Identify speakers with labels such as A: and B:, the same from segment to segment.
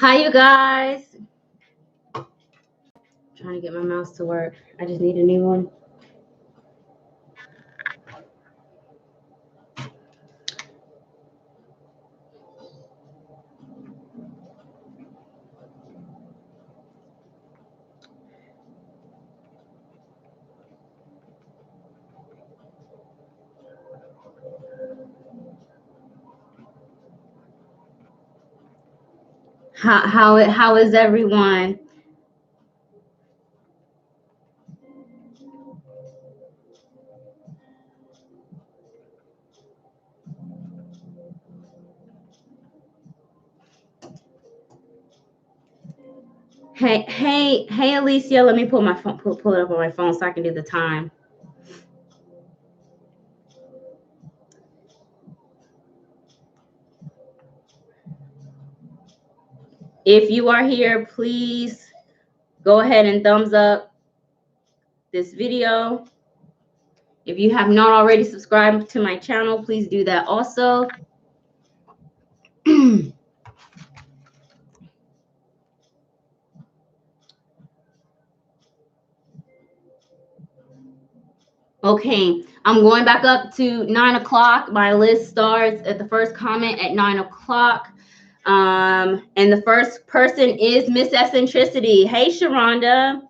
A: Hi, you guys. Trying to get my mouse to work. I just need a new one. How is everyone? Hey, Alicia. Let me pull my phone, pull it up on my phone so I can do the time. If you are here, please go ahead and thumbs up this video. If you have not already subscribed to my channel, please do that also. Okay, I'm going back up to 9 o'clock. My list starts at the first comment at 9 o'clock. And the first person is Miss Eccentricity. Hey, Sharonda.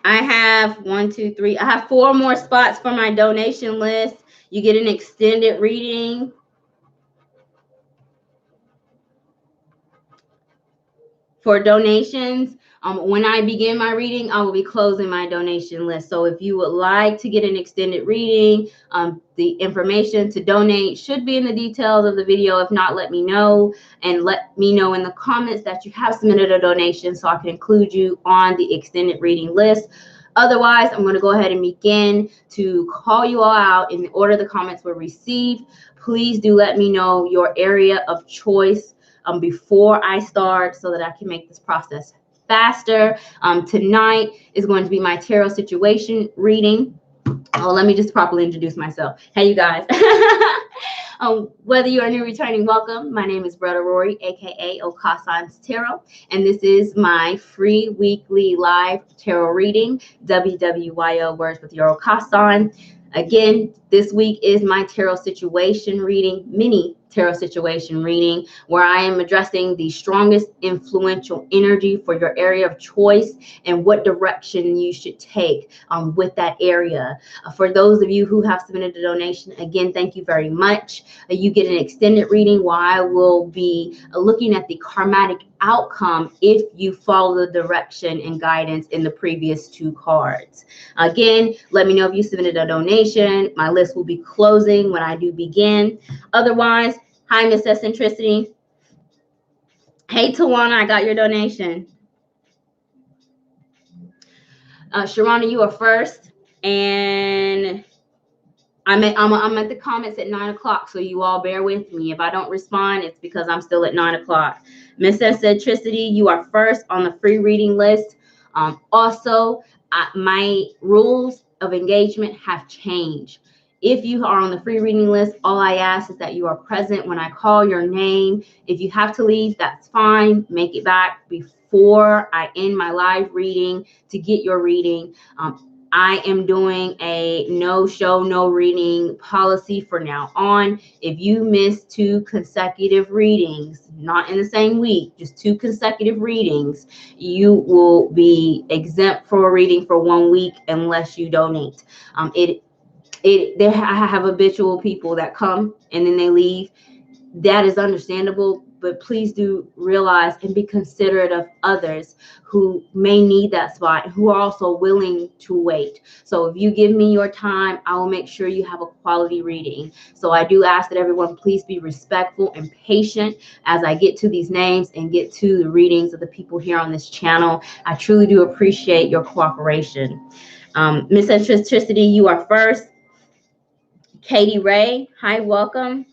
A: I have 4 more spots for my donation list. You get an extended reading. For donations, when I begin my reading, I will be closing my donation list. So if you would like to get an extended reading, the information to donate should be in the details of the video. If not, let me know, and let me know in the comments that you have submitted a donation so I can include you on the extended reading list. Otherwise, I'm going to go ahead and begin to call you all out in the order the comments were received. Please do let me know your area of choice before I start so that I can make this process faster. Tonight is going to be my tarot situation reading. Oh, let me just properly introduce myself. Hey, you guys. Whether you are new, returning, welcome. My name is Brother Rory, aka Okasan's Tarot, and this is my free weekly live tarot reading, WWYO Words with Your Okasan. Again, this week is my tarot situation reading, mini tarot situation reading, where I am addressing the strongest influential energy for your area of choice and what direction you should take with that area. For those of you who have submitted a donation, again, thank you very much. You get an extended reading where I will be looking at the karmatic outcome if you follow the direction and guidance in the previous 2 cards. Again, let me know if you submitted a donation. My list will be closing when I do begin. Otherwise, hi, Miss Eccentricity. Hey, Tawana, I got your donation. Sharona, you are first, and I'm at the comments at 9 o'clock, so you all bear with me. If I don't respond, it's because I'm still at 9 o'clock. Miss Eccentricity, you are first on the free reading list. Also, my rules of engagement have changed. If you are on the free reading list, all I ask is that you are present when I call your name. If you have to leave, that's fine. Make it back before I end my live reading to get your reading. I am doing a no show, no reading policy for now on. If you miss 2 consecutive readings, not in the same week, just 2 consecutive readings, you will be exempt for a reading for 1 week unless you donate. I have habitual people that come and then they leave. That is understandable, but please do realize and be considerate of others who may need that spot, who are also willing to wait. So if you give me your time, I will make sure you have a quality reading. So I do ask that everyone please be respectful and patient as I get to these names and get to the readings of the people here on this channel. I truly do appreciate your cooperation. Miss Eccentricity, you are first. Katie Ray, hi, welcome.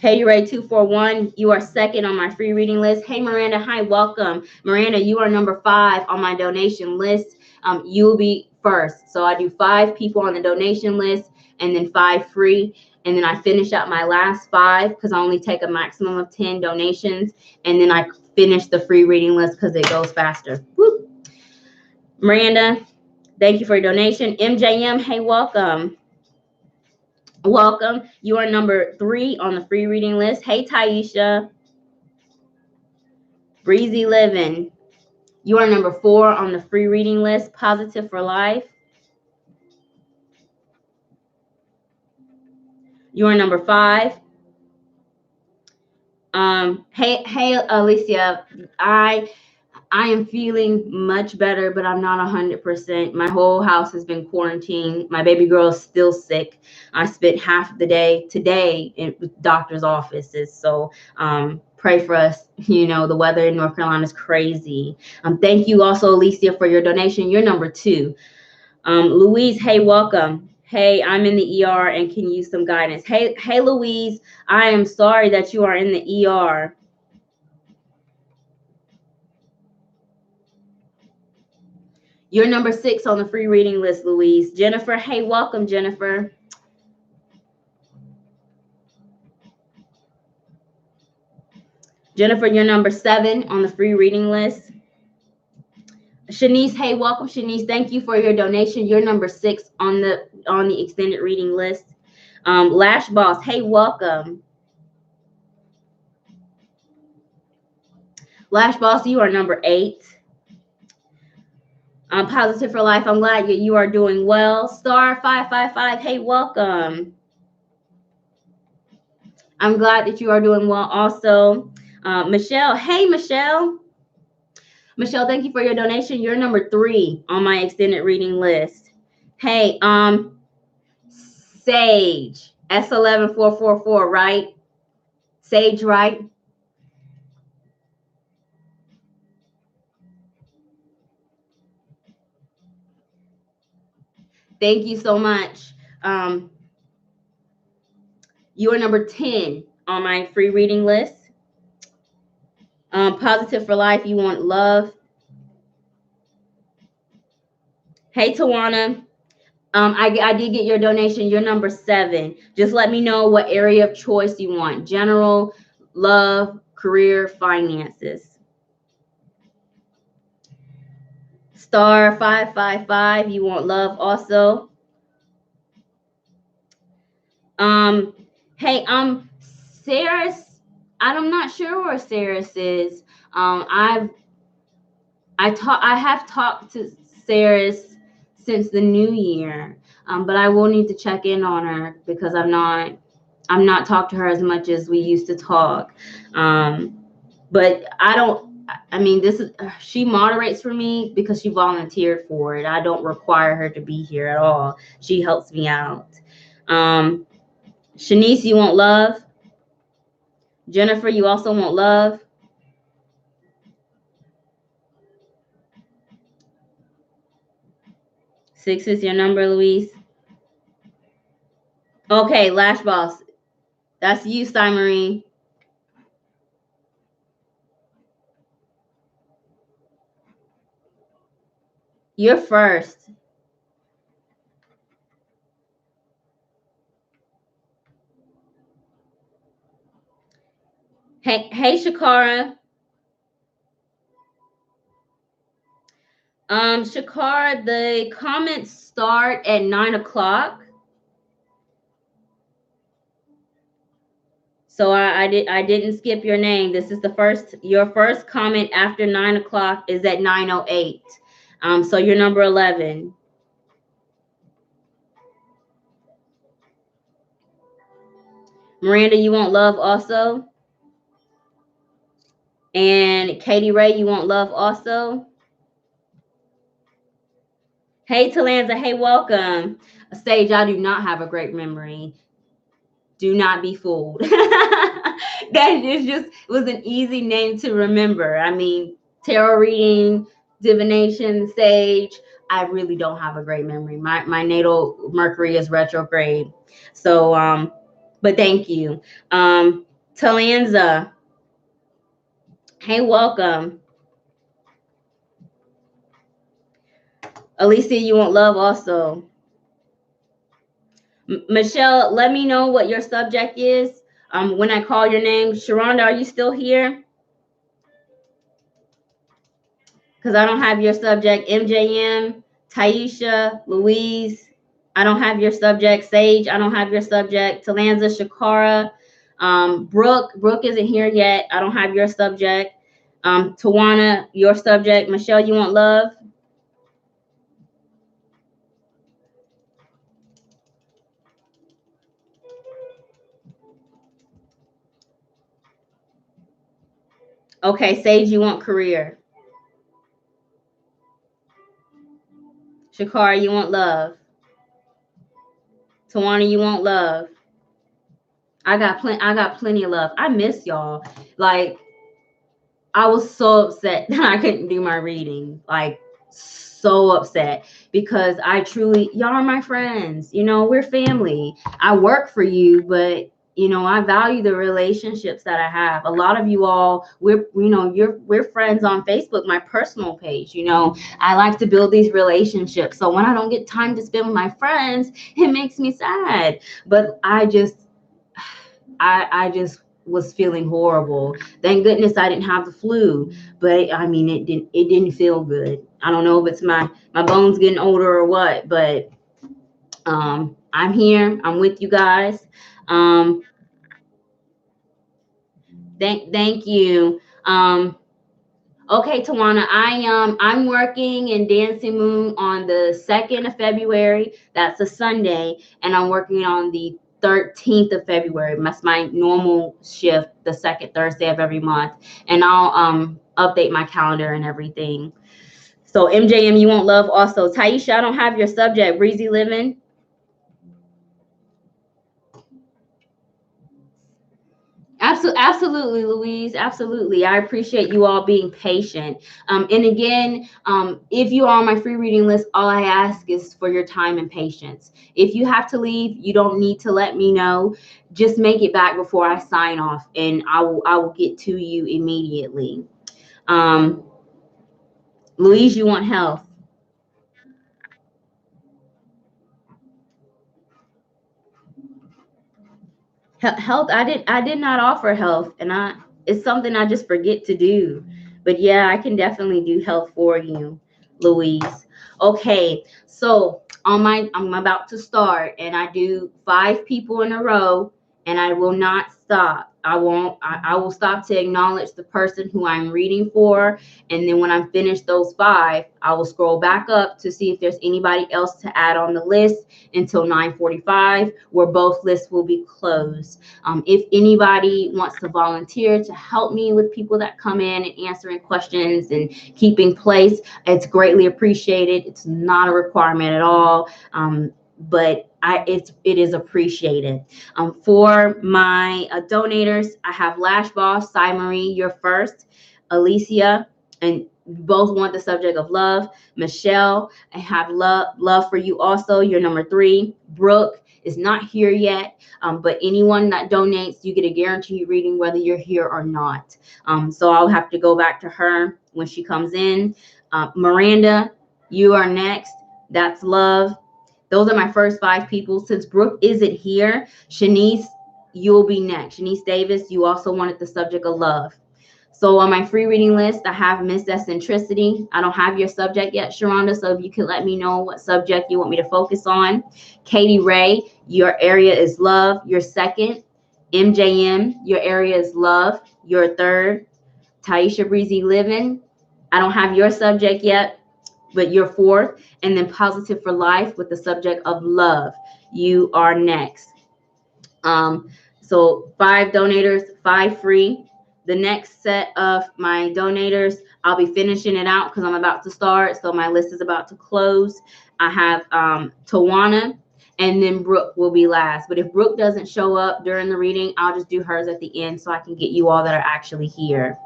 A: Katie Ray 241, you are second on my free reading list. Hey, Miranda, hi, welcome. Miranda, you are number 5 on my donation list. You'll be first. So I do 5 people on the donation list and then 5 free. And then I finish out my last 5 because I only take a maximum of 10 donations. And then I finish the free reading list because it goes faster. Woo. Miranda, thank you for your donation. MJM, hey, welcome. Welcome. You are number 3 on the free reading list. Hey, Taisha. Breezy Living. You are number 4 on the free reading list. Positive for Life. You are number 5. Hey, Alicia. I am feeling much better, but I'm not 100%. My whole house has been quarantined. My baby girl is still sick. I spent half the day today in doctor's offices. So pray for us. You know, the weather in North Carolina is crazy. Thank you also, Alicia, for your donation. You're number 2. Louise, hey, welcome. Hey, I'm in the ER and can use some guidance. Hey, Louise, I am sorry that you are in the ER. You're number 6 on the free reading list, Louise. Jennifer, hey, welcome, Jennifer. Jennifer, you're number 7 on the free reading list. Shanice, hey, welcome, Shanice. Thank you for your donation. You're number 6 on the extended reading list. Lash Boss, hey, welcome. Lash Boss, you are number 8. Positive for Life, I'm glad you are doing well. Star 555, hey, welcome. I'm glad that you are doing well also. Michelle, hey, Michelle. Michelle, thank you for your donation. You're number 3 on my extended reading list. Hey, Sage, S11444, right? Sage, right? Thank you so much. You are number 10 on my free reading list. Positive for Life, you want love. Hey, Tawana. I did get your donation. You're number 7. Just let me know what area of choice you want. General, love, career, finances. Star 555, you want love also. Hey, Saris, I'm not sure where Saris is. I have talked to Saris since the new year, but I will need to check in on her because I'm not talked to her as much as we used to talk. But she moderates for me because she volunteered for it. I don't require her to be here at all. She helps me out. Shanice, you want love? Jennifer, you also want love? Six is your number, Louise? Okay, Lash Boss. That's you, Marie. You're first. Hey, Shakara. Shakara, the comments start at 9 o'clock. So I didn't skip your name. This is your first comment after 9 o'clock is at 9:08. So you're number 11. Miranda, you want love also? And Katie Ray, you want love also? Hey, Talanza, hey, welcome. Sage, I do not have a great memory. Do not be fooled. It was an easy name to remember. I mean, tarot reading, divination, sage. I really don't have a great memory. My natal Mercury is retrograde. So, but thank you. Talanza, hey, welcome. Alicia, you want love also. Michelle, let me know what your subject is. When I call your name. Sharonda, are you still here? Because I don't have your subject. MJM, Taisha, Louise, I don't have your subject. Sage, I don't have your subject. Talanza, Shakara, Brooke isn't here yet. I don't have your subject. Tawana, your subject. Michelle, you want love? Okay, Sage, you want career. Shakara, you want love. Tawana, you want love. I got plenty of love. I miss y'all. Like, I was so upset that I couldn't do my reading. Like, so upset, because I truly, y'all are my friends. You know, we're family. I work for you, but you know, I value the relationships that I have. A lot of you all, we're friends on Facebook, my personal page. You know, I like to build these relationships. So when I don't get time to spend with my friends, it makes me sad. But I just was feeling horrible. Thank goodness I didn't have the flu, but I mean, it didn't feel good. I don't know if it's my bones getting older or what, but I'm here. I'm with you guys. Thank you. Okay, Tawana, I'm working in Dancing Moon on the 2nd of February. That's a Sunday, and I'm working on the 13th of February. That's my normal shift, the second Thursday of every month. And I'll update my calendar and everything. So MJM, you want love also. Taisha, I don't have your subject. Breezy Living. Absolutely, Louise. Absolutely. I appreciate you all being patient. And again, if you are on my free reading list, all I ask is for your time and patience. If you have to leave, you don't need to let me know. Just make it back before I sign off, and I will get to you immediately. Louise, you want health. Health, I did not offer health, and it's something I just forget to do. But yeah, I can definitely do health for you, Louise. Okay, so I'm about to start, and I do 5 people in a row, and I will not stop. I will stop to acknowledge the person who I'm reading for, and then when I'm finished those 5, I will scroll back up to see if there's anybody else to add on the list until 9:45, where both lists will be closed. If anybody wants to volunteer to help me with people that come in and answering questions and keeping place, it's greatly appreciated. It's not a requirement at all, but it is appreciated. For my donators, I have Lash Boss, Cy Marie, you're first. Alicia, and both want the subject of love. Michelle, I have love for you also. You're number 3. Brooke is not here yet, but anyone that donates, you get a guaranteed reading whether you're here or not. So I'll have to go back to her when she comes in. Miranda, you are next. That's love. Those are my first 5 people. Since Brooke isn't here, Shanice, you'll be next. Shanice Davis, you also wanted the subject of love. So on my free reading list, I have Miss Eccentricity. I don't have your subject yet, Sharonda, so if you could let me know what subject you want me to focus on. Katie Ray, your area is love. You're second. MJM, your area is love. You're third. Taisha Breezy Living, I don't have your subject yet, but you're fourth. And then Positive for Life with the subject of love, you are next. So 5 donators, 5 free. The next set of my donators, I'll be finishing it out because I'm about to start. So my list is about to close. I have Tawana, and then Brooke will be last. But if Brooke doesn't show up during the reading, I'll just do hers at the end so I can get you all that are actually here.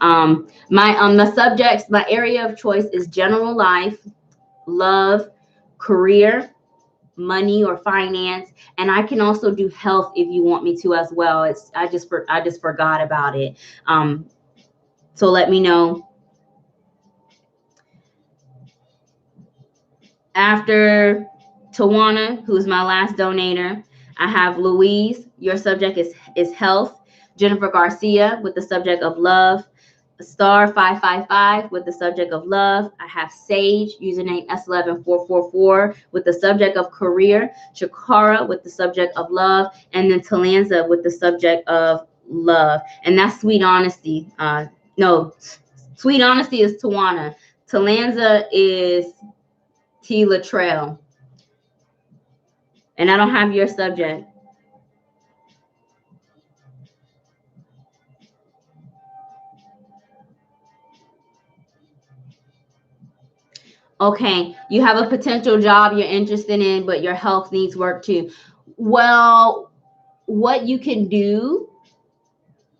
A: My subjects, my area of choice is general life, love, career, money or finance, and I can also do health if you want me to as well. I just forgot about it. Um, so let me know. After Tawana, who's my last donator, I have Louise. Your subject is health. Jennifer Garcia with the subject of love. Star 555 with the subject of love. I have Sage, username S11444 with the subject of career. Shakara with the subject of love, and then Talanza with the subject of love. And that's Sweet Honesty. No, Sweet Honesty is Tawana. Talanza is T. Latrell. And I don't have your subject. Okay, you have a potential job you're interested in, but your health needs work too. Well, what you can do,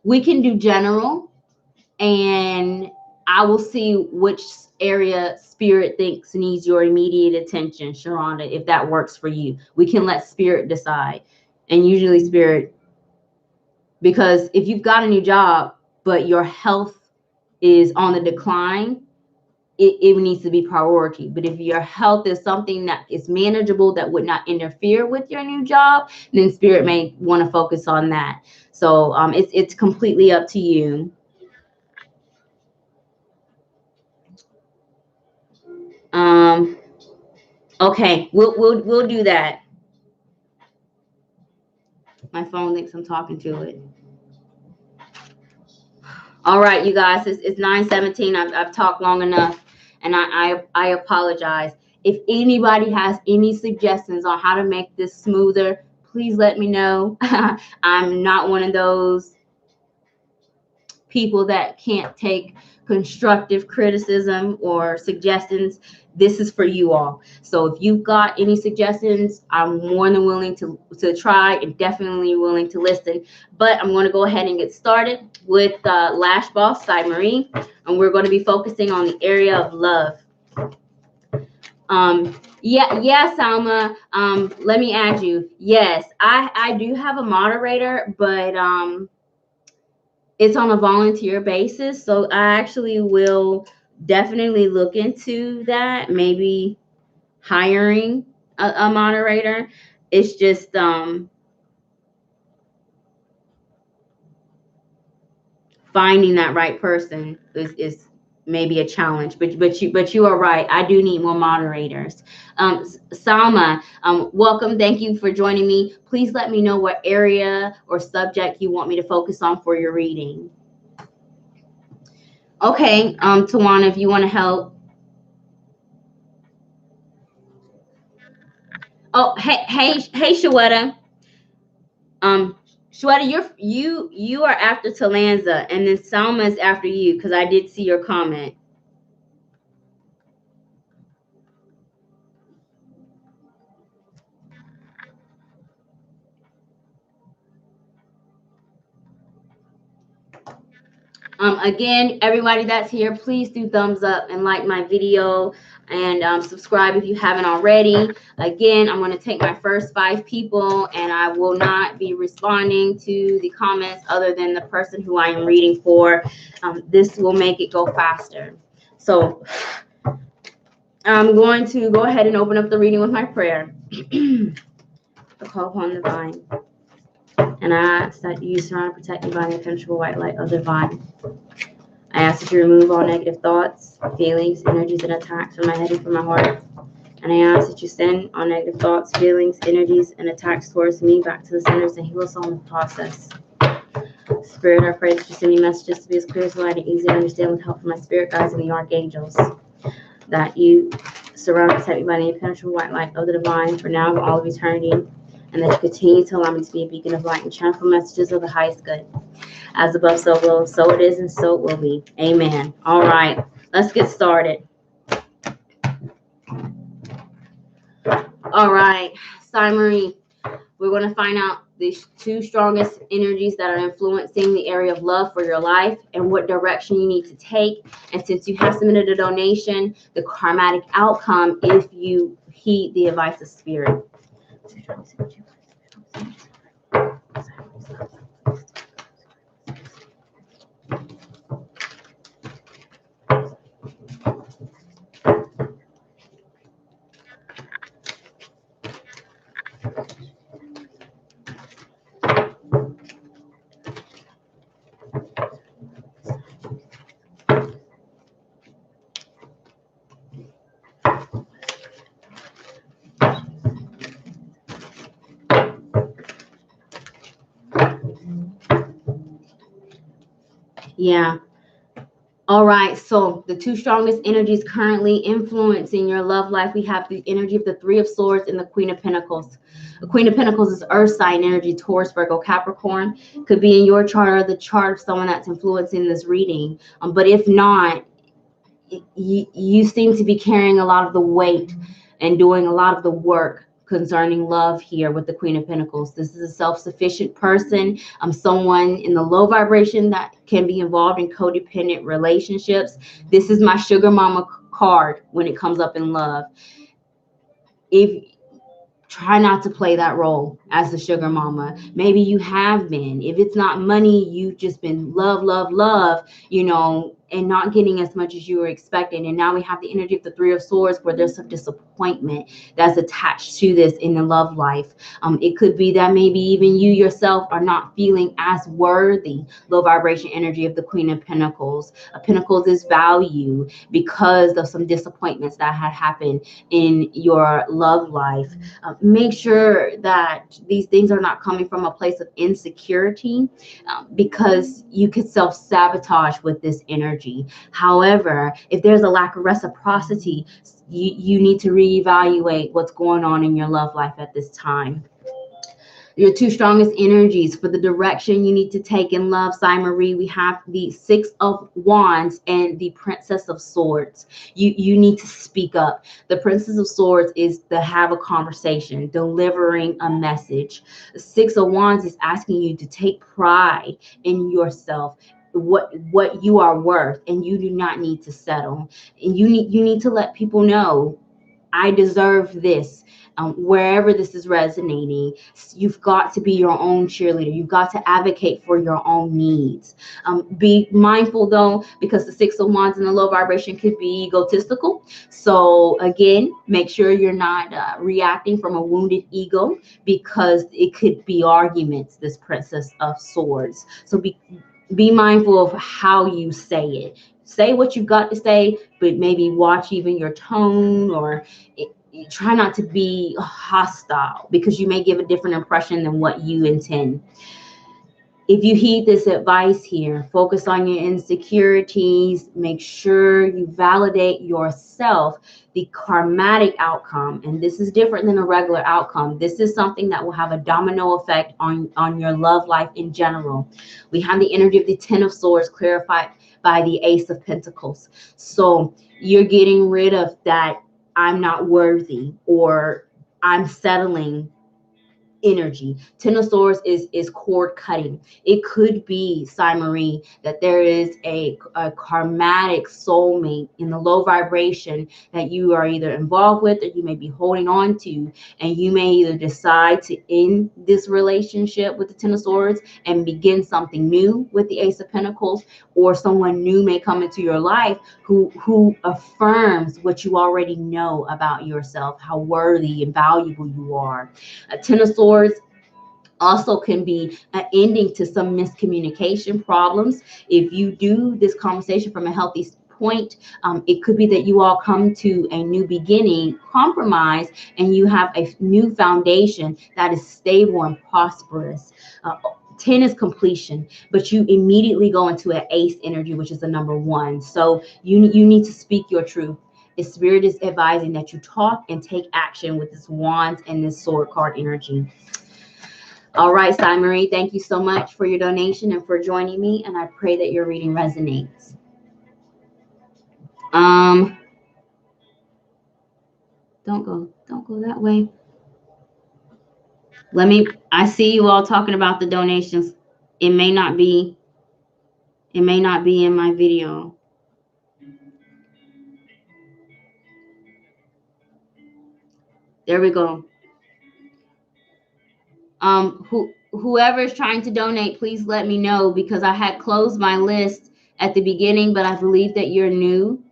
A: we can do general, and I will see which area spirit thinks needs your immediate attention, Sharonda, if that works for you. We can let spirit decide. And usually spirit, because if you've got a new job, but your health is on the decline, it needs to be priority. But if your health is something that is manageable, that would not interfere with your new job, then spirit may want to focus on that. So it's completely up to you. Okay, we'll do that. My phone thinks I'm talking to it. All right, you guys, it's 9:17. I've talked long enough, and I apologize. If anybody has any suggestions on how to make this smoother, please let me know. I'm not one of those people that can't take constructive criticism or suggestions. This is for you all. So if you've got any suggestions, I'm more than willing to try, and definitely willing to listen. But I'm going to go ahead and get started with Lash Boss 𝙈𝙤𝙣, and we're going to be focusing on the area of love. Yeah, Salma. Let me add you. Yes, I do have a moderator, but it's on a volunteer basis, so I actually will definitely look into that, maybe hiring a moderator. It's just finding that right person is maybe a challenge, but you are right. I do need more moderators. Salma, welcome. Thank you for joining me. Please let me know what area or subject you want me to focus on for your reading. Okay, Tawana, if you want to help. Oh, hey, Shweta. Shweta, you are after Talanza, and then Salma is after you, because I did see your comment. Again, everybody that's here, please do thumbs up and like my video, and subscribe if you haven't already. Again, I'm going to take my first 5 people, and I will not be responding to the comments other than the person who I am reading for. This will make it go faster. So I'm going to go ahead and open up the reading with my prayer. I call upon the divine, and I ask that you surround and protect me by the impenetrable white light of the divine. I ask that you remove all negative thoughts, feelings, energies, and attacks from my head and from my heart. And I ask that you send all negative thoughts, feelings, energies, and attacks towards me back to the centers and heal us all in the process. Spirit, I pray that you send me messages to be as clear as light and easy to understand with help from my spirit guides and the archangels. That you surround and protect me by the impenetrable white light of the divine for now and all of eternity. And that you continue to allow me to be a beacon of light and channel messages of the highest good. As above, so below, so it is, and so it will be. Amen. All right, let's get started. All right, 𝙈𝙤𝙣, we're going to find out the 2 strongest energies that are influencing the area of love for your life and what direction you need to take. And since you have submitted a donation, the karmatic outcome if you heed the advice of spirit. Yeah. All right, so the two strongest energies currently influencing your love life, we have the energy of the Three of Swords and the Queen of Pentacles. The Queen of Pentacles is earth sign energy, Taurus, Virgo, Capricorn. Could be in your chart or the chart of someone that's influencing this reading. But if not, you seem to be carrying a lot of the weight and doing a lot of the work concerning love here with the Queen of Pentacles. This is a self-sufficient person, someone in the low vibration that can be involved in codependent relationships. This is my sugar mama card when it comes up in love. If try not to play that role as the sugar mama. Maybe you have been. If it's not money, you've just been love, love, love, you know, and not getting as much as you were expecting. And now we have the energy of the Three of Swords where there's some disappointment that's attached to this in the love life. It could be that maybe even you yourself are not feeling as worthy. Low vibration energy of the Queen of Pentacles. Pentacles is value because of some disappointments that had happened in your love life. Make sure that these things are not coming from a place of insecurity, because you could self-sabotage with this energy. However, if there's a lack of reciprocity, you need to reevaluate what's going on in your love life at this time. Your two strongest energies for the direction you need to take in love, Sai Marie, we have the Six of Wands and the Princess of Swords. You need to speak up. The Princess of Swords is to have a conversation, delivering a message. The Six of Wands is asking you to take pride in yourself, what you are worth, and you do not need to settle. And you need to let people know, I deserve this. Wherever this is resonating, you've got to be your own cheerleader. You've got to advocate for your own needs. Be mindful though, because the Six of Wands in the low vibration could be egotistical. So again, make sure you're not reacting from a wounded ego, because it could be arguments, this Princess of Swords. So be mindful of how you say it. Say what you've got to say, but maybe watch even your tone, or try not to be hostile, because you may give a different impression than what you intend. If you heed this advice here, focus on your insecurities, make sure you validate yourself. The karmatic outcome, and this is different than a regular outcome. This is something that will have a domino effect on your love life in general. We have the energy of the Ten of Swords clarified by the Ace of Pentacles. So you're getting rid of that I'm not worthy or I'm settling energy. Ten of Swords is cord cutting. It could be, Sai Marie, that there is a karmatic soulmate in the low vibration that you are either involved with or you may be holding on to, and you may either decide to end this relationship with the Ten of Swords and begin something new with the Ace of Pentacles, or someone new may come into your life who affirms what you already know about yourself, how worthy and valuable you are. A Ten of Swords also can be an ending to some miscommunication problems. If you do this conversation from a healthy point, it could be that you all come to a new beginning, compromise, and you have a new foundation that is stable and prosperous. 10 is completion, but you immediately go into an ace energy, which is the number 1. So you need to speak your truth. The Spirit is advising that you talk and take action with this Wands and this Sword card energy. All right, Sai Marie, thank you so much for your donation and for joining me, and I pray that your reading resonates. Don't go that way. I see you all talking about the donations. It may not be in my video. There we go. Whoever is trying to donate, please let me know, because I had closed my list at the beginning, but I believe that you're new.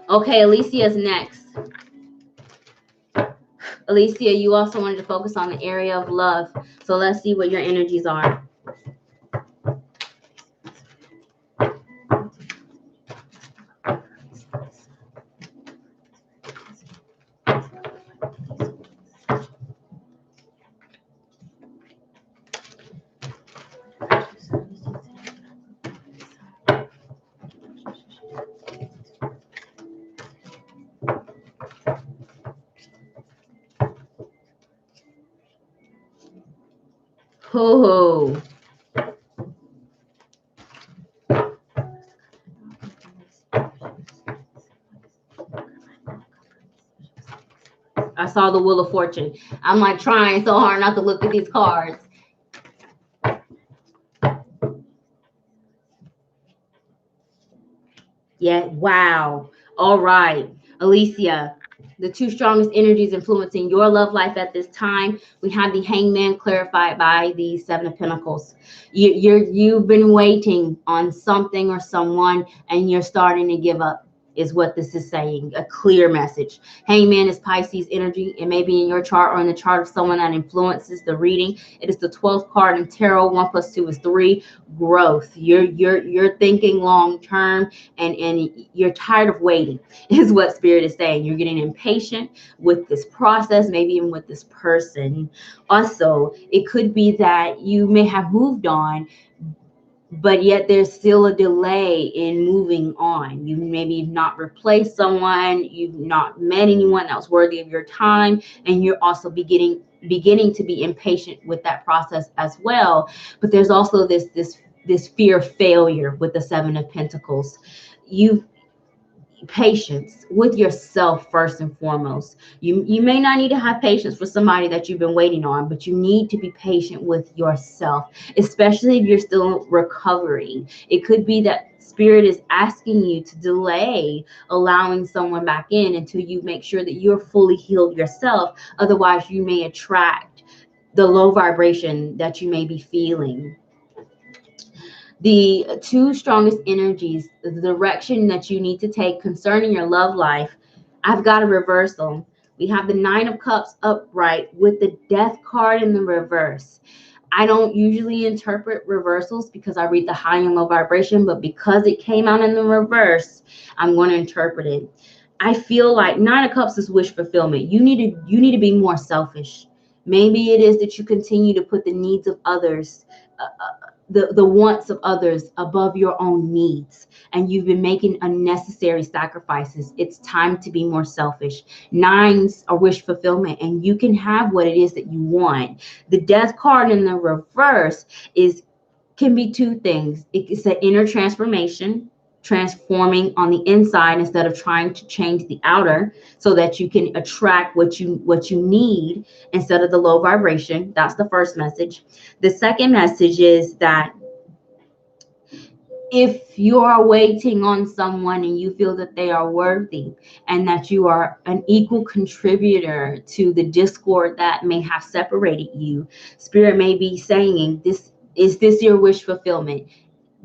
A: Okay, Alicia's next. Alicia, you also wanted to focus on the area of love. So let's see what your energies are. Hoo-hoo. I saw the Wheel of Fortune. I'm like trying so hard not to look at these cards. Yeah, wow. All right, Alicia, the two strongest energies influencing your love life at this time. We have the Hangman clarified by the Seven of Pentacles. You've been waiting on something or someone, and you're starting to give up, is what this is saying. A clear message. Hangman is Pisces energy. It may be in your chart or in the chart of someone that influences the reading. It is the 12th card in tarot. 1 + 2 is 3. Growth. You're thinking long term, and you're tired of waiting, is what Spirit is saying. You're getting impatient with this process, maybe even with this person. Also, it could be that you may have moved on, but yet there's still a delay in moving on. You maybe not replaced someone, you've not met anyone that was worthy of your time, and you're also beginning to be impatient with that process as well. But there's also this fear of failure with the Seven of Pentacles. Patience with yourself first and foremost. You may not need to have patience for somebody that you've been waiting on, but you need to be patient with yourself, especially if you're still recovering. It could be that Spirit is asking you to delay allowing someone back in until you make sure that you're fully healed yourself. Otherwise, you may attract the low vibration that you may be feeling. The two strongest energies, the direction that you need to take concerning your love life. I've got a reversal. We have the 9 of Cups upright with the Death card in the reverse. I don't usually interpret reversals because I read the high and low vibration, but because it came out in the reverse, I'm going to interpret it. I feel like 9 of Cups is wish fulfillment. You need to be more selfish. Maybe it is that you continue to put the needs of others, the wants of others above your own needs, and you've been making unnecessary sacrifices. It's time to be more selfish. 9s are wish fulfillment, and you can have what it is that you want. The Death card in the reverse can be two things. It's an inner transformation, transforming on the inside instead of trying to change the outer, so that you can attract what you need instead of the low vibration. That's the first message. The second message is that if you are waiting on someone and you feel that they are worthy and that you are an equal contributor to the discord that may have separated you, Spirit may be saying, is this your wish fulfillment?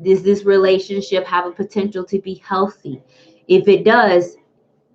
A: Does this relationship have a potential to be healthy? If it does,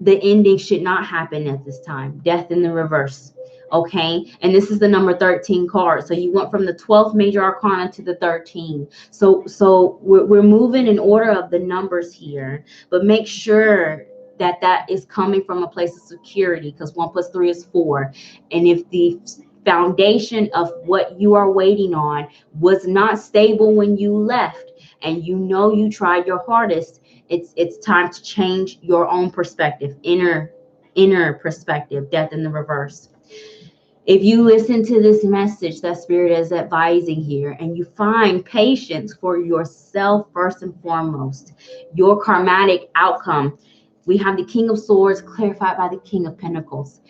A: the ending should not happen at this time. Death in the reverse. Okay, and this is the number 13 card. So you went from the 12th major arcana to the 13. So we're moving in order of the numbers here, but make sure that is coming from a place of security, because 1 + 3 is 4. And if the foundation of what you are waiting on was not stable when you left, and you tried your hardest, it's time to change your own perspective, inner perspective. Death in the reverse. If you listen to this message that Spirit is advising here, and you find patience for yourself first and foremost, your karmatic outcome, we have the King of Swords clarified by the King of Pentacles.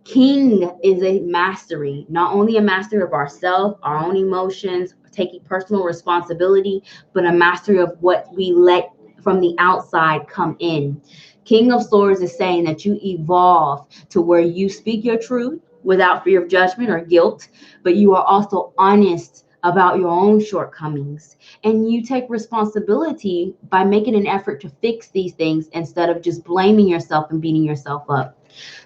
A: King is a mastery, not only a master of ourselves, our own emotions, taking personal responsibility, but a mastery of what we let from the outside come in. King of Swords is saying that you evolve to where you speak your truth without fear of judgment or guilt, but you are also honest about your own shortcomings, and you take responsibility by making an effort to fix these things instead of just blaming yourself and beating yourself up.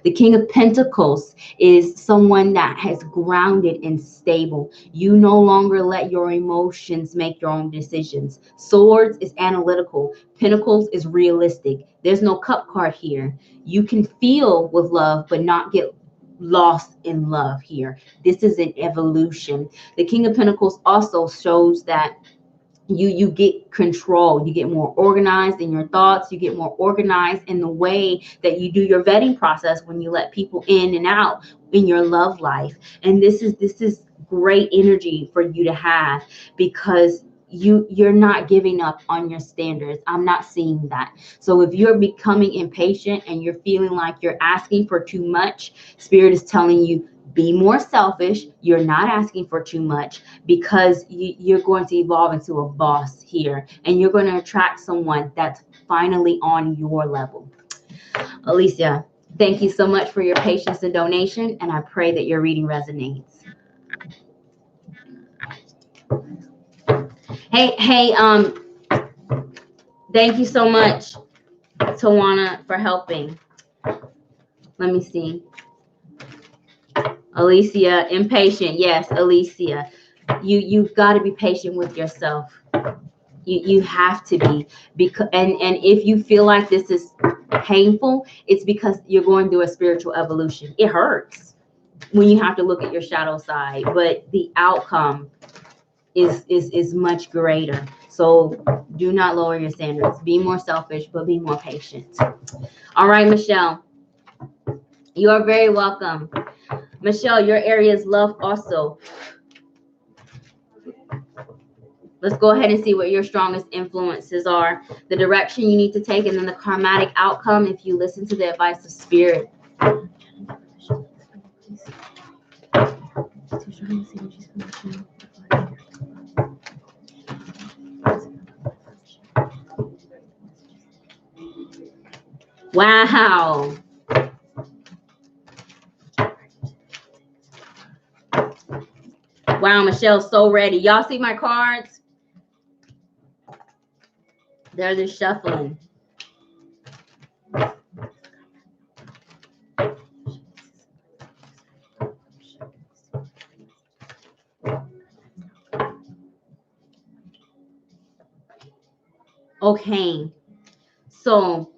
A: The King of Pentacles is someone that has grounded and stable. You no longer let your emotions make your own decisions. Swords is analytical. Pentacles is realistic. There's no cup card here. You can feel with love, but not get lost in love here. This is an evolution. The King of Pentacles also shows that you get control. You get more organized in your thoughts. You get more organized in the way that you do your vetting process when you let people in and out in your love life. And this is great energy for you to have, because you're not giving up on your standards. I'm not seeing that. So if you're becoming impatient and you're feeling like you're asking for too much, Spirit is telling you, be more selfish. You're not asking for too much, because you're going to evolve into a boss here, and you're going to attract someone that's finally on your level. Alicia, thank you so much for your patience and donation, and I pray that your reading resonates. Hey, thank you so much, Tawana, for helping. Let me see. Alicia, impatient. Yes, Alicia. You've got to be patient with yourself. You have to be, because and if you feel like this is painful, it's because you're going through a spiritual evolution. It hurts when you have to look at your shadow side, but the outcome is much greater. So do not lower your standards. Be more selfish, but be more patient. All right, Michelle, you are very welcome. Michelle, your area is love also. Let's go ahead and see what your strongest influences are, the direction you need to take, and then the karmatic outcome if you listen to the advice of Spirit. Wow. Wow, Michelle's so ready. Y'all see my cards? They're just shuffling. Okay. So,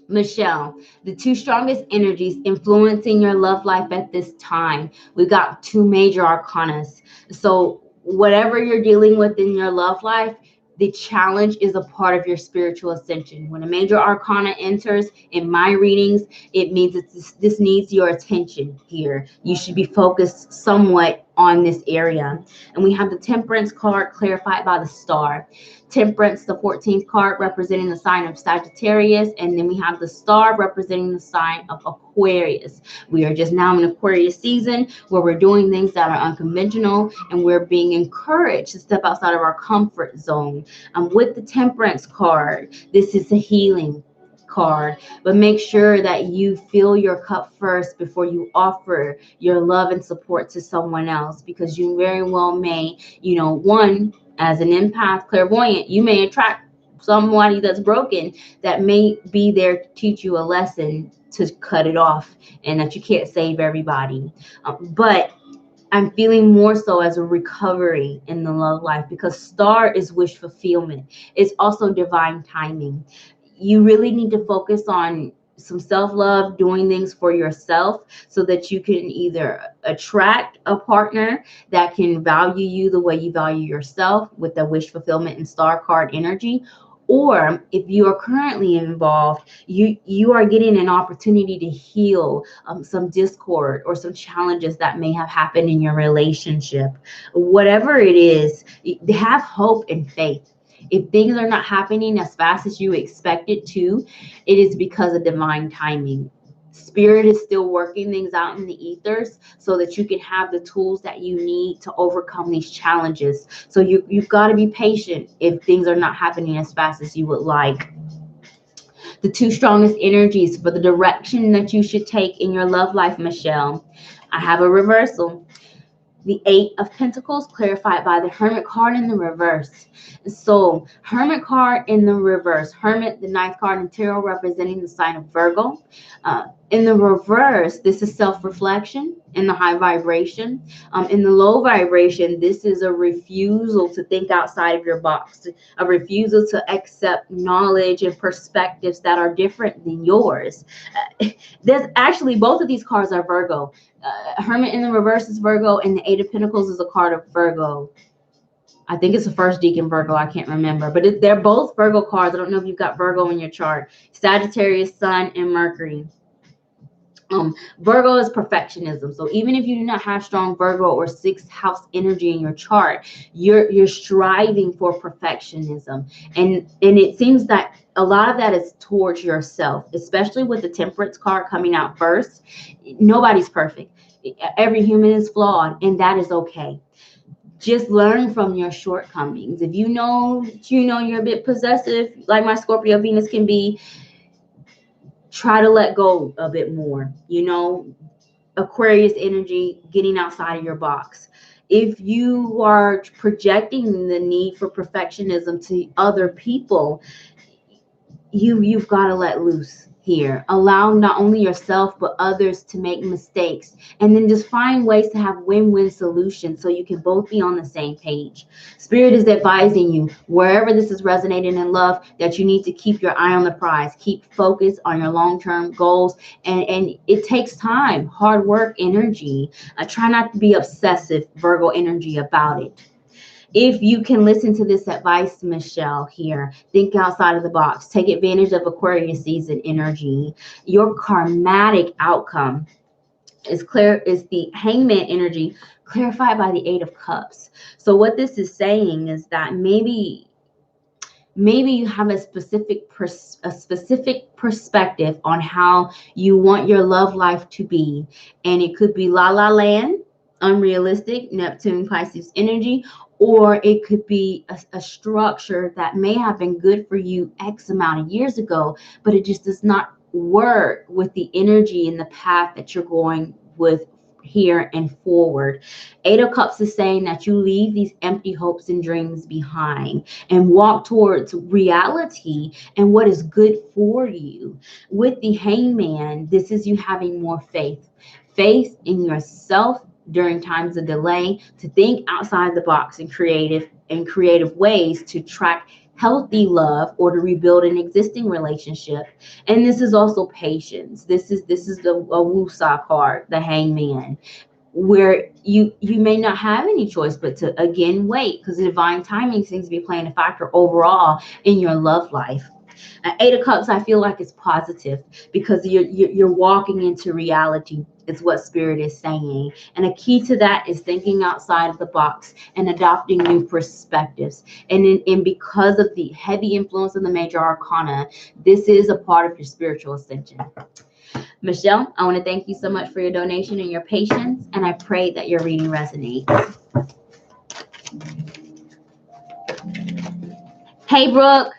A: Michelle, the two strongest energies influencing your love life at this time, we've got two major arcanas. So whatever you're dealing with in your love life, the challenge is a part of your spiritual ascension. When a major arcana enters in my readings, it means that this needs your attention here. You should be focused somewhat on this area. And we have the Temperance card clarified by the star. Temperance, the 14th card, representing the sign of Sagittarius, and then we have the star representing the sign of Aquarius. We are just now in Aquarius season, where we're doing things that are unconventional, and we're being encouraged to step outside of our comfort zone. With the Temperance card, this is a healing card, but make sure that you fill your cup first before you offer your love and support to someone else, because you very well may, one, as an empath, clairvoyant, you may attract somebody that's broken that may be there to teach you a lesson to cut it off, and that you can't save everybody. But I'm feeling more so as a recovery in the love life, because star is wish fulfillment. It's also divine timing. You really need to focus on some self-love, doing things for yourself, so that you can either attract a partner that can value you the way you value yourself with the wish fulfillment and star card energy. Or if you are currently involved, you are getting an opportunity to heal some discord or some challenges that may have happened in your relationship. Whatever it is, have hope and faith. If things are not happening as fast as you expect it to, it is because of divine timing. Spirit is still working things out in the ethers so that you can have the tools that you need to overcome these challenges. So you've got to be patient if things are not happening as fast as you would like. The two strongest energies for the direction that you should take in your love life, Michelle. I have a reversal. The 8 of Pentacles, clarified by the Hermit card in the reverse. So, Hermit card in the reverse. Hermit, the 9th card in tarot, representing the sign of Virgo. In the reverse, this is self-reflection in the high vibration. In the low vibration, this is a refusal to think outside of your box, a refusal to accept knowledge and perspectives that are different than yours. There's actually, both of these cards are Virgo. Hermit in the reverse is Virgo, and the 8 of Pentacles is a card of Virgo. I think it's the first deacon Virgo. I can't remember, but they're both Virgo cards. I don't know if you've got Virgo in your chart. Sagittarius, Sun, and Mercury. Virgo is perfectionism. So even if you do not have strong Virgo or sixth house energy in your chart, you're striving for perfectionism. And it seems that a lot of that is towards yourself, especially with the Temperance card coming out first. Nobody's perfect. Every human is flawed, and that is okay. Just learn from your shortcomings. If you know you're a bit possessive, like my Scorpio Venus can be, try to let go a bit more. Aquarius energy, getting outside of your box. If you are projecting the need for perfectionism to other people, you've got to let loose here. Allow not only yourself but others to make mistakes, and then just find ways to have win-win solutions so you can both be on the same page. Spirit is advising you, wherever this is resonating in love, that you need to keep your eye on the prize. Keep focused on your long-term goals, and it takes time, hard work, energy. Try not to be obsessive Virgo energy about it. If you can listen to this advice, Michelle, here, think outside of the box. Take advantage of Aquarius season energy. Your karmatic outcome is the Hangman energy, clarified by the Eight of Cups. So what this is saying is that maybe you have a specific perspective on how you want your love life to be, and it could be la la land, unrealistic, Neptune Pisces energy, or it could be a structure that may have been good for you X amount of years ago, but it just does not work with the energy and the path that you're going with here and forward. Eight of Cups is saying that you leave these empty hopes and dreams behind and walk towards reality and what is good for you. With the Hangman, this is you having more faith in yourself during times of delay, to think outside the box in creative ways to track healthy love or to rebuild an existing relationship. And this is also patience. This is the Wusa card, the Hangman, where you may not have any choice but to again wait, because the divine timing seems to be playing a factor overall in your love life. Eight of Cups, I feel like it's positive because you're walking into reality. It's what Spirit is saying. And a key to that is thinking outside of the box and adopting new perspectives. And because of the heavy influence of the major arcana, this is a part of your spiritual ascension. Michelle, I want to thank you so much for your donation and your patience, and I pray that your reading resonates. Hey, Brooke.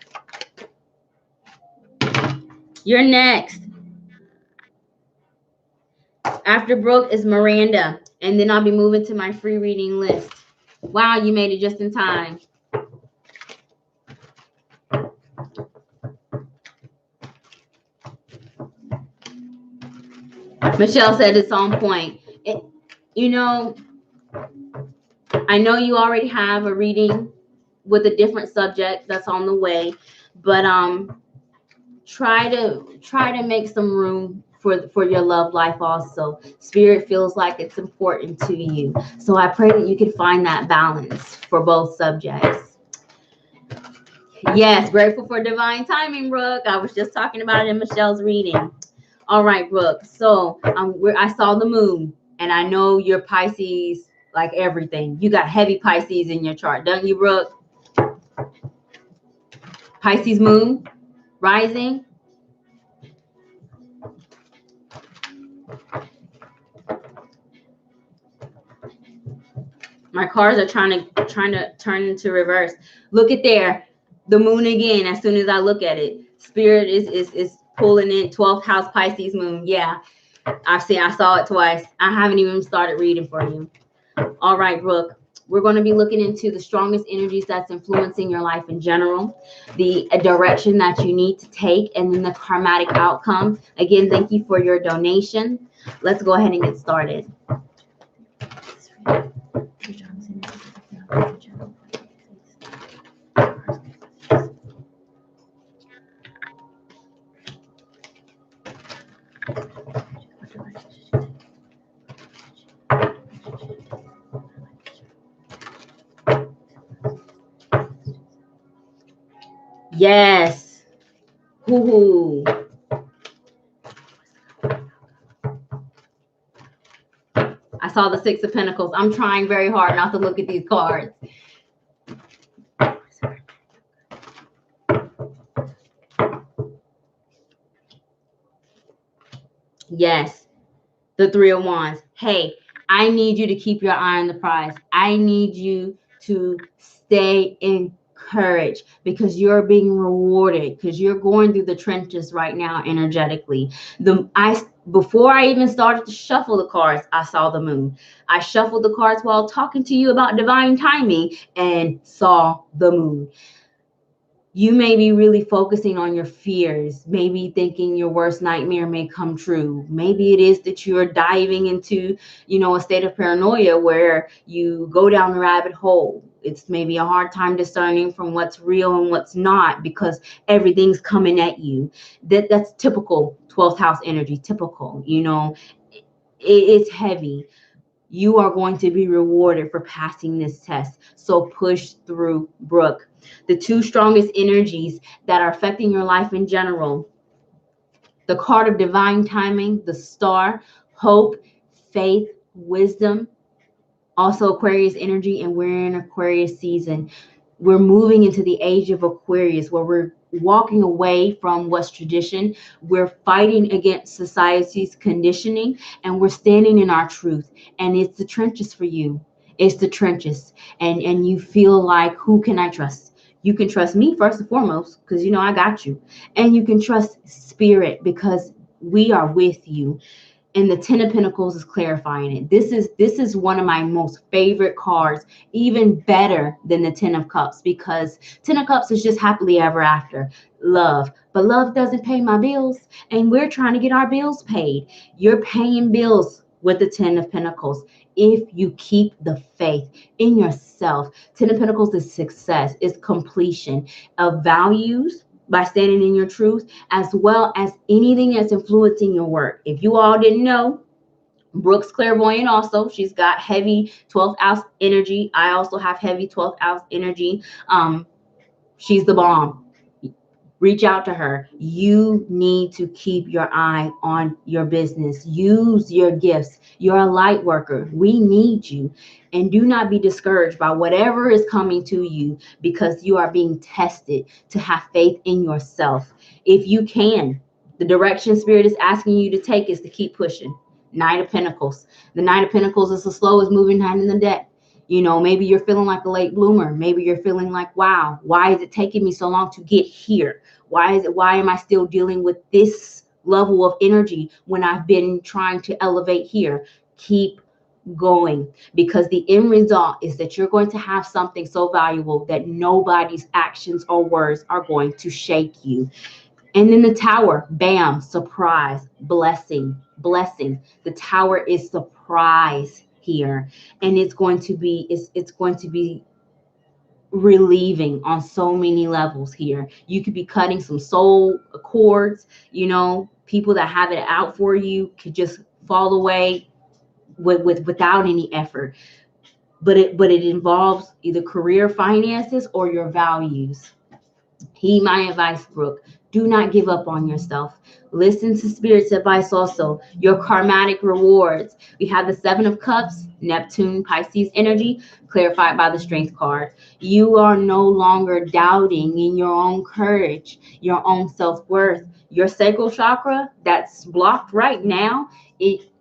A: You're next. After Brooke is Miranda, and then I'll be moving to my free reading list. Wow, you made it just in time. Michelle said it's on point. I know you already have a reading with a different subject that's on the way, but try to make some room for your love life also. Spirit feels like it's important to you. So I pray that you can find that balance for both subjects. Yes, grateful for divine timing, Brooke. I was just talking about it in Michelle's reading. All right, Brooke. So I saw the moon, and I know you're Pisces, like everything. You got heavy Pisces in your chart, don't you, Brooke? Pisces moon, rising. My cards are trying to turn into reverse. Look at there, the moon again. As soon as I look at it, Spirit is pulling in 12th house Pisces moon. Yeah, I saw it twice. I haven't even started reading for you. All right, Brooke. We're going to be looking into the strongest energies that's influencing your life in general, the direction that you need to take, and then the karmatic outcome. Again, thank you for your donation. Let's go ahead and get started. Yes. Hoo-hoo. saw the Six of Pentacles. I'm trying very hard not to look at these cards. Yes, the Three of Wands. Hey, I need you to keep your eye on the prize. I need you to stay encouraged because you're being rewarded, because you're going through the trenches right now energetically. Before I even started to shuffle the cards, I saw the moon. I shuffled the cards while talking to you about divine timing and saw the moon. You may be really focusing on your fears, maybe thinking your worst nightmare may come true. Maybe it is that you're diving into, a state of paranoia where you go down the rabbit hole. It's maybe a hard time discerning from what's real and what's not because everything's coming at you. That's typical 12th house energy, typical, it's heavy. You are going to be rewarded for passing this test. So push through, Brooke. The two strongest energies that are affecting your life in general, the card of divine timing, the star, hope, faith, wisdom, also Aquarius energy, and we're in Aquarius season. We're moving into the age of Aquarius where we're walking away from what's tradition. We're fighting against society's conditioning and we're standing in our truth. And it's the trenches for you. It's the trenches. And you feel like, who can I trust? You can trust me first and foremost because I got you. And you can trust spirit because we are with you. And the Ten of Pentacles is clarifying it. This is one of my most favorite cards, even better than the Ten of Cups, because Ten of Cups is just happily ever after, love. But love doesn't pay my bills, and we're trying to get our bills paid. You're paying bills with the Ten of Pentacles if you keep the faith in yourself. Ten of Pentacles is success, is completion of values, by standing in your truth, as well as anything that's influencing your work. If you all didn't know, Brooke's clairvoyant also. She's got heavy 12th house energy. I also have heavy 12th house energy. She's the bomb. Reach out to her. You need to keep your eye on your business. Use your gifts. You're a light worker. We need you. And do not be discouraged by whatever is coming to you because you are being tested to have faith in yourself. If you can, the direction Spirit is asking you to take is to keep pushing. Knight of Pentacles. The Knight of Pentacles is the slowest moving hand in the deck. Maybe you're feeling like a late bloomer. Maybe you're feeling like, wow, why is it taking me so long to get here? Why am I still dealing with this level of energy when I've been trying to elevate here? Keep going, because the end result is that you're going to have something so valuable that nobody's actions or words are going to shake you. And then the Tower, bam, surprise, blessing. The Tower is surprise here, and it's going to be relieving on so many levels here. You could be cutting some soul cords. People that have it out for you could just fall away without any effort. But it involves either career, finances, or your values. Heed my advice, Brooke. Do not give up on yourself. Listen to Spirit's advice also. Your karmatic rewards. We have the Seven of Cups, Neptune, Pisces energy, clarified by the Strength card. You are no longer doubting in your own courage, your own self-worth. Your sacral chakra that's blocked right now,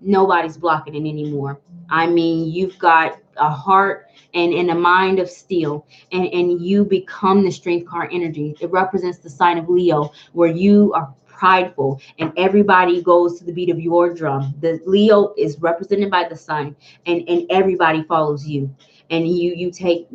A: nobody's blocking it anymore. I mean, you've got a heart and a mind of steel, and you become the Strength card energy. It represents the sign of Leo, where you are prideful and everybody goes to the beat of your drum. The Leo is represented by the sun, and everybody follows you, and you take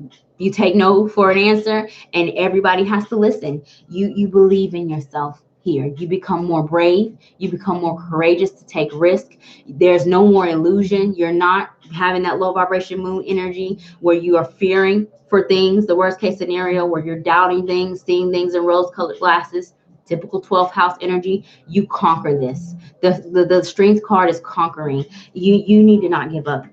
A: no for an answer, and everybody has to listen. You believe in yourself here. You become more brave. You become more courageous to take risk. There's no more illusion. You're not having that low vibration moon energy where you are fearing for things, the worst case scenario where you're doubting things, seeing things in rose colored glasses. Typical 12th house energy. You conquer this. The Strength card is conquering. You need to not give up.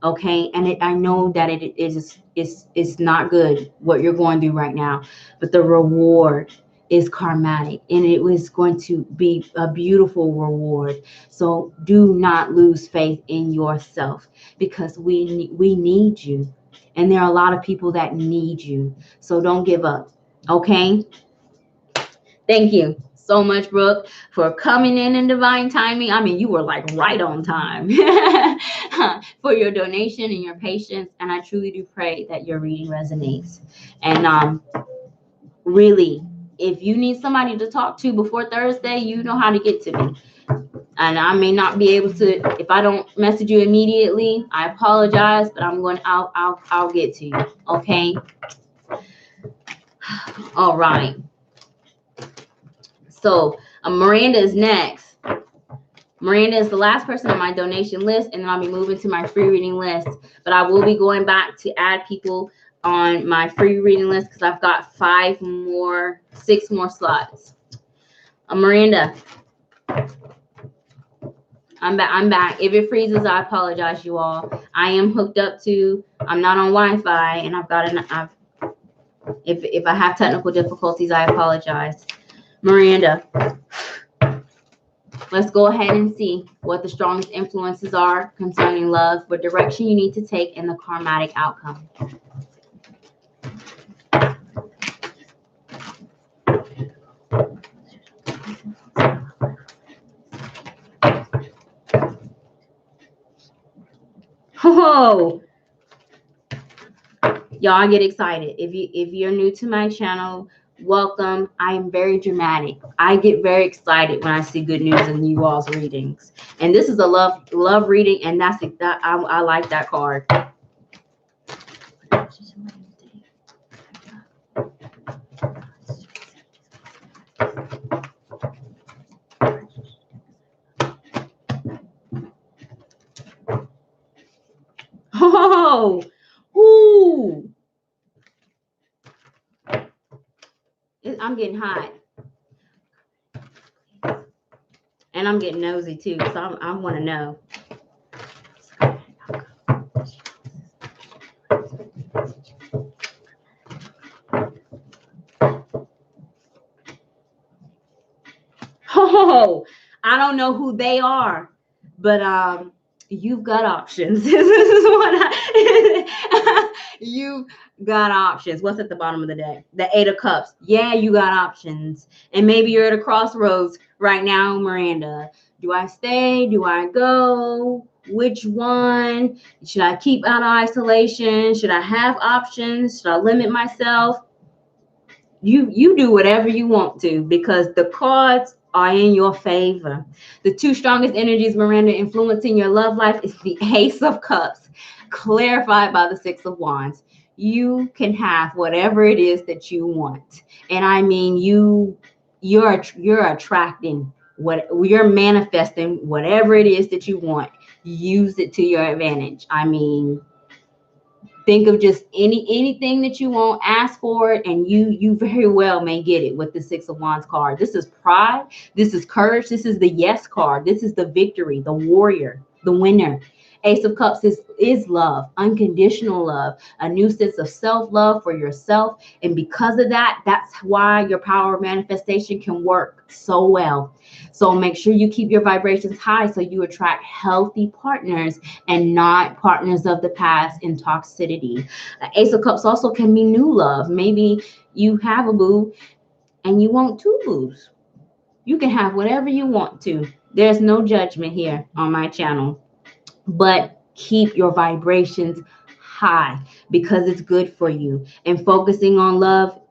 A: Okay, and I know that it's not good what you're going through right now, but the reward is karmatic, and it was going to be a beautiful reward. So do not lose faith in yourself, because we need you, and there are a lot of people that need you. So don't give up. Okay. Thank you so much, Brooke, for coming in divine timing. I mean, you were like right on time for your donation and your patience. And I truly do pray that your reading resonates. And really, if you need somebody to talk to before Thursday, you know how to get to me. And I may not be able to, if I don't message you immediately, I apologize, but I'll get to you. Okay. All right. So Miranda is next. Miranda is the last person on my donation list, and then I'll be moving to my free reading list. But I will be going back to add people on my free reading list because I've got 6 more slots. Miranda, I'm back. If it freezes, I apologize, you all. I am hooked up to. I'm not on Wi-Fi, and I've got an. If I have technical difficulties, I apologize. Miranda, let's go ahead and see what the strongest influences are concerning love, what direction you need to take, and the karmatic outcome. Oh, y'all get excited. If you're new to my channel, welcome. I am very dramatic. I get very excited when I see good news in you all's readings. And this is a love reading, and I like that card. Oh, ooh. I'm getting hot. And I'm getting nosy too, so I want to know. Oh, I don't know who they are, but you've got options. This is what you got options. What's at the bottom of the deck? The 8 of Cups. Yeah, you got options. And maybe you're at a crossroads right now, Miranda. Do I stay? Do I go? Which one? Should I keep out of isolation? Should I have options? Should I limit myself? You do whatever you want to, because the cards are in your favor. The 2 strongest energies, Miranda, influencing your love life is the Ace of Cups, clarified by the 6 of Wands. You can have whatever it is that you want. And I mean, you're attracting you're manifesting whatever it is that you want. Use it to your advantage. I mean, think of just anything that you want, ask for it, and you very well may get it with the 6 of Wands card. This is pride. This is courage. This is the yes card. This is the victory, the warrior, the winner. Ace of Cups is love, unconditional love, a new sense of self-love for yourself. And because of that, that's why your power of manifestation can work so well. So make sure you keep your vibrations high so you attract healthy partners and not partners of the past in toxicity. Ace of Cups also can be new love. Maybe you have a boo and you want 2 boos. You can have whatever you want to. There's no judgment here on my channel. But keep your vibrations high because it's good for you. And focusing on love,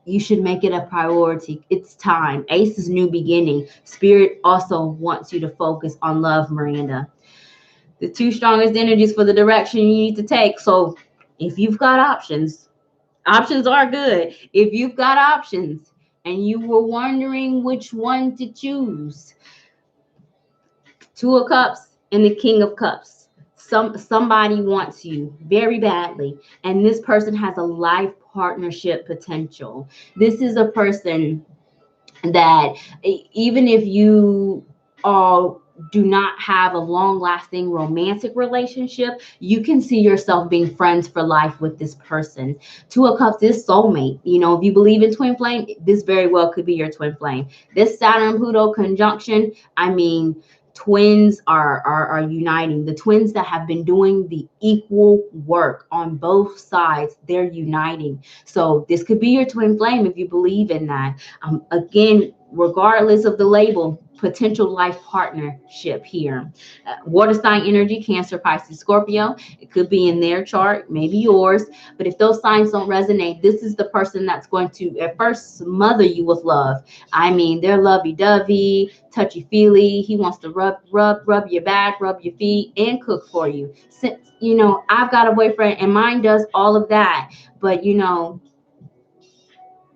A: you should make it a priority. It's time. Ace is new beginning. Spirit also wants you to focus on love, Miranda. The 2 strongest energies for the direction you need to take. So if you've got options are good. If you've got options and you were wondering which one to choose, 2 of Cups and the King of Cups. Somebody wants you very badly, and this person has a life partnership potential. This is a person that even if you are do not have a long-lasting romantic relationship, you can see yourself being friends for life with this person. Two of Cups is soulmate. You know, if you believe in twin flame, this very well could be your twin flame. This Saturn-Pluto conjunction, I mean, twins are uniting. The twins that have been doing the equal work on both sides, they're uniting. So this could be your twin flame if you believe in that. Again, regardless of the label, potential life partnership here. Water sign energy, Cancer, Pisces, Scorpio. It could be in their chart, maybe yours. But if those signs don't resonate, this is the person that's going to at first smother you with love. I mean, they're lovey-dovey, touchy-feely. He wants to rub your back, rub your feet, and cook for you. Since, you know, I've got a boyfriend and mine does all of that. But, you know,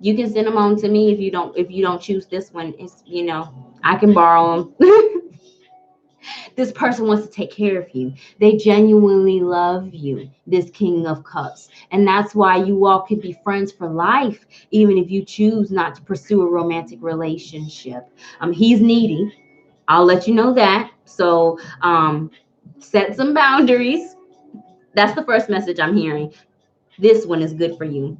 A: you can send them on to me if you don't choose this one. It's, you know, I can borrow them. This person wants to take care of you. They genuinely love you, this King of Cups. And that's why you all could be friends for life, even if you choose not to pursue a romantic relationship. He's needy. I'll let you know that. So set some boundaries. That's the first message I'm hearing. This one is good for you.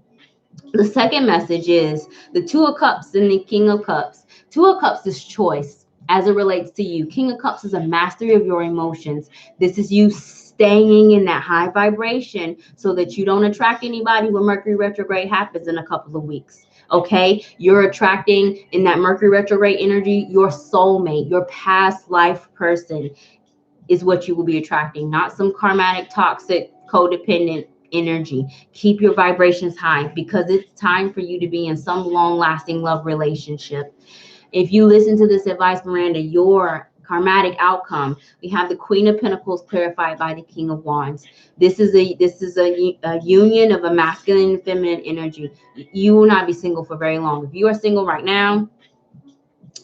A: The second message is the Two of Cups and the King of Cups. Two of Cups is choice as it relates to you. King of Cups is a mastery of your emotions. This is you staying in that high vibration so that you don't attract anybody when Mercury retrograde happens in a couple of weeks. Okay, you're attracting in that Mercury retrograde energy your soulmate, your past life person is what you will be attracting, not some karmatic, toxic, codependent energy. Keep your vibrations high because it's time for you to be in some long-lasting love relationship. If you listen to this advice, Miranda, your karmatic outcome, we have the Queen of Pentacles clarified by the King of Wands. This is a union of a masculine and feminine energy. You will not be single for very long. If you are single right now,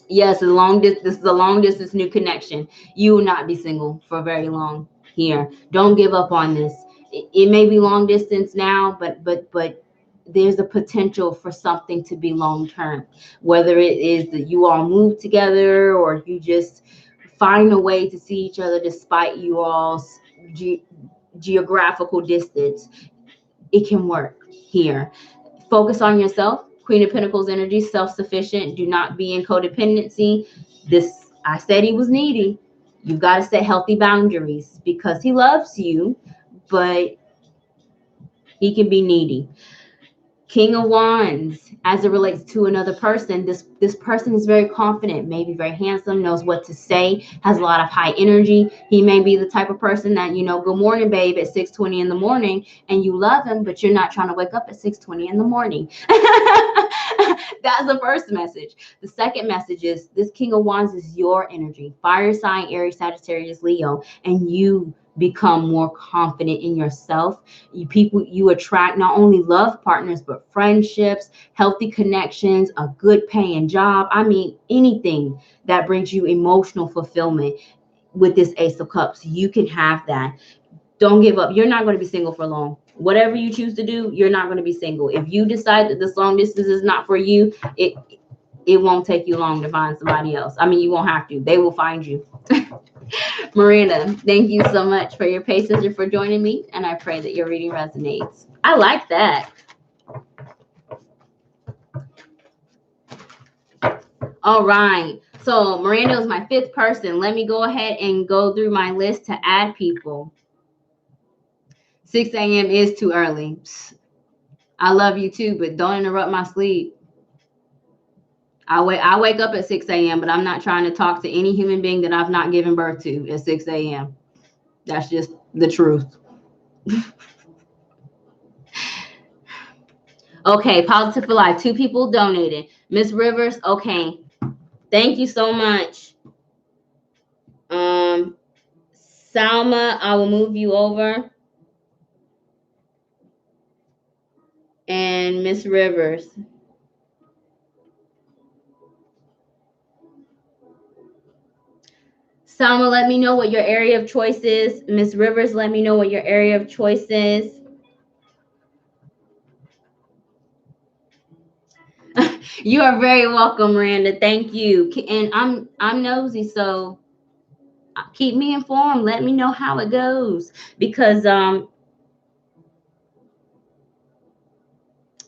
A: yes, this is a long distance new connection. You will not be single for very long here. Don't give up on this. It may be long distance now, but there's a potential for something to be long term. Whether it is that you all move together or you just find a way to see each other despite you all's geographical distance, it can work here. Focus on yourself. Queen of Pentacles energy, self-sufficient. Do not be in codependency. This, I said he was needy. You've got to set healthy boundaries because he loves you, but he can be needy. King of Wands, as it relates to another person, this person is very confident, maybe very handsome, knows what to say, has a lot of high energy. He may be the type of person that, you know, good morning, babe, at 6:20 in the morning, and you love him, but you're not trying to wake up at 6:20 in the morning. That's the first message. The second message is this King of Wands is your energy. Fire sign, Aries, Sagittarius, Leo, and you become more confident in yourself. You attract not only love partners, but friendships, healthy connections, a good paying job. I mean, anything that brings you emotional fulfillment with this Ace of Cups, you can have that. Don't give up. You're not going to be single for long. Whatever you choose to do, you're not going to be single. If you decide that this long distance is not for you, it won't take you long to find somebody else. I mean, you won't have to. They will find you. Miranda, thank you so much for your patience and for joining me, and I pray that your reading resonates. I like that. All right. So Miranda was my fifth person. Let me go ahead and go through my list to add people. 6 a.m. is too early. I love you too, but don't interrupt my sleep. I wake up at 6 a.m., but I'm not trying to talk to any human being that I've not given birth to at 6 a.m. That's just the truth. Okay, Positive for Life. 2 people donated. Miss Rivers, okay. Thank you so much. Salma, I will move you over. And Miss Rivers. Salma, let me know what your area of choice is. Miss Rivers, let me know what your area of choice is. You are very welcome, Miranda. Thank you. And I'm nosy, so keep me informed. Let me know how it goes, because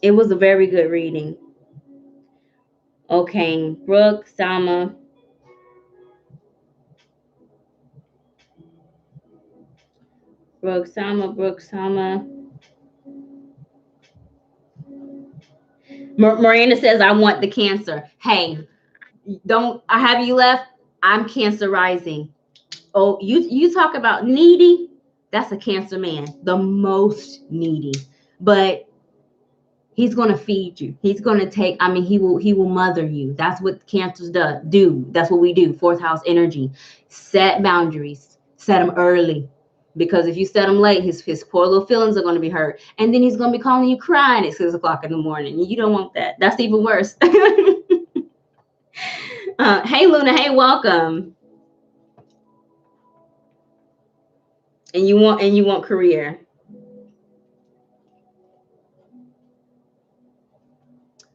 A: it was a very good reading. Okay, Brooke, Salma. Brooke, Salma. Miranda says, I want the Cancer. Hey, don't I have you left? I'm Cancer rising. Oh, you talk about needy. That's a Cancer man, the most needy. But he's going to feed you. He's going to take, I mean, he will mother you. That's what Cancers do. That's what we do. Fourth house energy. Set boundaries. Set them early. Because if you set them late, his poor little feelings are going to be hurt. And then he's going to be calling you crying at 6 o'clock in the morning. You don't want that. That's even worse. Hey, Luna. Hey, welcome. And you want career.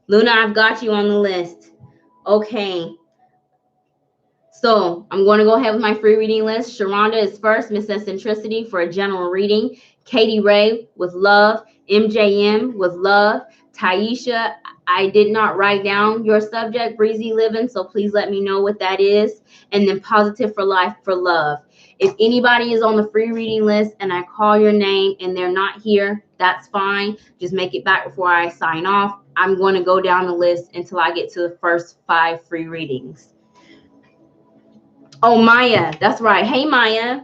A: Luna, I've got you on the list. Okay. So I'm going to go ahead with my free reading list. Sharonda is first, Miss Eccentricity for a general reading. Katie Ray with love. MJM with love. Taisha, I did not write down your subject, Breezy Living, so please let me know what that is. And then Positive for Life for love. If anybody is on the free reading list and I call your name and they're not here, that's fine. Just make it back before I sign off. I'm going to go down the list until I get to the first 5 free readings. Oh, Maya, that's right. Hey, Maya.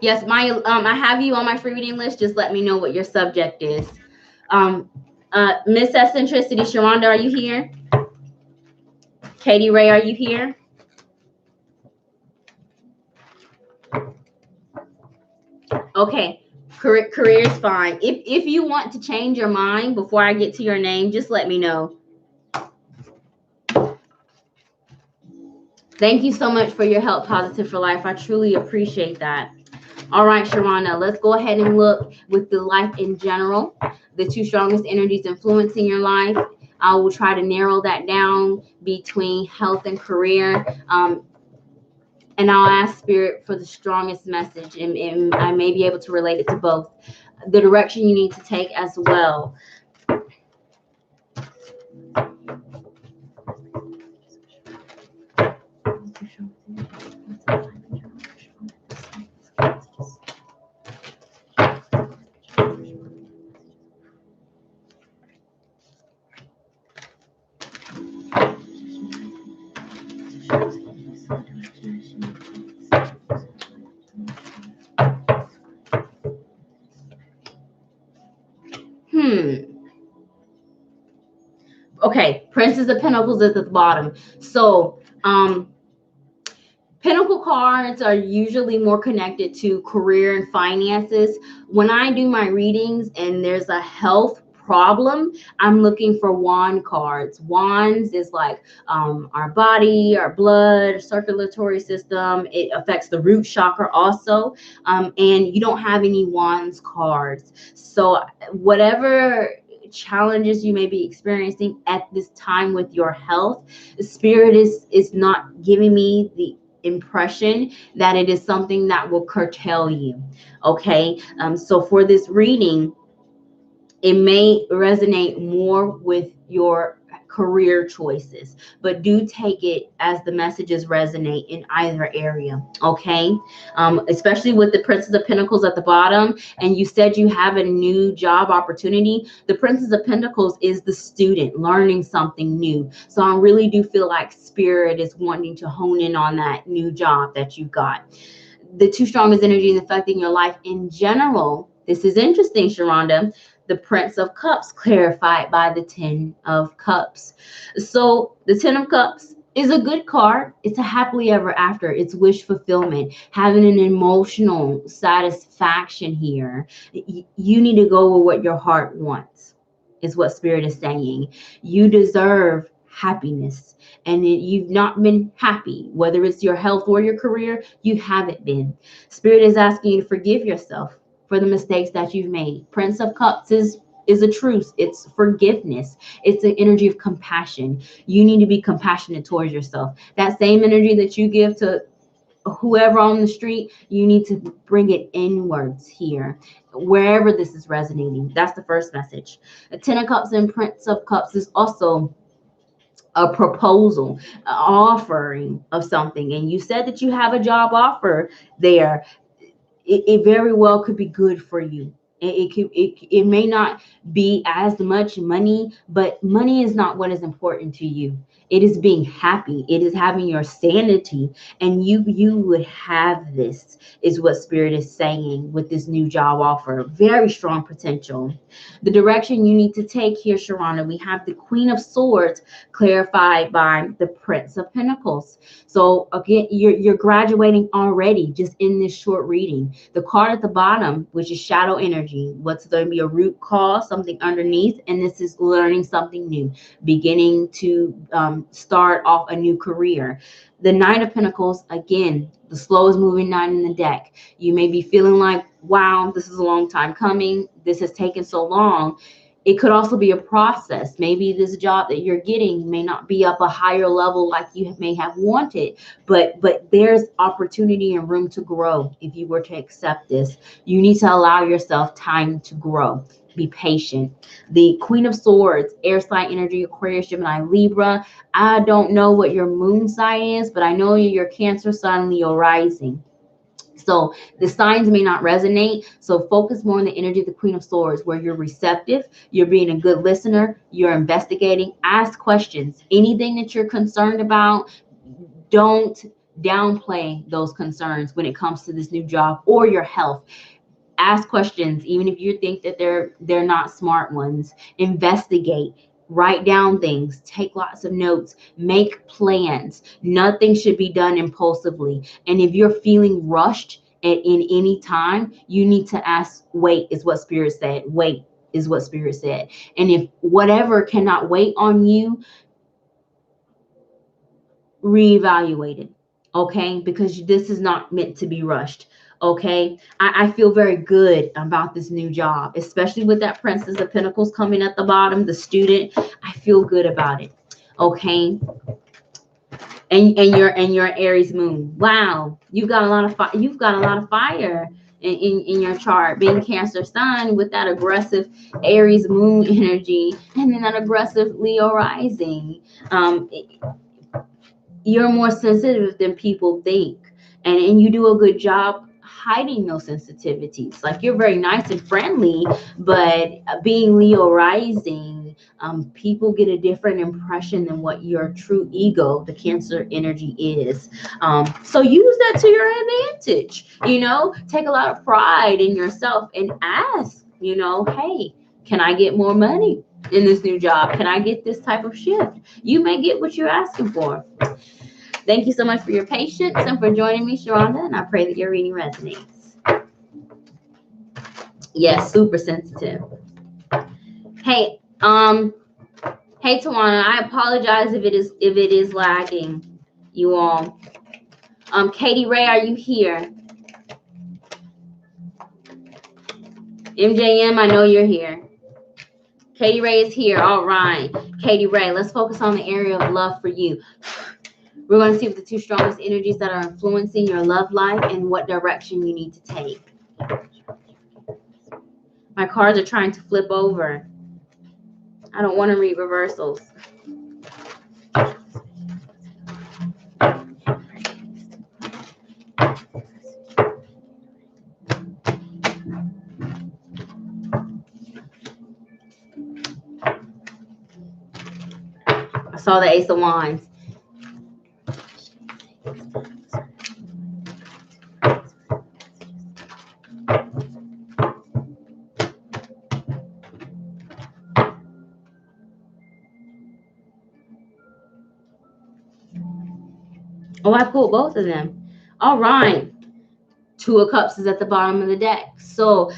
A: Yes, Maya, I have you on my free reading list. Just let me know what your subject is. Miss Eccentricity, Sharonda, are you here? Katie Ray, are you here? Okay, career is fine. If you want to change your mind before I get to your name, just let me know. Thank you so much for your help, Positive for Life. I truly appreciate that. All right, Sharonda, let's go ahead and look with the life in general, the 2 strongest energies influencing your life. I will try to narrow that down between health and career. And I'll ask Spirit for the strongest message, and I may be able to relate it to both. The direction you need to take as well. Okay, Princess of Pentacles is at the bottom. So, Pentacle cards are usually more connected to career and finances. When I do my readings and there's a health problem, I'm looking for wand cards. Wands is like our body, our blood, circulatory system. It affects the root chakra also. And you don't have any wands cards. So whatever challenges you may be experiencing at this time with your health, Spirit is not giving me the impression that it is something that will curtail you. Okay, so for this reading, it may resonate more with your career choices, but do take it as the messages resonate in either area. Okay, especially with the Princess of Pentacles at the bottom, and you said you have a new job opportunity. The Princess of Pentacles is the student learning something new, so I really do feel like Spirit is wanting to hone in on that new job that you got. The 2 strongest energies affecting your life in general. This is interesting, Sharonda. The Prince of Cups clarified by the 10 of Cups. So the 10 of Cups is a good card. It's a happily ever after. It's wish fulfillment, having an emotional satisfaction here. You need to go with what your heart wants, is what Spirit is saying. You deserve happiness, and you've not been happy, whether it's your health or your career. You haven't been. Spirit is asking you to forgive yourself. for the mistakes that you've made. Prince of Cups is a truce. It's forgiveness. It's an energy of compassion. You need to be compassionate towards yourself. That same energy that you give to whoever on the street, you need to bring it inwards here, wherever this is resonating. That's the first message. The Ten of Cups and Prince of Cups is also a proposal, an offering of something. And you said that you have a job offer there. It very well could be good for you. It may not be as much money, but money is not what is important to you. It is being happy. It is having your sanity, and you would have this, is what Spirit is saying with this new job offer. Very strong potential. The direction you need to take here, Sharana, we have the Queen of Swords clarified by the Prince of Pentacles. So again, you're graduating already just in this short reading. The card at the bottom, which is shadow energy, what's going to be a root cause, something underneath, and this is learning something new, beginning to start off a new career. The Knight of Pentacles, again, the slowest moving knight in the deck. You may be feeling like, wow, this is a long time coming. This has taken so long. It could also be a process. Maybe this job that you're getting may not be up a higher level like you may have wanted, but there's opportunity and room to grow if you were to accept this. You need to allow yourself time to grow. Be patient. The Queen of Swords, air sign energy, Aquarius, Gemini, Libra. I don't know what your moon sign is, but I know you're Cancer, Sun, Leo, rising. So the signs may not resonate. So focus more on the energy of the Queen of Swords, where you're receptive, you're being a good listener, you're investigating, ask questions. Anything that you're concerned about, don't downplay those concerns when it comes to this new job or your health. Ask questions, even if you think that they're not smart ones. Investigate. Write down things, take lots of notes, make plans. Nothing should be done impulsively. And if you're feeling rushed in any time, you need to ask, wait, is what Spirit said. Wait is what Spirit said. And if whatever cannot wait on you, reevaluate it, okay? Because this is not meant to be rushed. Okay, I feel very good about this new job, especially with that Princess of Pentacles coming at the bottom, the student. I feel good about it. Okay, and your Aries moon. Wow, you've got a lot of fire. You've got a lot of fire in your chart, being Cancer Sun with that aggressive Aries moon energy, and then that aggressive Leo rising. You're more sensitive than people think, and you do a good job hiding those sensitivities. Like, you're very nice and friendly, but being Leo rising, people get a different impression than what your true ego, the Cancer energy, is. So use that to your advantage. Take a lot of pride in yourself and ask, hey, can I get more money in this new job? Can I get this type of shift? You may get what you're asking for. Thank you so much for your patience and for joining me, Sharonda, and I pray that your reading resonates. Yes, super sensitive. Hey, hey Tawana, I apologize if it is lagging, you all. Katie Ray, are you here? MJM, I know you're here. Katie Ray is here. All right. Katie Ray, let's focus on the area of love for you. We're going to see what the two strongest energies that are influencing your love life and what direction you need to take. My cards are trying to flip over. I don't want to read reversals. I saw the Ace of Wands. Oh, I pulled both of them. All right. Two of Cups is at the bottom of the deck. So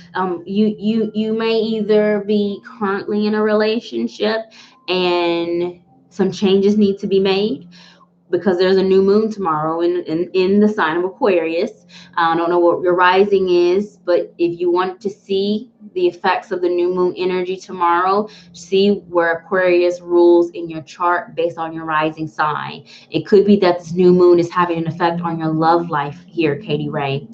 A: you may either be currently in a relationship and some changes need to be made, because there's a new moon tomorrow in the sign of Aquarius. I don't know what your rising is, but if you want to see the effects of the new moon energy tomorrow, see where Aquarius rules in your chart based on your rising sign. It could be that this new moon is having an effect on your love life here, Katie Ray.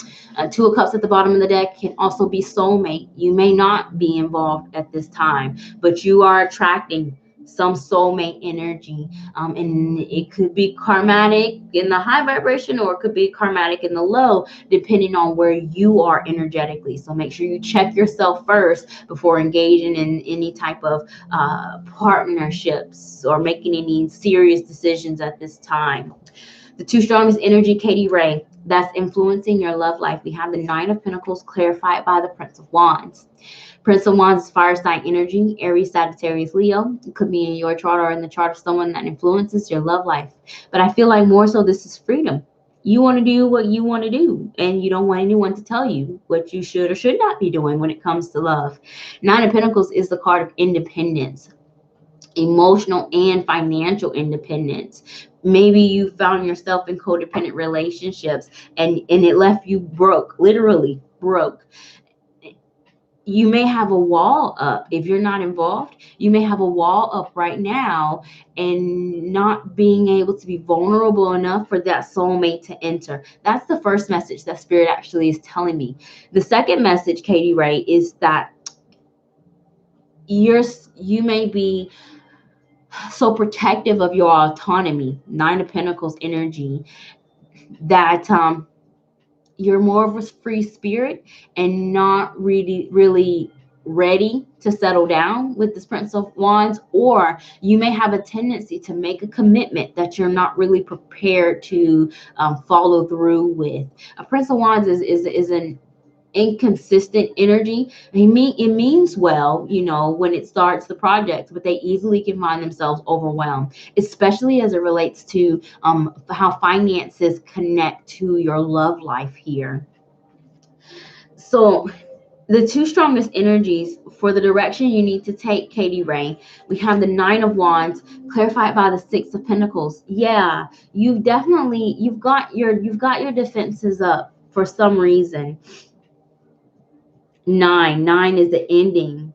A: Two of Cups at the bottom of the deck can also be soulmate. You may not be involved at this time, but you are attracting some soulmate energy, and it could be karmatic in the high vibration, or it could be karmatic in the low, depending on where you are energetically. So make sure you check yourself first before engaging in any type of partnerships or making any serious decisions at this time. The two strongest energy, Katie Ray, that's influencing your love life. We have the Nine of Pentacles clarified by the Prince of Wands. Prince of Wands is fire sign energy, Aries, Sagittarius, Leo. It could be in your chart or in the chart of someone that influences your love life. But I feel like more so this is freedom. You want to do what you want to do, and you don't want anyone to tell you what you should or should not be doing when it comes to love. Nine of Pentacles is the card of independence, emotional and financial independence. Maybe you found yourself in codependent relationships and it left you broke, literally broke. You may have a wall up. If you're not involved, you may have a wall up right now and not being able to be vulnerable enough for that soulmate to enter. That's the first message that Spirit actually is telling me. The second message, Katie Ray, is that you may be so protective of your autonomy, Nine of Pentacles energy, that you're more of a free spirit and not really ready to settle down with this Prince of Wands, or you may have a tendency to make a commitment that you're not really prepared to follow through with. A Prince of Wands is an inconsistent energy. It means well, when it starts the project, but they easily can find themselves overwhelmed, especially as it relates to how finances connect to your love life here. So the two strongest energies for the direction you need to take, Katie Ray, we have the Nine of Wands clarified by the Six of Pentacles. Yeah, you've got your defenses up for some reason. Nine is the ending.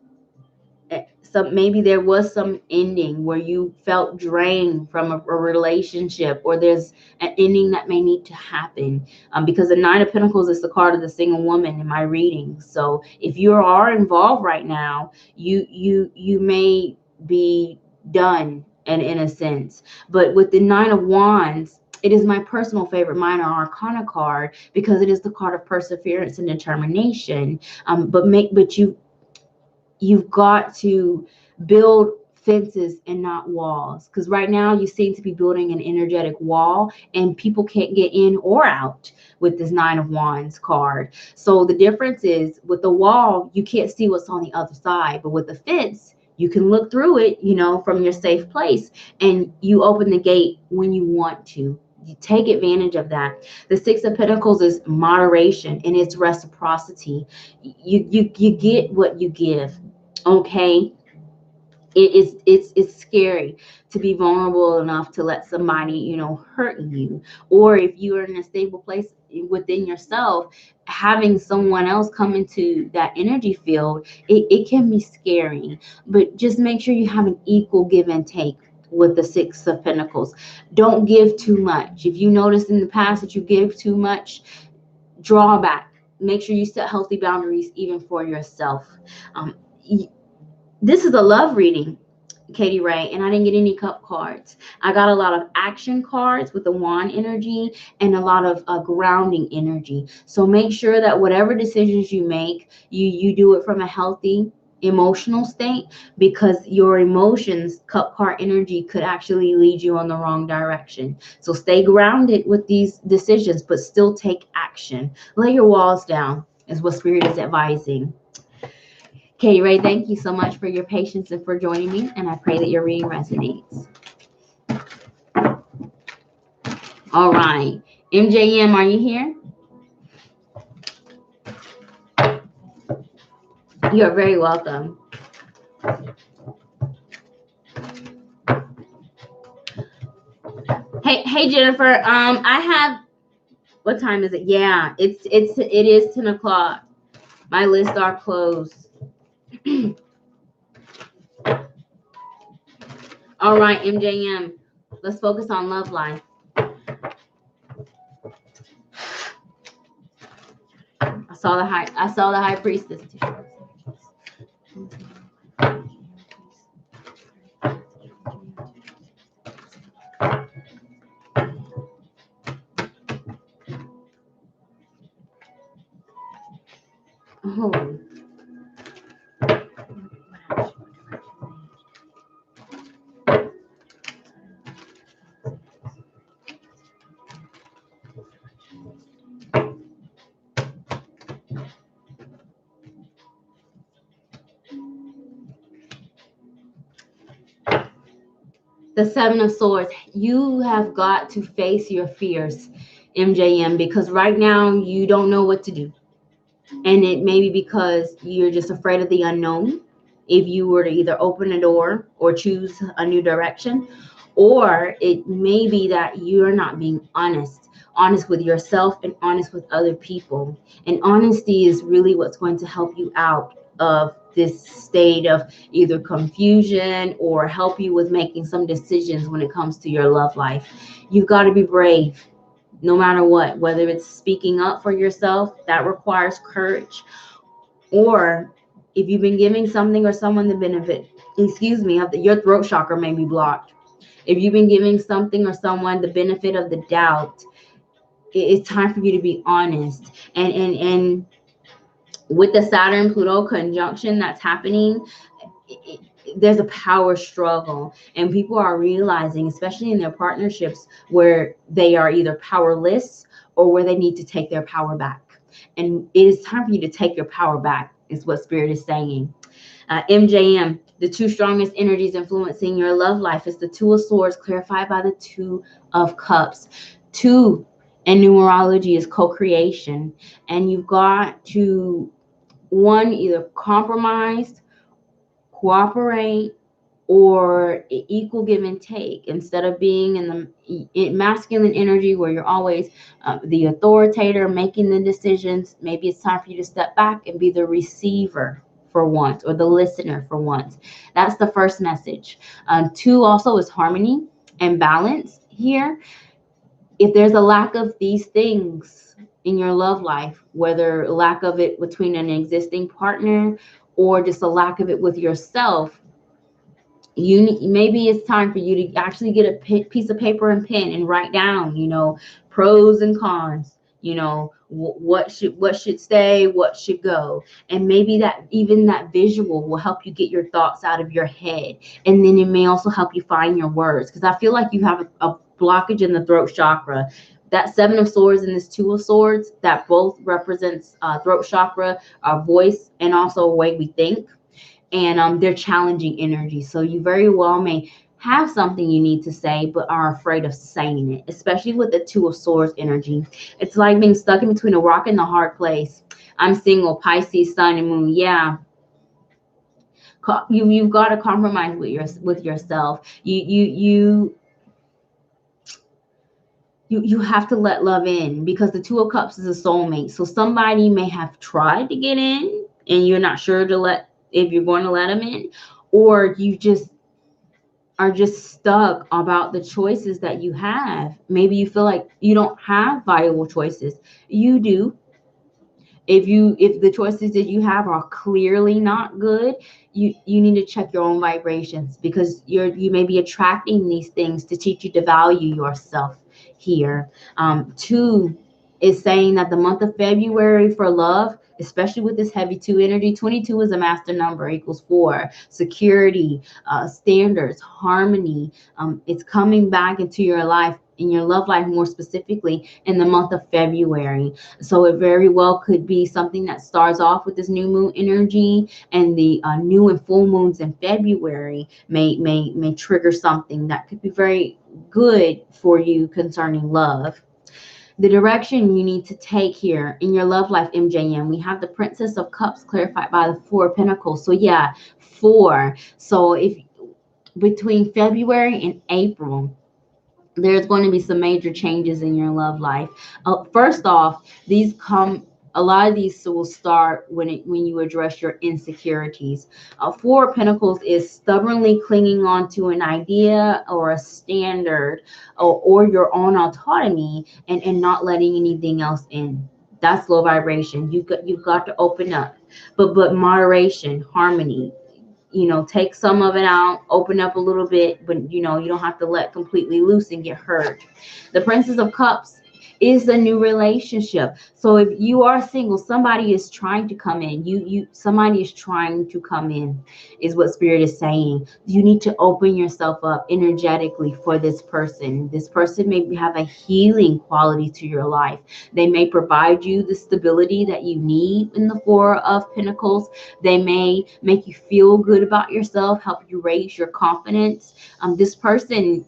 A: So maybe there was some ending where you felt drained from a relationship, or there's an ending that may need to happen, because the Nine of Pentacles is the card of the single woman in my reading. So if you are involved right now, you may be done in a sense. But with the Nine of Wands, it is my personal favorite minor arcana card because it is the card of perseverance and determination. But you've got to build fences and not walls, because right now you seem to be building an energetic wall and people can't get in or out with this Nine of Wands card. So the difference is, with the wall, you can't see what's on the other side, but with the fence, you can look through it, from your safe place, and you open the gate when you want to. You take advantage of that. The Six of Pentacles is moderation and it's reciprocity. You get what you give. Okay, it's scary to be vulnerable enough to let somebody hurt you, or if you are in a stable place within yourself, having someone else come into that energy field, it can be scary. But just make sure you have an equal give and take with the Six of Pentacles. Don't give too much. If you notice in the past that you give too much, draw back. Make sure you set healthy boundaries even for yourself. This is a love reading, Katie Ray, and I didn't get any cup cards. I got a lot of action cards with the wand energy and a lot of grounding energy. So make sure that whatever decisions you make, you do it from a healthy emotional state, because your emotions, cup card energy, could actually lead you on the wrong direction. So stay grounded with these decisions, but still take action. Lay your walls down is what Spirit is advising. Katie Ray, thank you so much for your patience and for joining me, and I pray that your reading resonates. All right. MJM, are you here? You're very welcome. Hey, Hey Jennifer, I have, what time is it? Yeah, it is 10 o'clock. My lists are closed. All right, MJM, let's focus on love life. I saw the high priestess. Oh. The Seven of Swords. You have got to face your fears, MJM, because right now you don't know what to do. And it may be because you're just afraid of the unknown. If you were to either open a door or choose a new direction, or it may be that you're not being honest with yourself and honest with other people. And honesty is really what's going to help you out of this state of either confusion or help you with making some decisions when it comes to your love life. You've got to be brave no matter what, whether it's speaking up for yourself, that requires courage, or if you've been giving something or someone the benefit, your throat chakra may be blocked. If you've been giving something or someone the benefit of the doubt, it's time for you to be honest. And with the Saturn-Pluto conjunction that's happening, there's a power struggle, and people are realizing, especially in their partnerships, where they are either powerless or where they need to take their power back. And it is time for you to take your power back, is what Spirit is saying. MJM, the two strongest energies influencing your love life is the Two of Swords, clarified by the Two of Cups. Two in numerology is co-creation, and you've got to, one, either compromise, cooperate, or equal give and take, instead of being in the masculine energy where you're always the authoritator making the decisions. Maybe it's time for you to step back and be the receiver for once, or the listener for once. That's the first message. Two also is harmony and balance here. If there's a lack of these things in your love life, whether lack of it between an existing partner or just a lack of it with yourself, maybe it's time for you to actually get a piece of paper and pen and write down, pros and cons, what should stay, what should go. And maybe that even that visual will help you get your thoughts out of your head. And then it may also help you find your words, because I feel like you have a blockage in the throat chakra. That Seven of Swords and this Two of Swords, that both represents throat chakra, our voice, and also a way we think. And they're challenging energy. So you very well may have something you need to say, but are afraid of saying it, especially with the Two of Swords energy. It's like being stuck in between a rock and a hard place. I'm single, Pisces, Sun and Moon. Yeah. You've got to compromise with yourself. You have to let love in, because the Two of Cups is a soulmate. So somebody may have tried to get in and you're not sure if you're going to let them in, or you are just stuck about the choices that you have. Maybe you feel like you don't have viable choices. You do. If the choices that you have are clearly not good, you need to check your own vibrations, because you may be attracting these things to teach you to value yourself here. Two is saying that the month of February for love, especially with this heavy two energy, 22 is a master number, equals 4, security, standards, harmony. It's coming back into your life, in your love life more specifically, in the month of February. So it very well could be something that starts off with this new moon energy, and the new and full moons in February may trigger something that could be very good for you concerning love. The direction you need to take here in your love life, MJM, we have the Princess of Cups clarified by the Four of Pentacles. So yeah, 4. So if between February and April, there's going to be some major changes in your love life. First off, a lot of these will start when you address your insecurities. Four of Pentacles is stubbornly clinging on to an idea or a standard, or your own autonomy, and not letting anything else in. That's low vibration. You've got to open up, but moderation, harmony. Take some of it out, open up a little bit, but you don't have to let completely loose and get hurt. The Princess of Cups is a new relationship. So if you are single, somebody is trying to come in. Somebody is trying to come in, is what Spirit is saying. You need to open yourself up energetically for this person. This person may have a healing quality to your life. They may provide you the stability that you need in the Four of Pentacles. They may make you feel good about yourself, help you raise your confidence. This person,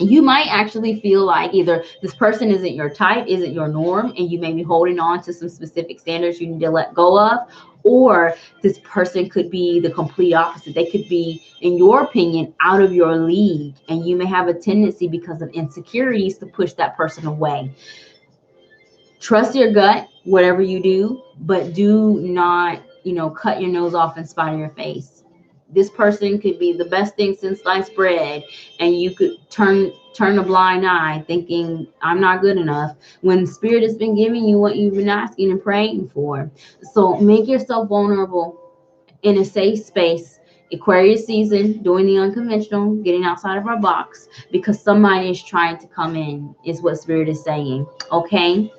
A: you might actually feel like either this person isn't your type, isn't your norm, and you may be holding on to some specific standards you need to let go of, or this person could be the complete opposite. They could be, in your opinion, out of your league, and you may have a tendency because of insecurities to push that person away. Trust your gut, whatever you do, but do not, cut your nose off in spite of your face. This person could be the best thing since sliced bread, and you could turn a blind eye thinking, I'm not good enough, when Spirit has been giving you what you've been asking and praying for. So make yourself vulnerable in a safe space. Aquarius season, doing the unconventional, getting outside of our box, because somebody is trying to come in, is what Spirit is saying. Okay.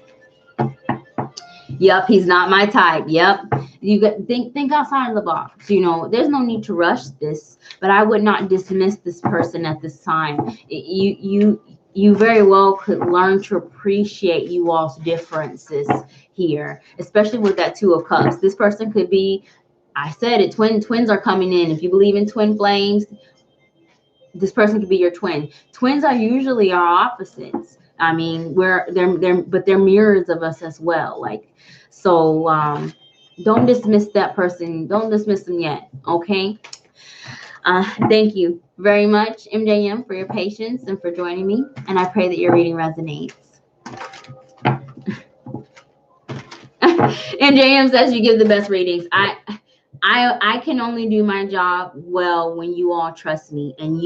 A: Yep, he's not my type. Yep. You got think outside of the box. There's no need to rush this, but I would not dismiss this person at this time. You very well could learn to appreciate you all's differences here, especially with that Two of Cups. This person could be, I said it, twins are coming in. If you believe in twin flames, this person could be your twin. Twins are usually our opposites. I mean, they're mirrors of us as well. So don't dismiss that person. Don't dismiss them yet. Okay. Thank you very much, MJM, for your patience and for joining me. And I pray that your reading resonates. MJM says you give the best readings. I can only do my job well when you all trust me. And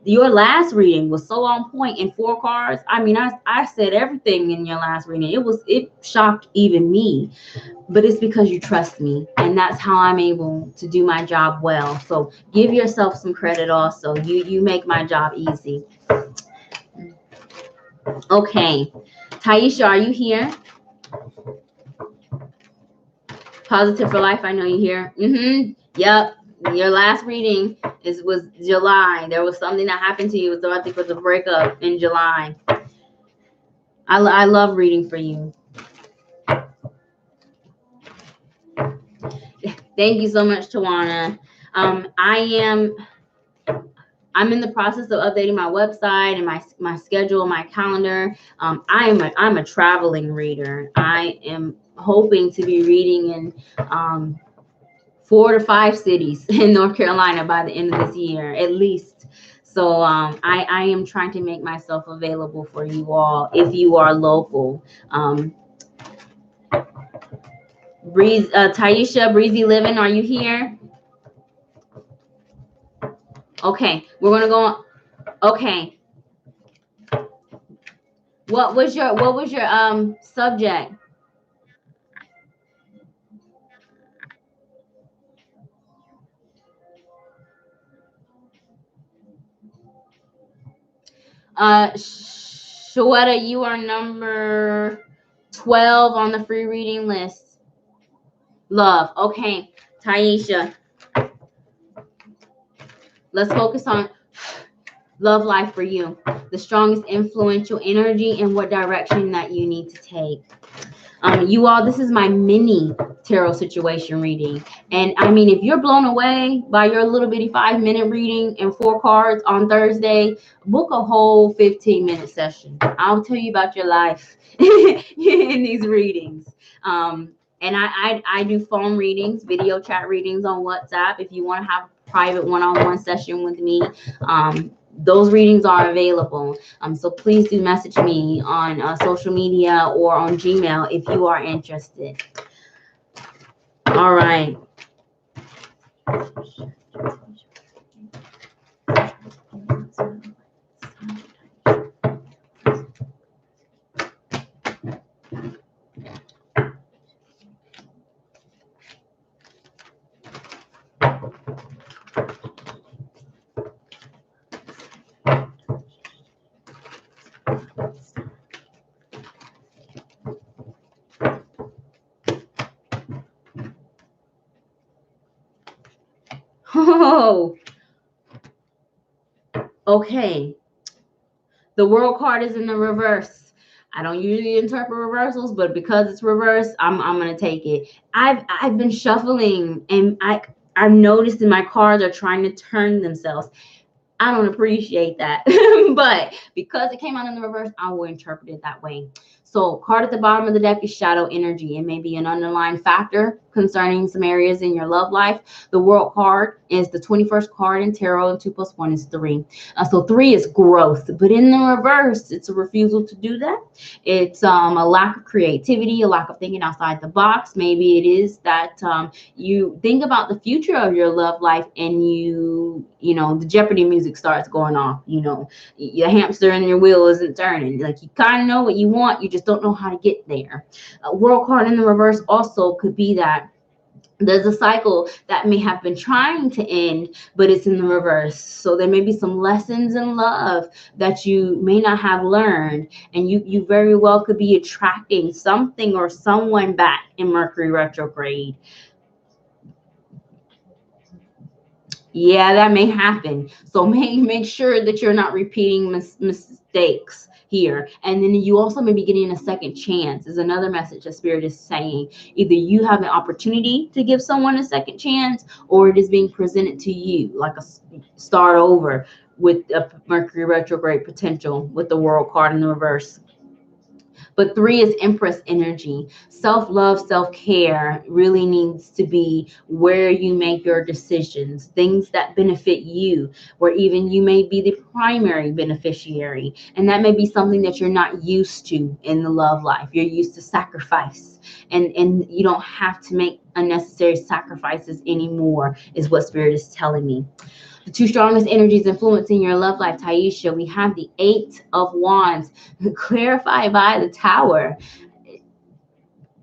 A: your last reading was so on point in 4 cards. I said everything in your last reading. It shocked even me, but it's because you trust me, and that's how I'm able to do my job well. So give yourself some credit also. You make my job easy. Okay. Taisha, are you here? Positive for Life, I know you here. Yep. Your last reading was July. There was something that happened to you. So I think it was a breakup in July. I love reading for you. Thank you so much, Tawana. I'm in the process of updating my website and my schedule, my calendar. I'm a traveling reader. I am hoping to be reading in 4 to 5 cities in North Carolina by the end of this year, at least. So I am trying to make myself available for you all if you are local. Taisha, Breezy Living, are you here? Okay, we're gonna go on. Okay. What was your subject? Shweta, you are number 12 on the free reading list. Love. Okay. Taisha, let's focus on love life for you. The strongest influential energy and what direction that you need to take. You all, this is my mini tarot situation reading. And if you're blown away by your little bitty 5-minute reading and 4 cards on Thursday, book a whole 15-minute session. I'll tell you about your life in these readings. And I do phone readings, video chat readings on WhatsApp. If you want to have a private one-on-one session with me, those readings are available. So please do message me on social media or on Gmail if you are interested. All right. Oh, okay. The World card is in the reverse. I don't usually interpret reversals, but because it's reverse, I'm gonna take it. I've been shuffling, and I've noticed that my cards are trying to turn themselves. I don't appreciate that. But because it came out in the reverse, I will interpret it that way. So card at the bottom of the deck is shadow energy. It may be an underlying factor concerning some areas in your love life. The World card is the 21st card in tarot, and 2 + 1 is 3. So 3 is growth, but in the reverse, it's a refusal to do that. It's a lack of creativity, a lack of thinking outside the box. Maybe it is that you think about the future of your love life, and you know, the Jeopardy music starts going off. You know, your hamster in your wheel isn't turning. Like, you kind of know what you want, you just don't know how to get there. World card in the reverse also could be that there's a cycle that may have been trying to end, but it's in the reverse. So there may be some lessons in love that you may not have learned, and you very well could be attracting something or someone back in Mercury retrograde. Yeah, that may happen. So make sure that you're not repeating mistakes here. And then you also may be getting a second chance, is another message that Spirit is saying. Either you have an opportunity to give someone a second chance, or it is being presented to you like a start over with a Mercury retrograde potential with the World card in the reverse. But 3 is Empress energy. Self-love, self-care really needs to be where you make your decisions, things that benefit you, where even you may be the primary beneficiary. And that may be something that you're not used to in the love life. You're used to sacrifice, and you don't have to make unnecessary sacrifices anymore, is what Spirit is telling me. The 2 strongest energies influencing your love life, Taisha, we have the 8 of Wands, clarified by the Tower.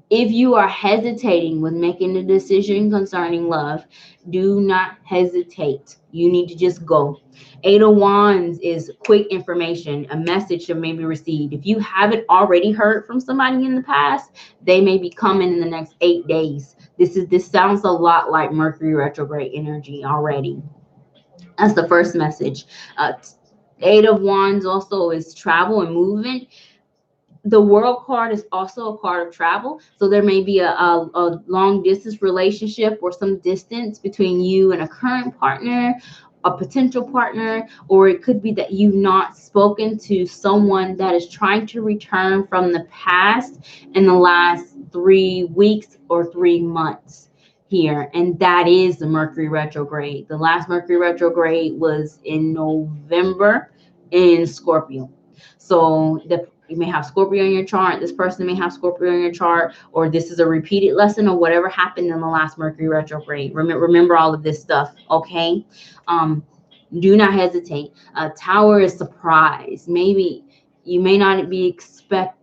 A: If you are hesitating with making a decision concerning love, do not hesitate. You need to just go. 8 of Wands is quick information, a message that may be received. If you haven't already heard from somebody in the past, they may be coming in the next 8 days. This sounds a lot like Mercury retrograde energy already. That's the first message. 8 of Wands also is travel and movement. The World card is also a card of travel. So there may be a long distance relationship or some distance between you and a current partner, a potential partner, or it could be that you've not spoken to someone that is trying to return from the past in the last 3 weeks or 3 months here. And that is the Mercury retrograde. The last Mercury retrograde was in November in Scorpio. So you may have Scorpio in your chart. This person may have Scorpio in your chart, or this is a repeated lesson of whatever happened in the last Mercury retrograde. Remember all of this stuff, okay? Do not hesitate. Tower is surprise. Maybe you may not be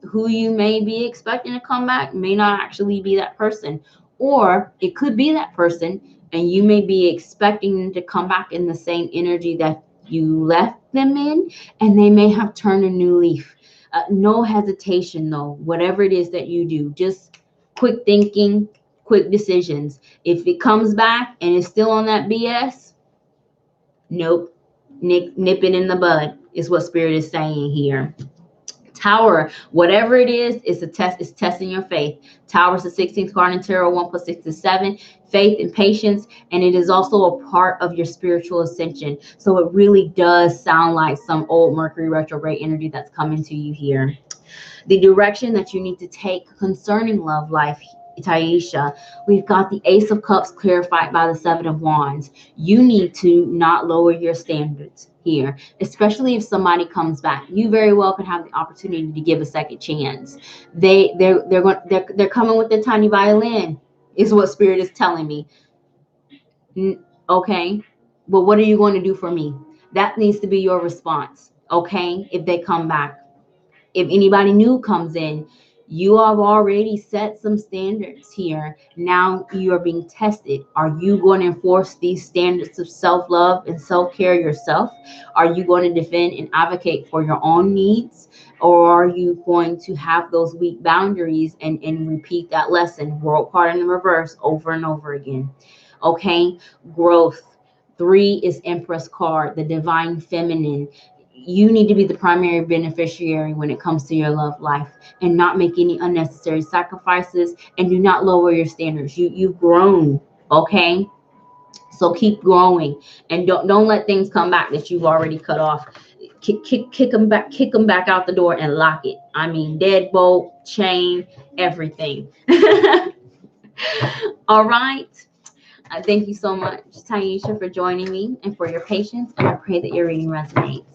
A: who you may be expecting to come back may not actually be that person, or it could be that person, and you may be expecting them to come back in the same energy that you left them in, and they may have turned a new leaf. No hesitation though. Whatever it is that you do, just quick thinking, quick decisions. If it comes back and it's still on that BS, nope, nip it in the bud, is what Spirit is saying here. Tower, whatever it is, it's a test. It's testing your faith. Tower is the 16th card in tarot. 1 + 6 is 7. Faith and patience, and it is also a part of your spiritual ascension. So it really does sound like some old Mercury retrograde energy that's coming to you here. The direction that you need to take concerning love life Taisha. We've got the Ace of Cups clarified by the Seven of Wands. You need to not lower your standards here, especially if somebody comes back. You very well can have the opportunity to give a second chance. They're coming with their tiny violin, is what Spirit is telling me. Okay, but what are you going to do for me? That needs to be your response. Okay, if they come back, if anybody new comes in, you have already set some standards here. Now you are being tested. Are you going to enforce these standards of self-love and self-care yourself? Are you going to defend and advocate for your own needs? Or are you going to have those weak boundaries and repeat that lesson, world card in the reverse, over and over again? Okay, growth. 3 is Empress card, the divine feminine. You need to be the primary beneficiary when it comes to your love life, and not make any unnecessary sacrifices, and do not lower your standards. You've grown, okay? So keep growing, and don't let things come back that you've already cut off. Kick them back out the door and lock it. I mean, deadbolt, chain, everything. All right. Thank you so much, Taisha, for joining me and for your patience, and I pray that your reading resonates.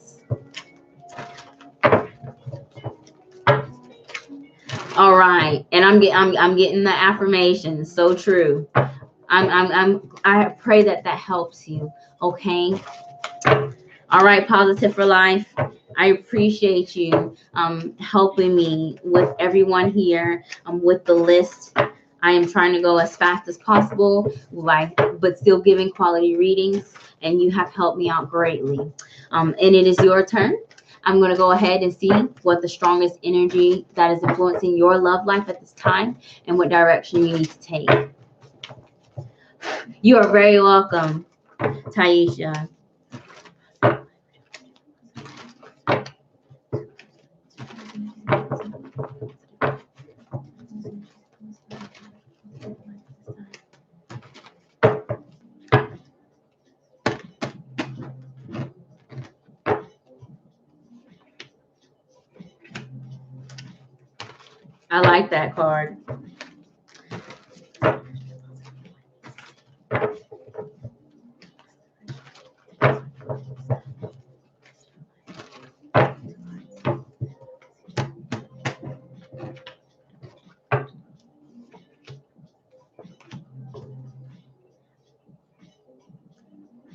A: All right, and I'm getting the affirmations. So true. I pray that helps you. Okay. All right, Positive for Life. I appreciate you helping me with everyone here with the list. I am trying to go as fast as possible, but still giving quality readings, and you have helped me out greatly. And it is your turn. I'm going to go ahead and see what the strongest energy that is influencing your love life at this time, and what direction you need to take. You are very welcome, Taisha. I like that card.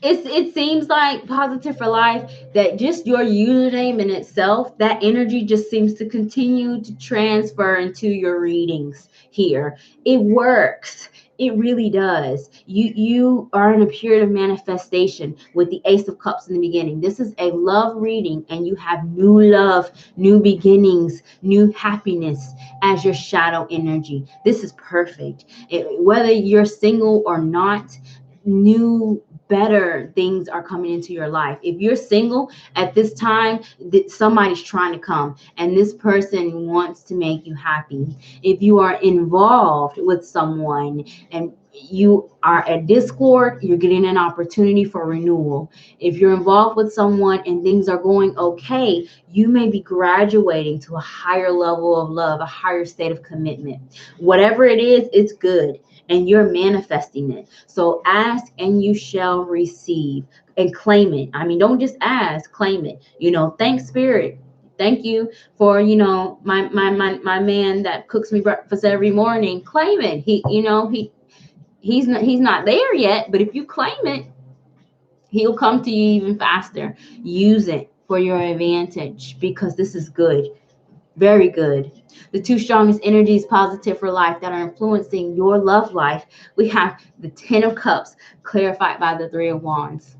A: It seems like Positive for Life that just your username in itself, that energy just seems to continue to transfer into your readings here. It works. It really does. You are in a period of manifestation with the Ace of Cups in the beginning. This is a love reading, and you have new love, new beginnings, new happiness as your shadow energy. This is perfect. Whether you're single or not, new better things are coming into your life. If you're single at this time, somebody's trying to come, and this person wants to make you happy. If you are involved with someone and you are at discord, you're getting an opportunity for renewal. If you're involved with someone and things are going okay, you may be graduating to a higher level of love, a higher state of commitment. Whatever it is, it's good, and you're manifesting it. So ask and you shall receive, and claim it. I mean, don't just ask, claim it. Thanks, Spirit. Thank you for, my man that cooks me breakfast every morning. Claim it. He's not there yet, but if you claim it, he'll come to you even faster. Use it for your advantage, because this is good. Very good. The 2 strongest energies Positive for Life that are influencing your love life. We have the 10 of Cups clarified by the 3 of Wands.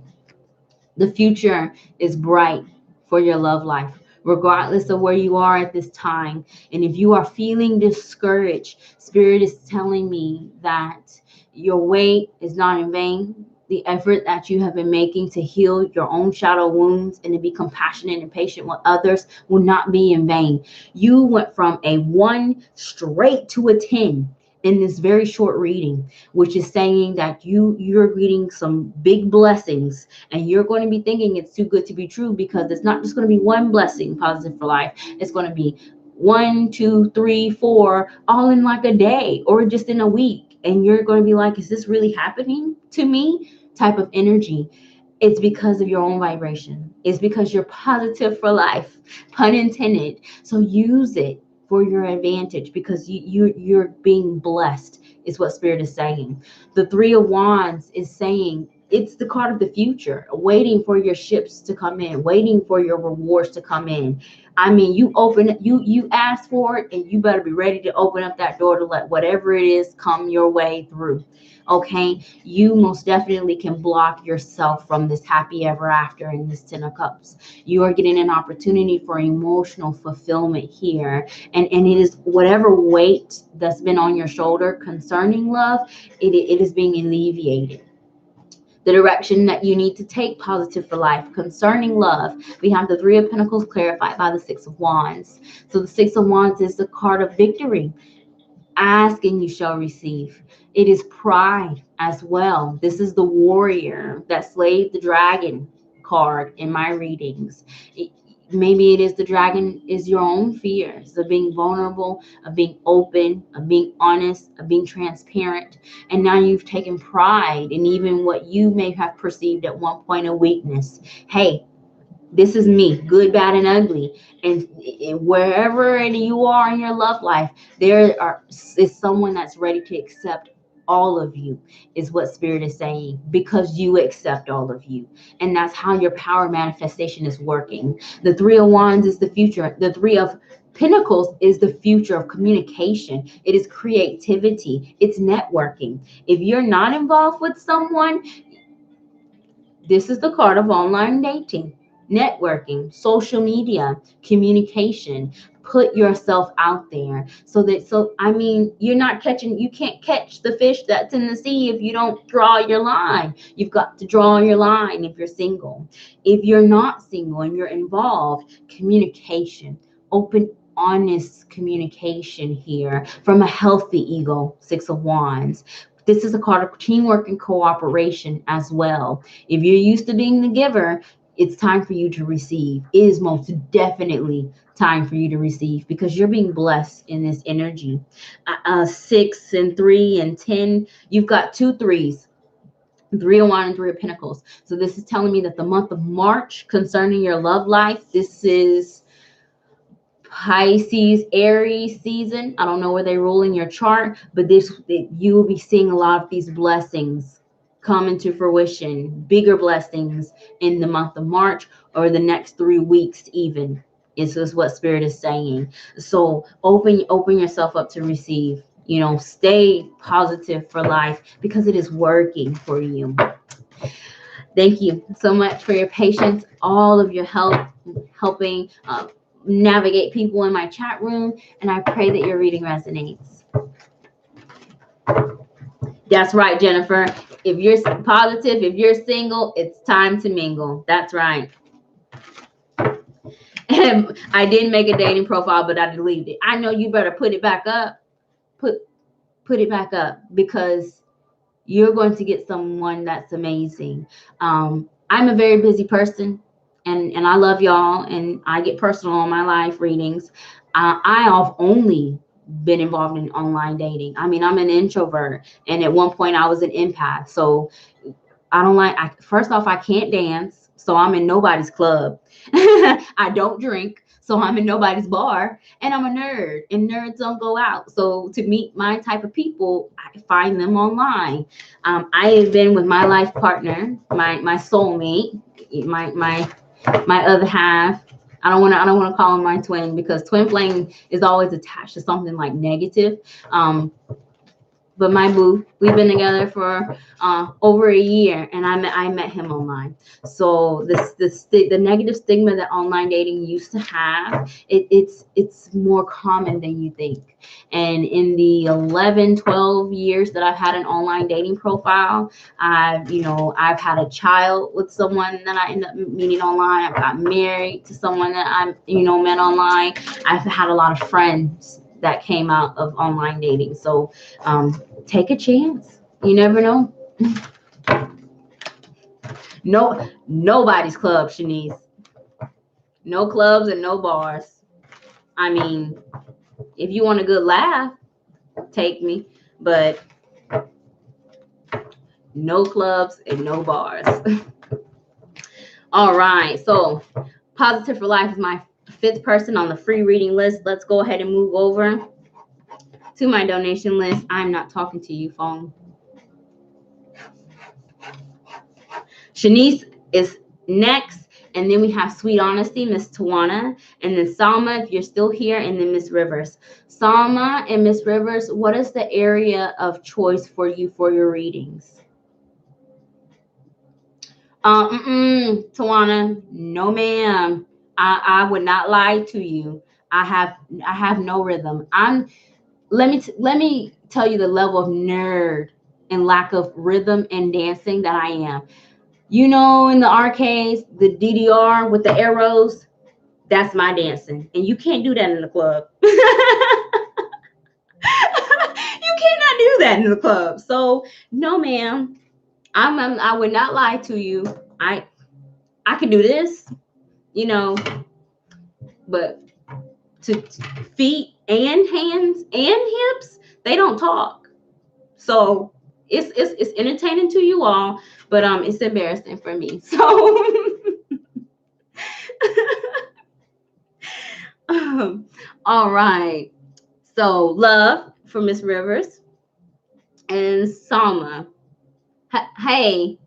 A: The future is bright for your love life, regardless of where you are at this time. And if you are feeling discouraged, Spirit is telling me that your wait is not in vain. The effort that you have been making to heal your own shadow wounds and to be compassionate and patient with others will not be in vain. You went from a 1 straight to a 10 in this very short reading, which is saying that you're reading some big blessings, and you're going to be thinking it's too good to be true, because it's not just going to be one blessing, Positive for Life. It's going to be 1, 2, 3, 4, all in like a day or just in a week. And you're going to be like, is this really happening to me? Type of energy. It's because of your own vibration. It's because you're positive for life, pun intended. So use it for your advantage because you're being blessed, is what Spirit is saying. The Three of Wands is saying it's the card of the future, waiting for your ships to come in, waiting for your rewards to come in. I mean, you ask for it, and you better be ready to open up that door to let whatever it is come your way through. Okay, you most definitely can block yourself from this happy ever after in this 10 of Cups. You are getting an opportunity for emotional fulfillment here, and it is whatever weight that's been on your shoulder concerning love, it is being alleviated. The direction that you need to take positive for life concerning love, we have the Three of Pentacles clarified by the Six of Wands. So the Six of Wands is the card of victory. Ask and you shall receive. It is pride as well. This is the warrior that slayed the dragon card in my readings. Maybe it is the dragon is your own fears of being vulnerable, of being open, of being honest, of being transparent. And now you've taken pride in even what you may have perceived at one point a weakness. Hey, this is me, good, bad, and ugly. And wherever you are in your love life, is someone that's ready to accept all of you, is what Spirit is saying, because you accept all of you. And that's how your power manifestation is working. The Three of Wands is the future. The Three of Pentacles is the future of communication. It is creativity. It's networking. If you're not involved with someone, this is the card of online dating, networking, social media, communication. Put yourself out there you can't catch the fish that's in the sea if you don't draw your line. You've got to draw your line if you're single. If you're not single and you're involved, communication, open, honest communication here from a healthy ego, Six of Wands. This is a card of teamwork and cooperation as well. If you're used to being the giver, it's time for you to receive. It is most definitely time for you to receive because you're being blessed in this energy. 6 and 3 and 10, you've got 2 threes. 3 of Wands and 3 of Pentacles. So this is telling me that the month of March concerning your love life, this is Pisces, Aries season. I don't know where they rule in your chart, but you will be seeing a lot of these blessings come into fruition, bigger blessings in the month of March or the next 3 weeks even. This is what Spirit is saying. So open yourself up to receive. Stay positive for life because it is working for you. Thank you so much for your patience, all of your help, helping navigate people in my chat room, and I pray that your reading resonates. That's right, Jennifer. If you're positive, if you're single, it's time to mingle. That's right. And I didn't make a dating profile, but I deleted it. I know you better put it back up. Put it back up because you're going to get someone that's amazing. I'm a very busy person. And I love y'all, and I get personal on my live readings. I have only been involved in online dating. I mean, I'm an introvert, and at one point I was an empath. So first off, I can't dance, so I'm in nobody's club. I don't drink, so I'm in nobody's bar, and I'm a nerd, and nerds don't go out. So to meet my type of people, I find them online. I have been with my life partner, my soulmate, my other half. I don't want to call him my twin because twin flame is always attached to something like negative. But my boo, we've been together for over a year, and I met him online. So the negative stigma that online dating used to have, it's more common than you think. And in the 11, 12 years that I've had an online dating profile, I've had a child with someone that I ended up meeting online. I've got married to someone that I met online. I've had a lot of friends that came out of online dating. So take a chance. You never know. Nobody's club, Shanice. No clubs and no bars. I mean, if you want a good laugh, take me, but no clubs and no bars. All right, so Positive for Life is my 5th person on the free reading list. Let's go ahead and move over to my donation list. I'm not talking to you, phone. Shanice is next, and then we have Sweet Honesty, Miss Tawana, and then Salma, if you're still here, and then Miss Rivers. Salma and Miss Rivers, what is the area of choice for you for your readings? Tawana, no ma'am. I would not lie to you. I have no rhythm. Let me tell you the level of nerd and lack of rhythm and dancing that I am. You know, in the arcades, the DDR with the arrows, that's my dancing. And you can't do that in the club. You cannot do that in the club. So no ma'am. I would not lie to you. I can do this, you know, but to feet and hands and hips, they don't talk. So it's entertaining to you all, but it's embarrassing for me. So all right. So love for Miss Rivers and Salma. Hey,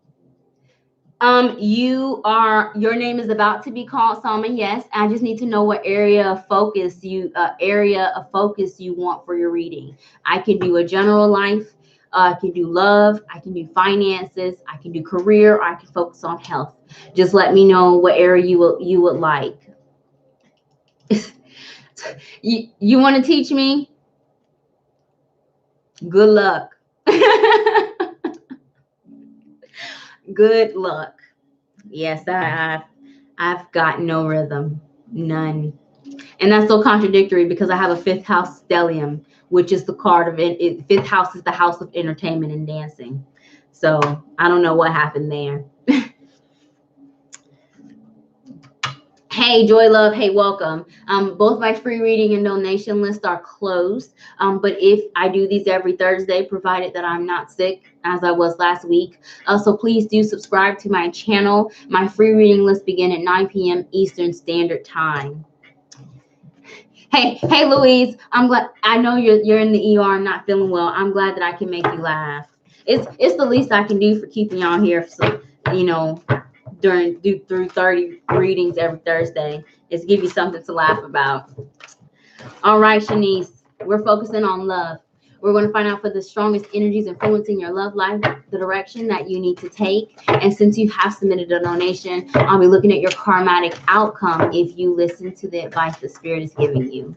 A: your name is about to be called, Salma. Yes, I just need to know what area of focus you want for your reading. I can do a general life. I can do love. I can do finances. I can do career. Or I can focus on health. Just let me know what area you would like. You want to teach me? Good luck. Good luck. Yes, I've got no rhythm, none. And that's so contradictory because I have a 5th house stellium, which is the card of it. 5th house is the house of entertainment and dancing. So I don't know what happened there. Hey, Joy Love. Hey, welcome. Both my free reading and donation lists are closed. But if I do these every Thursday, provided that I'm not sick, as I was last week. So please do subscribe to my channel. My free reading list begin at 9 p.m. Eastern Standard Time. Hey, Louise. I'm glad. I know you're in the ER, not feeling well. I'm glad that I can make you laugh. It's the least I can do for keeping y'all here. So through 30 readings every Thursday is give you something to laugh about. All right, Shanice, we're focusing on love. We're going to find out for the strongest energies influencing your love life, the direction that you need to take. And since you have submitted a donation, I'll be looking at your karmatic outcome if you listen to the advice the Spirit is giving you.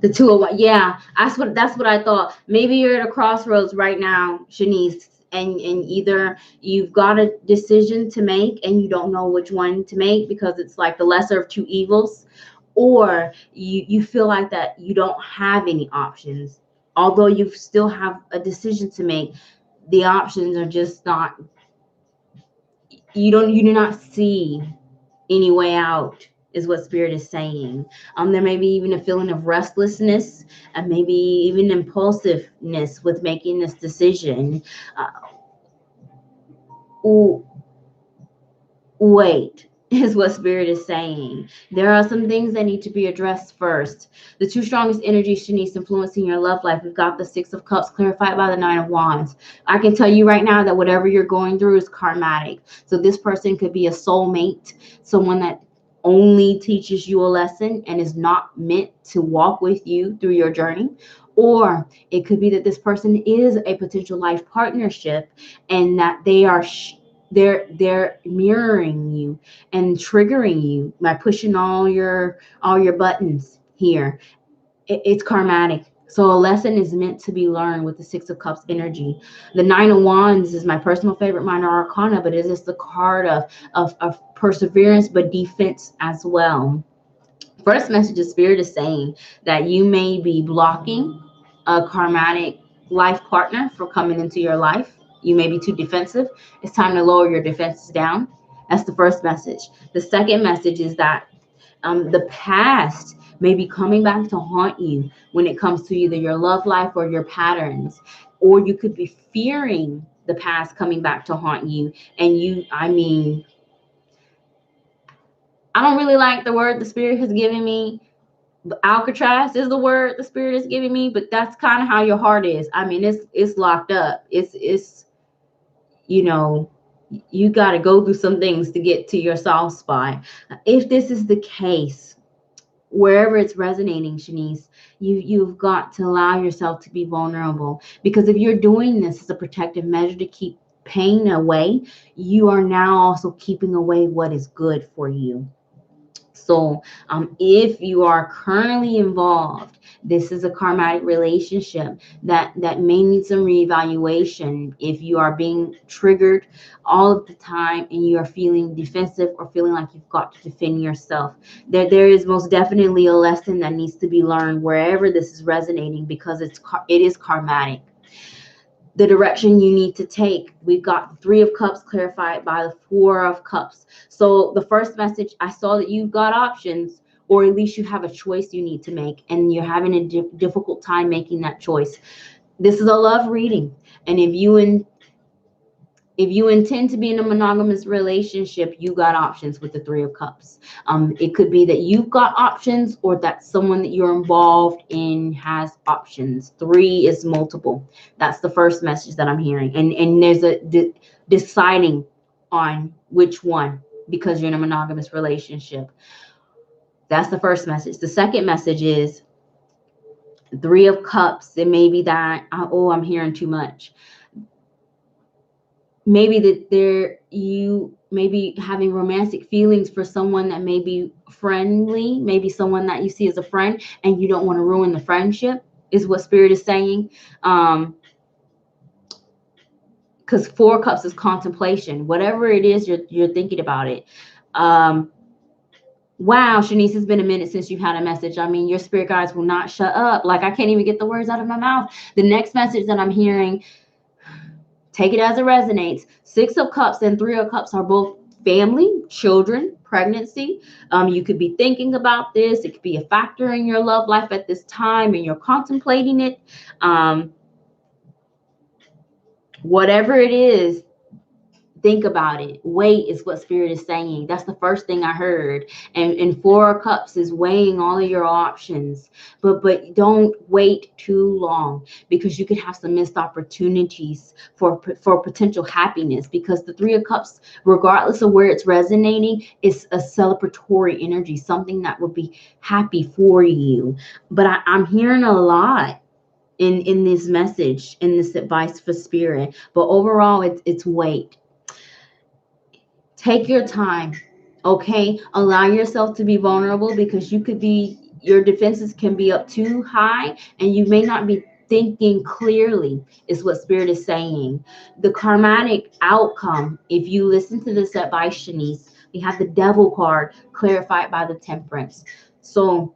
A: The 201. Yeah, that's what I thought. Maybe you're at a crossroads right now, Shanice, and either you've got a decision to make and you don't know which one to make because it's like the lesser of two evils, or you feel like that you don't have any options. Although you still have a decision to make, the options are just not. You do not see any way out, is what Spirit is saying. There may be even a feeling of restlessness and maybe even impulsiveness with making this decision. Wait, is what Spirit is saying. There are some things that need to be addressed first. The two strongest energies Shanice influencing your love life. We've got the Six of Cups clarified by the Nine of Wands. I can tell you right now that whatever you're going through is karmatic. So this person could be a soulmate, someone that only teaches you a lesson and is not meant to walk with you through your journey. Or it could be that this person is a potential life partnership and that they're mirroring you and triggering you by pushing all your buttons here. It's karmatic. So a lesson is meant to be learned with the Six of Cups energy. The Nine of Wands is my personal favorite minor arcana, but it is the card of perseverance, but defense as well. First message of Spirit is saying that you may be blocking a karmatic life partner from coming into your life. You may be too defensive. It's time to lower your defenses down. That's the first message. The second message is that the past may be coming back to haunt you when it comes to either your love life or your patterns, or you could be fearing the past coming back to haunt you. And I don't really like the word the Spirit has given me. Alcatraz is the word the Spirit is giving me, but that's kind of how your heart is. I mean, it's locked up. It's you know, you got to go through some things to get to your soft spot. If this is the case, wherever it's resonating, Shanice, you've got to allow yourself to be vulnerable, because if you're doing this as a protective measure to keep pain away, you are now also keeping away what is good for you. So if you are currently involved, this is a karmatic relationship that may need some reevaluation. If you are being triggered all of the time and you are feeling defensive or feeling like you've got to defend yourself, there is most definitely a lesson that needs to be learned wherever this is resonating, because it is karmatic. The direction you need to take. We've got the Three of Cups clarified by the Four of Cups. So the first message, I saw that you've got options, or at least you have a choice you need to make, and you're having a difficult time making that choice. This is a love reading, and if you intend to be in a monogamous relationship, you got options with the Three of Cups. It could be that you've got options, or that someone that you're involved in has options. Three is multiple. That's the first message that I'm hearing. And there's a deciding on which one, because you're in a monogamous relationship. That's the first message. The second message is Three of Cups. It may be that, I'm hearing too much. Maybe that you may be having romantic feelings for someone that may be friendly, maybe someone that you see as a friend, and you don't want to ruin the friendship, is what Spirit is saying. Because Four of Cups is contemplation. Whatever it is, you're thinking about it. Wow, Shanice, it's been a minute since you've had a message. I mean, your spirit guides will not shut up. Like, I can't even get the words out of my mouth. The next message that I'm hearing, take it as it resonates. Six of Cups and Three of Cups are both family, children, pregnancy. You could be thinking about this. It could be a factor in your love life at this time, and you're contemplating it. Whatever it is, think about it. Wait is what Spirit is saying. That's the first thing I heard. And Four of Cups is weighing all of your options. But don't wait too long, because you could have some missed opportunities for potential happiness. Because the Three of Cups, regardless of where it's resonating, is a celebratory energy, something that would be happy for you. But I'm hearing a lot in this message, in this advice for Spirit. But overall, it's wait. Take your time, okay? Allow yourself to be vulnerable, because your defenses can be up too high, and you may not be thinking clearly, is what Spirit is saying. The karmatic outcome, if you listen to this advice, Shanice, we have the Devil card clarified by the Temperance. So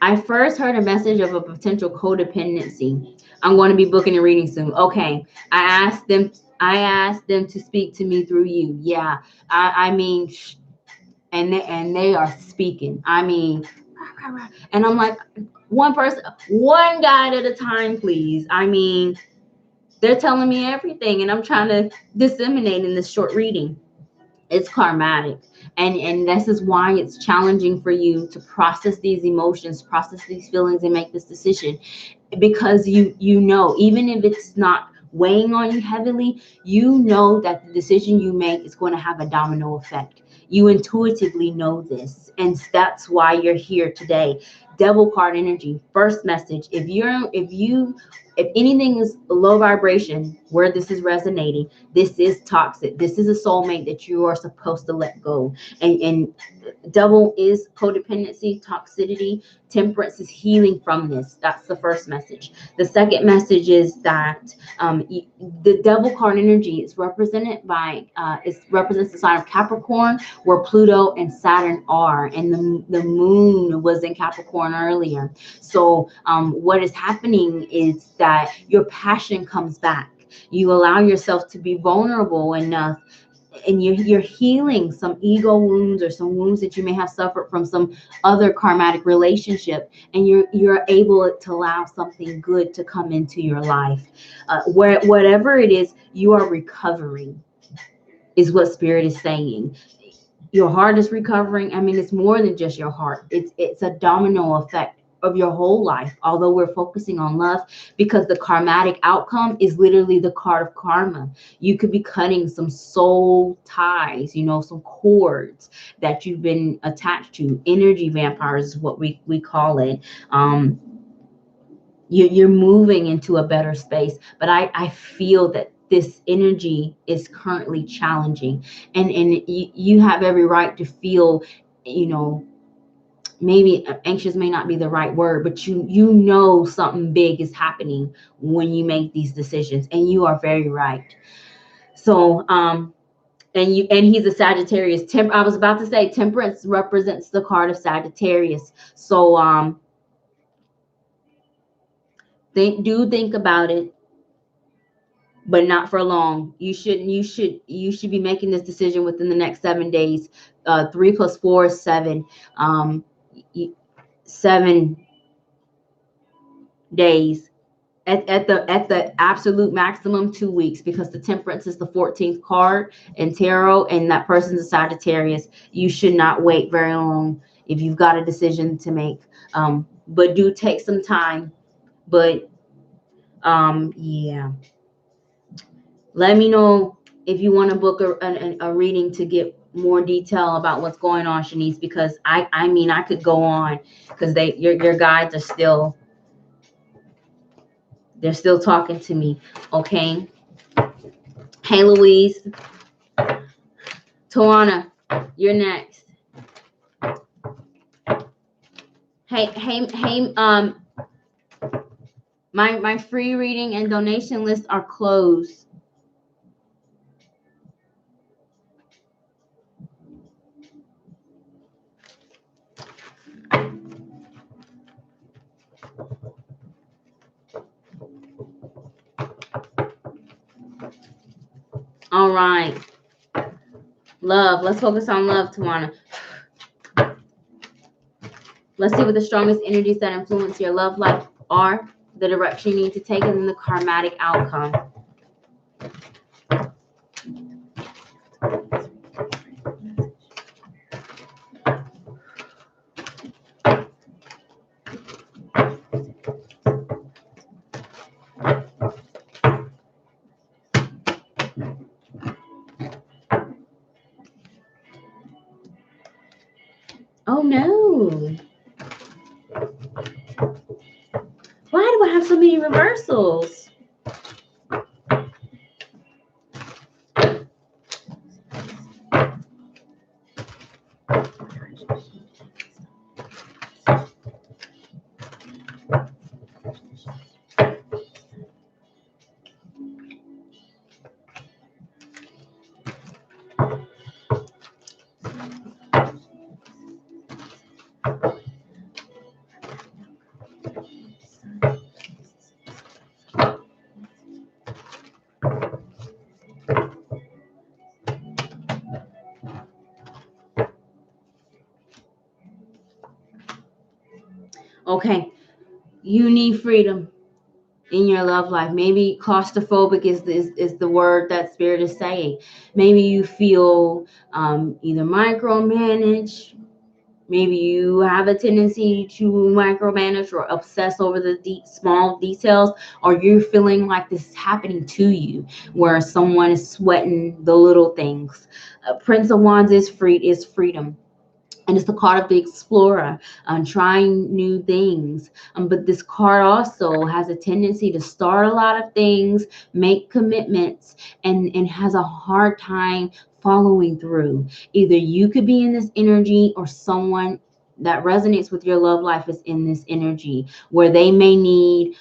A: I first heard a message of a potential codependency. I'm going to be booking a reading soon. Okay. I asked them to speak to me through you. Yeah. I mean, and they are speaking. I mean, and I'm like, one guide at a time, please. I mean, they're telling me everything, and I'm trying to disseminate in this short reading. It's karmatic. And this is why it's challenging for you to process these emotions, process these feelings, and make this decision, because you know, even if it's not weighing on you heavily, you know that the decision you make is going to have a domino effect. You intuitively know this, and that's why you're here today. Devil card energy. First message: if anything is low vibration, where this is resonating, this is toxic. This is a soulmate that you are supposed to let go. And double is codependency, toxicity. Temperance is healing from this. That's the first message. The second message is that the double card energy is represented by it represents the sign of Capricorn, where Pluto and Saturn are, and the moon was in Capricorn earlier. So what is happening is that your passion comes back. You allow yourself to be vulnerable enough, and you're healing some ego wounds or some wounds that you may have suffered from some other karmatic relationship, and you're able to allow something good to come into your life. Whatever it is, you are recovering, is what Spirit is saying. Your heart is recovering. I mean, it's more than just your heart. It's a domino effect of your whole life, although we're focusing on love, because the karmatic outcome is literally the card of karma. You could be cutting some soul ties, you know, some cords that you've been attached to. Energy vampires is what we call it. You're moving into a better space, but I feel that this energy is currently challenging, and you have every right to feel, you know, maybe anxious may not be the right word, but you know something big is happening when you make these decisions, and you are very right. So and he's a Sagittarius. I was about to say Temperance represents the card of Sagittarius. So think about it, but not for long. You should be making this decision within the next 7 days. 3 + 4 is 7. 7 days. At the absolute maximum, 2 weeks, because the Temperance is the 14th card in tarot, and that person's a Sagittarius. You should not wait very long if you've got a decision to make. But do take some time. But yeah. Let me know if you want to book a reading to get more detail about what's going on, Shanice, because I mean, I could go on, because your guides are still, they're still talking to me. Okay. Hey, Louise. Tawana, you're next. Hey, my free reading and donation lists are closed. All right. Love. Let's focus on love, Tawana. Let's see what the strongest energies that influence your love life are, the direction you need to take, and then the karmatic outcome. Oh no. Why do I have so many reversals? Okay. You need freedom. in your love life. Maybe claustrophobic is the word that Spirit is saying. Maybe you feel either micromanaged. Maybe you have a tendency to micromanage or obsess over the small details, or you're feeling like this is happening to you, where someone is sweating the little things. Prince of Wands is freedom. And it's the card of the explorer, trying new things. But this card also has a tendency to start a lot of things, make commitments, and has a hard time following through. Either you could be in this energy, or someone that resonates with your love life is in this energy, where they may need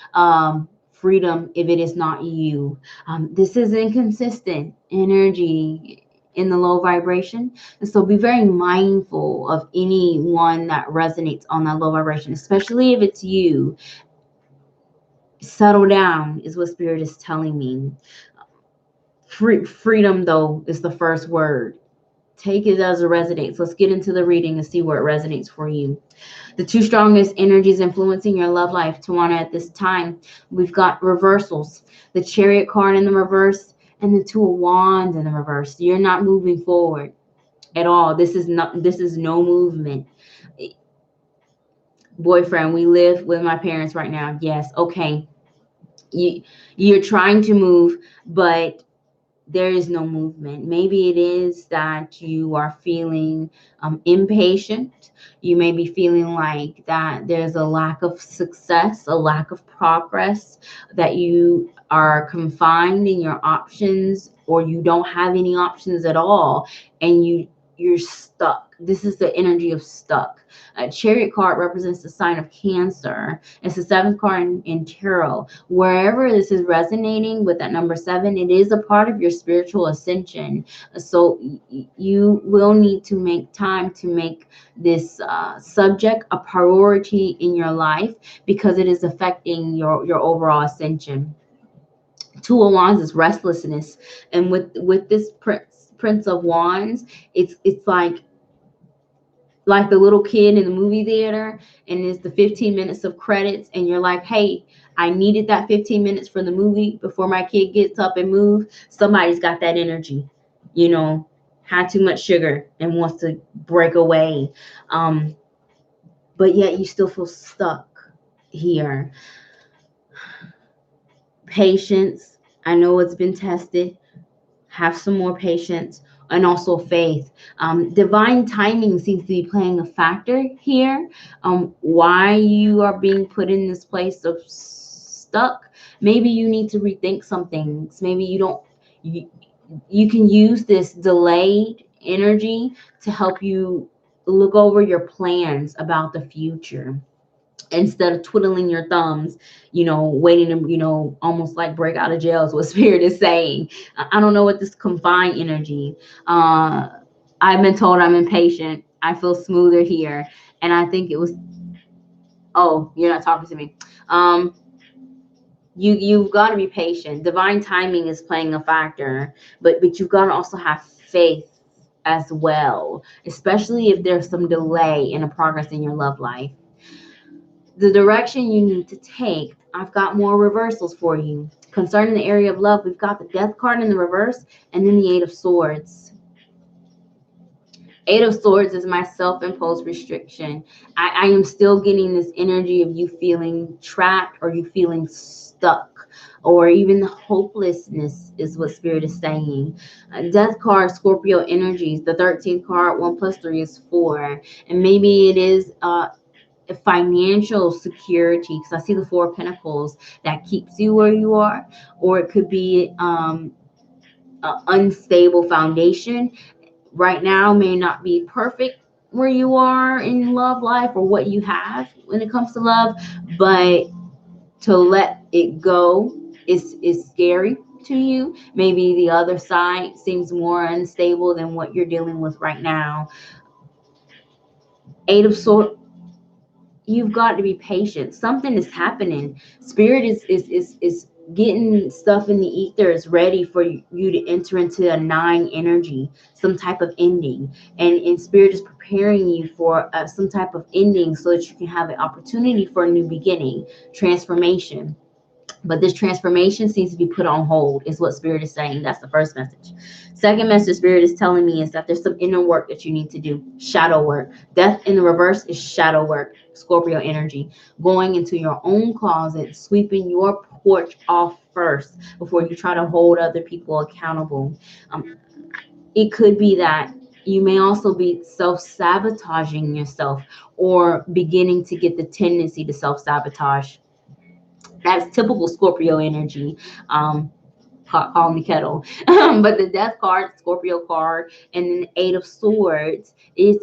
A: freedom if it is not you. This is inconsistent energy in the low vibration. And so be very mindful of anyone that resonates on that low vibration, especially if it's you. Settle down is what Spirit is telling me. Freedom, though, is the first word. Take it as it resonates. Let's get into the reading and see where it resonates for you. The two strongest energies influencing your love life, Tawana, at this time, we've got reversals. The Chariot card in the reverse and the Two of Wands in the reverse. You're not moving forward at all. This is no movement. Boyfriend, we live with my parents right now. Yes, okay. You're trying to move, but there is no movement. Maybe it is that you are feeling impatient. You may be feeling like that there's a lack of success, a lack of progress, that you are confined in your options, or you don't have any options at all, and you're stuck. This is the energy of stuck. A Chariot card represents the sign of Cancer. It's the seventh card in tarot. Wherever this is resonating with that number 7, it is a part of your spiritual ascension. So you will need to make time to make this subject a priority in your life, because it is affecting your overall ascension. Two of Wands is restlessness, and with this Prince of Wands, it's like the little kid in the movie theater, and it's the 15 minutes of credits, and you're like, hey, I needed that 15 minutes for the movie before my kid gets up and move. Somebody's got that energy, had too much sugar and wants to break away, but yet you still feel stuck here. Patience, I know it's been tested. Have some more patience, and also faith. Divine timing seems to be playing a factor here. Why you are being put in this place of stuck. Maybe you need to rethink some things. Maybe you can use this delayed energy to help you look over your plans about the future, instead of twiddling your thumbs, waiting to, almost like break out of jail is what Spirit is saying. I don't know what this confined energy. I've been told I'm impatient. I feel smoother here. And I think it was, oh, you're not talking to me. You've got to be patient. Divine timing is playing a factor, but you've got to also have faith as well, especially if there's some delay in a progress in your love life. The direction you need to take, I've got more reversals for you. Concerning the area of love, we've got the Death card in the reverse, and then the Eight of Swords. Eight of Swords is my self-imposed restriction. I am still getting this energy of you feeling trapped, or you feeling stuck, or even hopelessness is what Spirit is saying. Death card, Scorpio energies. The 13th card, 1 + 3 is 4. And maybe it is financial security, because I see the Four of Pentacles, that keeps you where you are, or it could be an unstable foundation. Right now may not be perfect where you are in love life, or what you have when it comes to love, but to let it go is scary to you. Maybe the other side seems more unstable than what you're dealing with right now. Eight of Swords, you've got to be patient. Something is happening. Spirit is getting stuff in the ether, is ready for you to enter into a 9 energy, some type of ending, and Spirit is preparing you for some type of ending, so that you can have an opportunity for a new beginning, transformation. But this transformation seems to be put on hold, is what Spirit is saying. That's the first message. Second message Spirit is telling me is that there's some inner work that you need to do. Shadow work. Death in the reverse is shadow work. Scorpio energy. Going into your own closet, sweeping your porch off first before you try to hold other people accountable. It could be that you may also be self-sabotaging yourself or beginning to get the tendency to self-sabotage. That's typical Scorpio energy. Call me kettle. But the death card, Scorpio card, and then the 8 of Swords is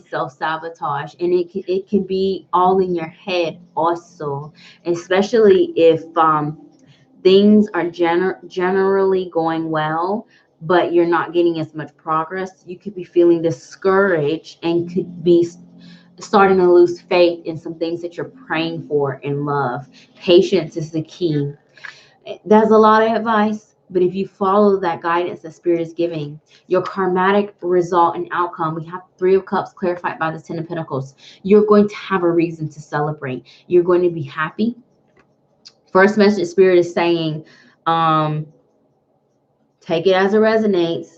A: self-sabotage, and it can be all in your head also, especially if things are generally going well, but you're not getting as much progress. You could be feeling discouraged and could be starting to lose faith in some things that you're praying for in love. Patience is the key. That's a lot of advice, but if you follow that guidance that Spirit is giving, your karmatic result and outcome, we have 3 of Cups clarified by the 10 of Pentacles. You're going to have a reason to celebrate. You're going to be happy. First message Spirit is saying, take it as it resonates.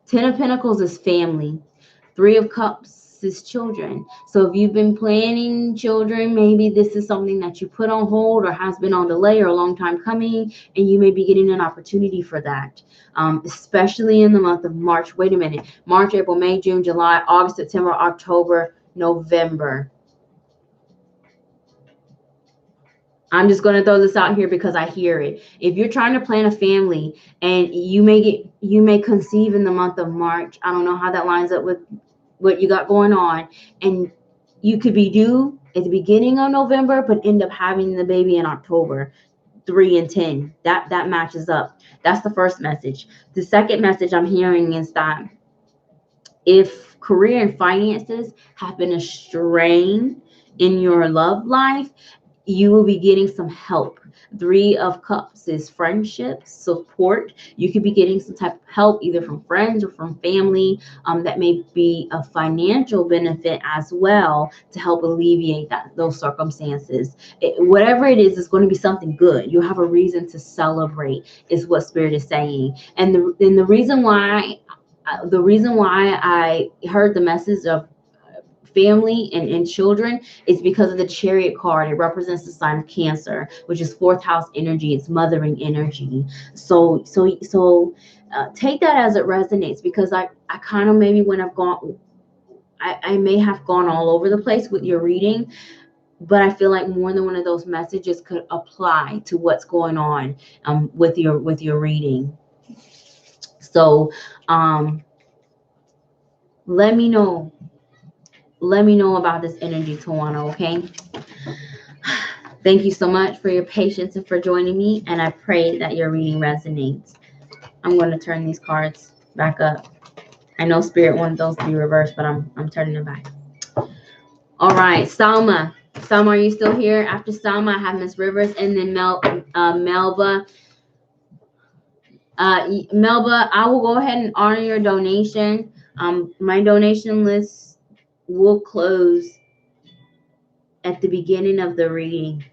A: 10 of Pentacles is family. 3 of Cups is children. So if you've been planning children, maybe this is something that you put on hold or has been on delay or a long time coming, and you may be getting an opportunity for that, especially in the month of March. Wait a minute. March, April, May, June, July, August, September, October, November. I'm just going to throw this out here because I hear it. If you're trying to plan a family and you may conceive in the month of March, I don't know how that lines up with what you got going on, and you could be due at the beginning of November but end up having the baby in October. 3 and 10, that matches up. That's the first message. The second message I'm hearing is that if career and finances have been a strain in your love life, you will be getting some help. 3 of Cups is friendship, support. You could be getting some type of help either from friends or from family, that may be a financial benefit as well to help alleviate those circumstances. Whatever it is, it's going to be something good. You have a reason to celebrate, is what Spirit is saying. And the reason why I heard the message of family and children is because of the Chariot card. It represents the sign of Cancer, which is 4th house energy. It's mothering energy. So take that as it resonates, because I kind of maybe when I've gone, I may have gone all over the place with your reading, but I feel like more than one of those messages could apply to what's going on with your reading. So let me know about this energy, Tawana, okay? Thank you so much for your patience and for joining me, and I pray that your reading resonates. I'm going to turn these cards back up. I know Spirit wanted those to be reversed, but I'm turning them back. All right, Salma. Salma, are you still here? After Salma, I have Miss Rivers, and then Melba. Melba, I will go ahead and honor your donation. My donation list will close at the beginning of the reading.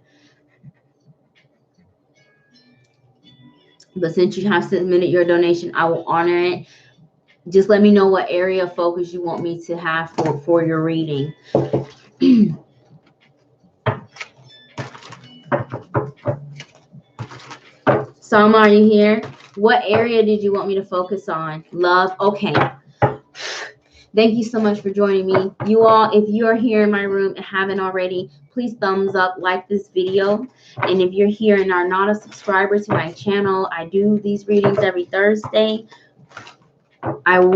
A: But since you have submitted your donation, I will honor it. Just let me know what area of focus you want me to have for your reading. Salma, are you here? What area did you want me to focus on? Love? Okay. Thank you so much for joining me. You all, if you are here in my room and haven't already, please thumbs up, like this video. And if you're here and are not a subscriber to my channel, I do these readings every Thursday. I've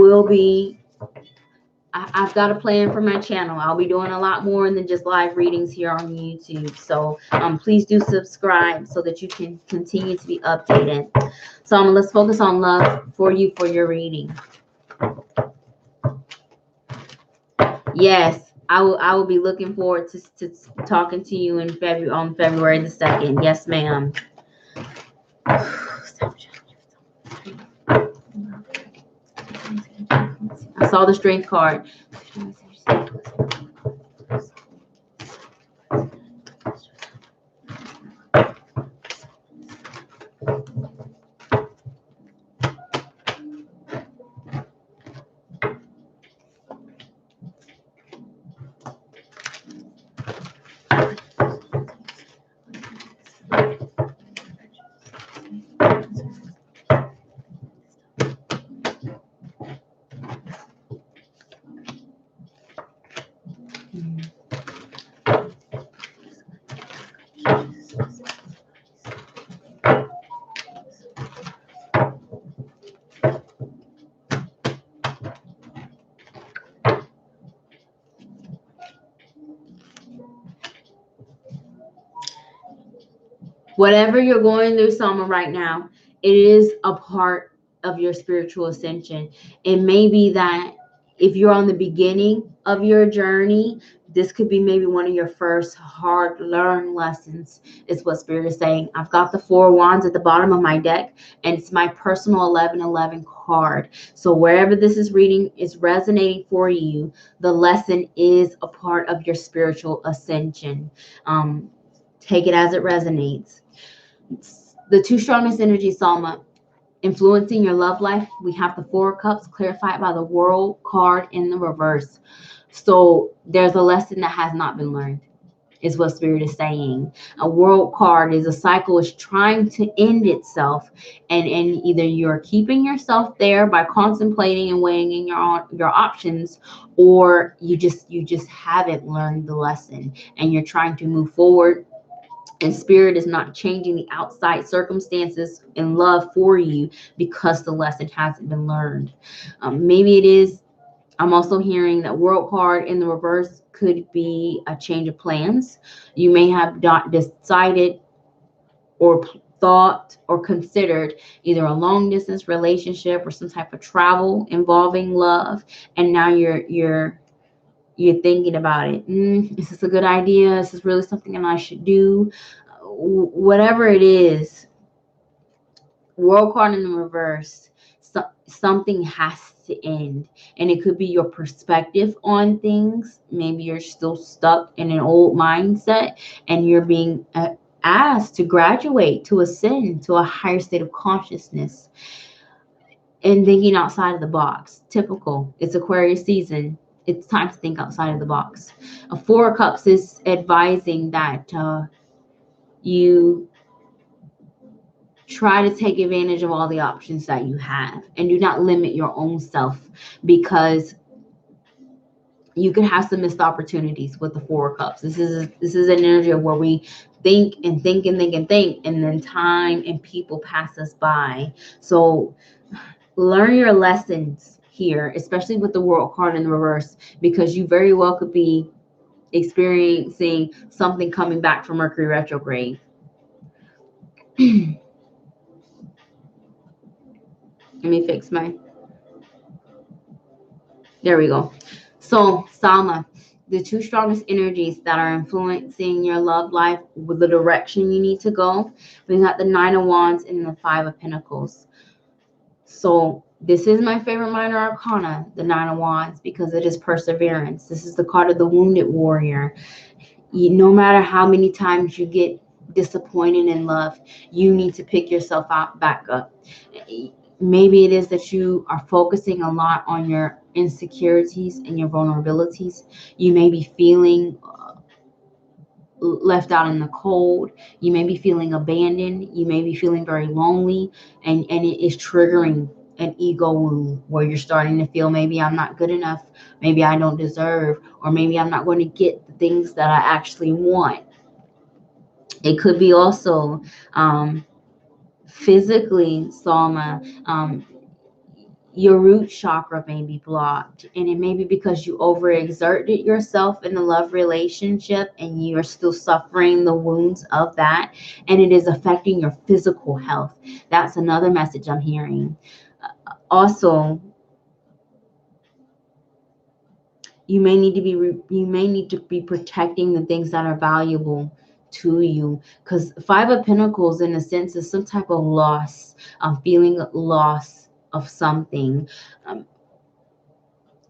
A: got a plan for my channel. I'll be doing a lot more than just live readings here on YouTube. So please do subscribe so that you can continue to be updated. So let's focus on love for you for your reading. Yes, I will be looking forward to talking to you in February the 2nd. Yes, ma'am. I saw the Strength card. Whatever you're going through, Soma, right now, it is a part of your spiritual ascension. It may be that if you're on the beginning of your journey, this could be maybe one of your first hard learned lessons, is what Spirit is saying. I've got the 4 wands at the bottom of my deck, and it's my personal 1111 card. So wherever this is reading is resonating for you, the lesson is a part of your spiritual ascension. Take it as it resonates. The 2 strongest energies, Soma, influencing your love life. We have the 4 of Cups clarified by the World card in the reverse. So there's a lesson that has not been learned, is what Spirit is saying. A World card is a cycle is trying to end itself, and either you're keeping yourself there by contemplating and weighing in your options, or you just haven't learned the lesson and you're trying to move forward. And Spirit is not changing the outside circumstances in love for you because the lesson hasn't been learned. Maybe it is. I'm also hearing that World card in the reverse could be a change of plans. You may have not decided or thought or considered either a long distance relationship or some type of travel involving love, and now you're thinking about it. Is this a good idea? Is this really something that I should do? Whatever it is, World card in the reverse, something has to end. And it could be your perspective on things. Maybe you're still stuck in an old mindset and you're being asked to graduate, to ascend to a higher state of consciousness and thinking outside of the box. Typical. It's Aquarius season. It's time to think outside of the box. A 4 of Cups is advising that you try to take advantage of all the options that you have and do not limit your own self, because you could have some missed opportunities with the 4 of Cups. This is an energy of where we think and think and think and think, and then time and people pass us by. So learn your lessons here, especially with the World card in the reverse, because you very well could be experiencing something coming back from Mercury retrograde. Let me fix there we go. So, Salma, the 2 strongest energies that are influencing your love life with the direction you need to go, we got the 9 of Wands and the 5 of Pentacles. So this is my favorite minor arcana, the 9 of Wands, because it is perseverance. This is the card of the wounded warrior. No matter how many times you get disappointed in love, you need to pick yourself back up. Maybe it is that you are focusing a lot on your insecurities and your vulnerabilities. You may be feeling left out in the cold. You may be feeling abandoned. You may be feeling very lonely, and it is triggering an ego wound where you're starting to feel, maybe I'm not good enough, maybe I don't deserve, or maybe I'm not going to get the things that I actually want. It could be also physically, Soma, your root chakra may be blocked, and it may be because you overexerted yourself in a love relationship and you are still suffering the wounds of that, and it is affecting your physical health. That's another message I'm hearing. Also, you may need to be protecting the things that are valuable to you, because 5 of Pentacles in a sense is some type of loss, feeling loss of something.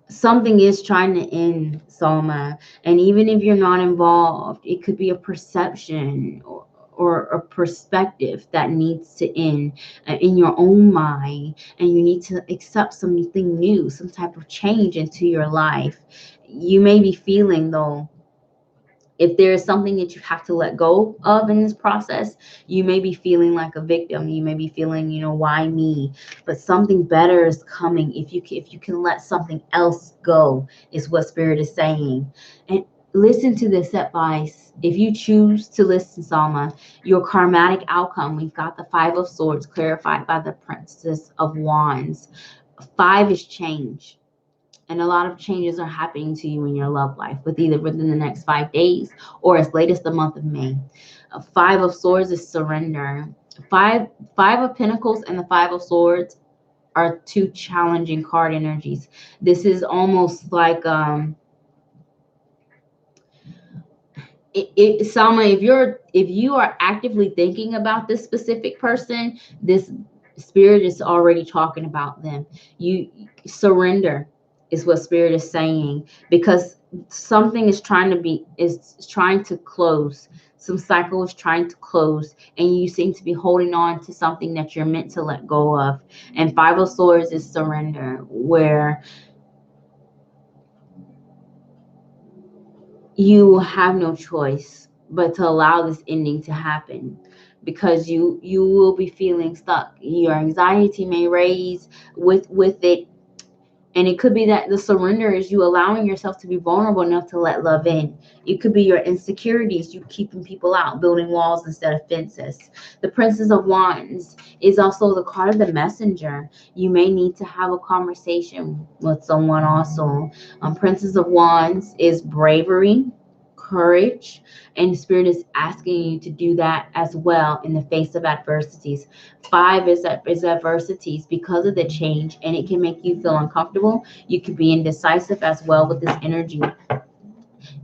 A: Something is trying to end, Soma, and even if you're not involved, it could be a perception or a perspective that needs to end in your own mind, and you need to accept something new, some type of change into your life. You may be feeling, though, if there is something that you have to let go of in this process, you may be feeling like a victim. You may be feeling, why me? But something better is coming if you can let something else go, is what Spirit is saying. And listen to this advice. If you choose to listen, Salma, your karmatic outcome, we've got the Five of Swords clarified by the Princess of Wands. 5 is change. And a lot of changes are happening to you in your love life, with either within the next 5 days or as late as the month of May. 5 of Swords is surrender. Five of Pentacles and the 5 of Swords are 2 challenging card energies. This is almost like Salma, if you are actively thinking about this specific person, this spirit is already talking about them. You surrender is what spirit is saying, because something is trying to close. Some cycle is trying to close, and you seem to be holding on to something that you're meant to let go of. And 5 of Swords is surrender, where you have no choice but to allow this ending to happen, because you will be feeling stuck. Your anxiety may raise with it, and it could be that the surrender is you allowing yourself to be vulnerable enough to let love in. It could be your insecurities, you keeping people out, building walls instead of fences. The Princess of Wands is also the card of the messenger. You may need to have a conversation with someone also. Princess of Wands is bravery, courage, and spirit is asking you to do that as well in the face of adversities. 5 is adversities because of the change, and it can make you feel uncomfortable. You could be indecisive as well with this energy.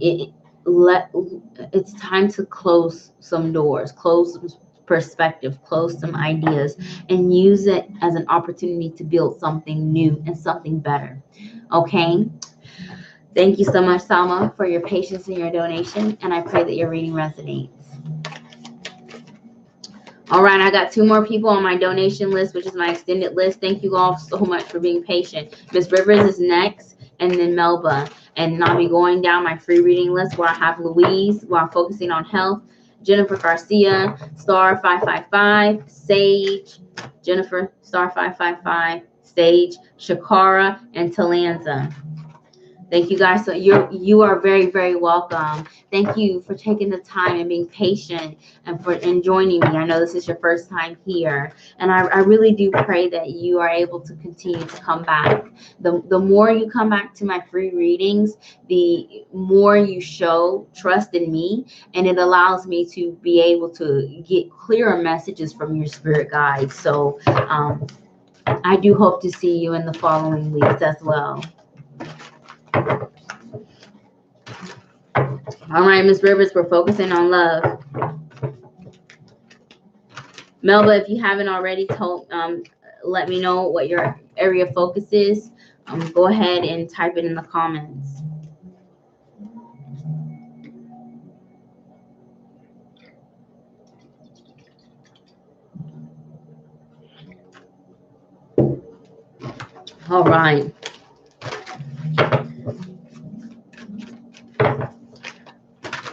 A: It's time to close some doors, close some perspective, close some ideas, and use it as an opportunity to build something new and something better. Okay. Thank you so much, Salma, for your patience and your donation, and I pray that your reading resonates. All right, I got 2 more people on my donation list, which is my extended list. Thank you all so much for being patient. Miss Rivers is next, and then Melba. And I'll be going down my free reading list where I have Louise, where I'm focusing on health, Jennifer Garcia, star 555, Sage, Jennifer, star 555, Sage, Shakara, and Talanza. Thank you guys. So you are very, very welcome. Thank you for taking the time and being patient and joining me. I know this is your first time here, and I really do pray that you are able to continue to come back. The more you come back to my free readings, the more you show trust in me, and it allows me to be able to get clearer messages from your spirit guides. So I do hope to see you in the following weeks as well. All right, Miss Rivers, we're focusing on love. Melba, if you haven't already let me know what your area of focus is. Go ahead and type it in the comments. All right.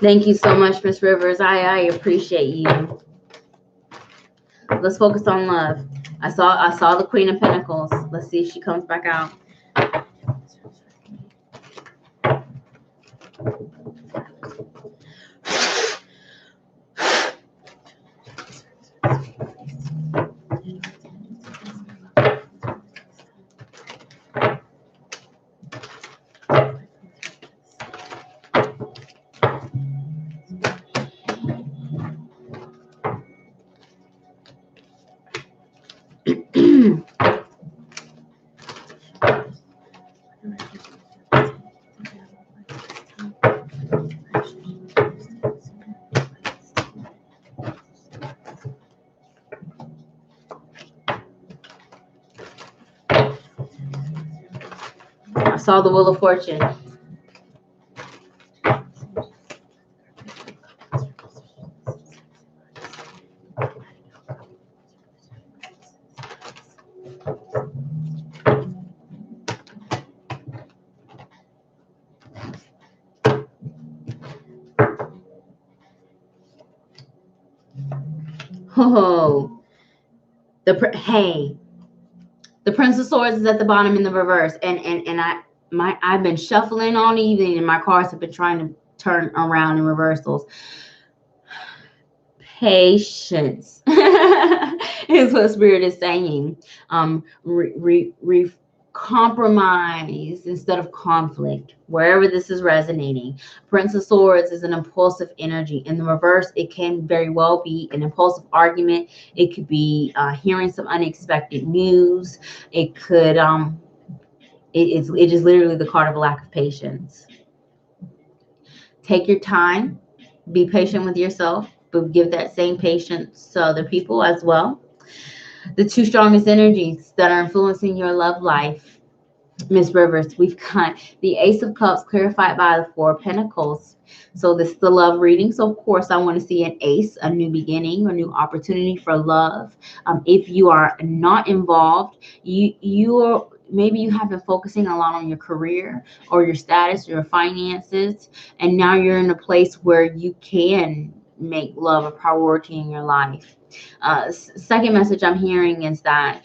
A: Thank you so much, Miss Rivers. I appreciate you. Let's focus on love. I saw the Queen of Pentacles. Let's see if she comes back out. I saw the Wheel of Fortune. Oh, the Prince of Swords is at the bottom in the reverse, and I've been shuffling all evening, and my cards have been trying turn around and reversals. Patience is what Spirit is saying. Compromise instead of conflict, wherever this is resonating. Prince of Swords is an impulsive energy. In the reverse, it can very well be an impulsive argument. It could be hearing some unexpected news. It could it is literally the card of a lack of patience. Take your time, be patient with yourself, but give that same patience to other people as well. The two strongest energies that are influencing your love life, Miss Rivers, we've got the Ace of Cups clarified by the Four of Pentacles. So this is the love reading. So of course I want to see an ace, a new beginning, a new opportunity for love. If you are not involved, maybe you have been focusing a lot on your career or your status, your finances, and now you're in a place where you can make love a priority in your life. Second message I'm hearing is that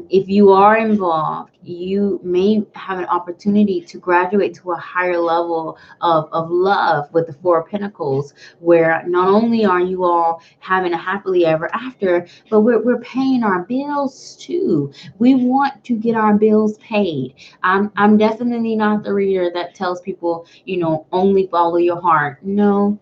A: if you are involved, you may have an opportunity to graduate to a higher level of love with the Four of Pentacles, where not only are you all having a happily ever after, but we're paying our bills too. We want to get our bills paid. I'm definitely not the reader that tells people, only follow your heart. No.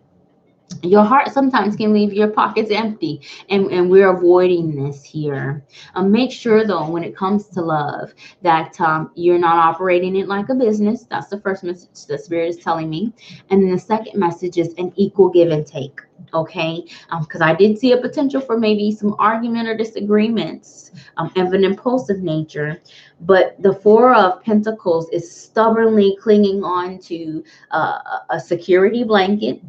A: Your heart sometimes can leave your pockets empty, and we're avoiding this here. Make sure though, when it comes to love, that you're not operating it like a business. That's the first message that Spirit is telling me. And then the second message is an equal give and take. Okay, because I did see a potential for maybe some argument or disagreements of an impulsive nature, but the Four of Pentacles is stubbornly clinging on to a security blanket.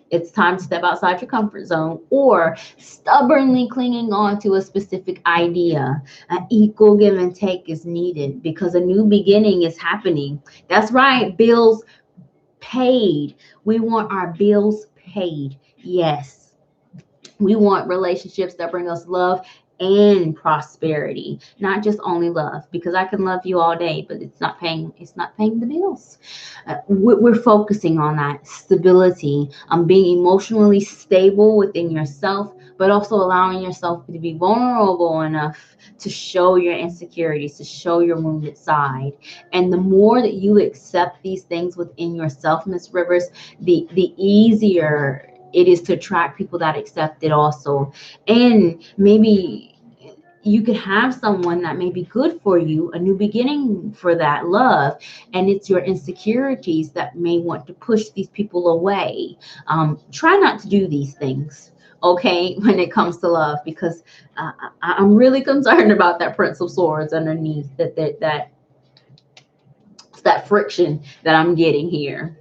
A: It's time to step outside your comfort zone, or stubbornly clinging on to a specific idea. An equal give and take is needed because a new beginning is happening. That's right, bills paid. We want our bills paid. Yes. We want relationships that bring us love and prosperity, not just only love, because I can love you all day, but it's not paying the bills. We're focusing on that stability, being emotionally stable within yourself, but also allowing yourself to be vulnerable enough to show your insecurities, to show your wounded side. And the more that you accept these things within yourself, Miss Rivers, the easier it is to attract people that accept it also. And maybe you could have someone that may be good for you, a new beginning for that love, and it's your insecurities that may want to push these people away. Try not to do these things, okay, when it comes to love, because I'm really concerned about that Prince of Swords underneath, that friction that I'm getting here.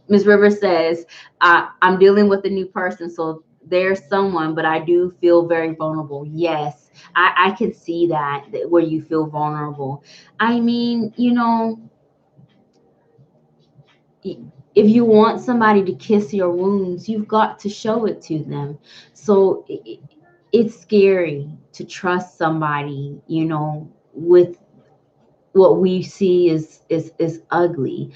A: Ms. Rivers says, I'm dealing with a new person, so there's someone, but I do feel very vulnerable. Yes, I can see that where you feel vulnerable. I mean, if you want somebody to kiss your wounds, you've got to show it to them. So it's scary to trust somebody, with what we see is ugly.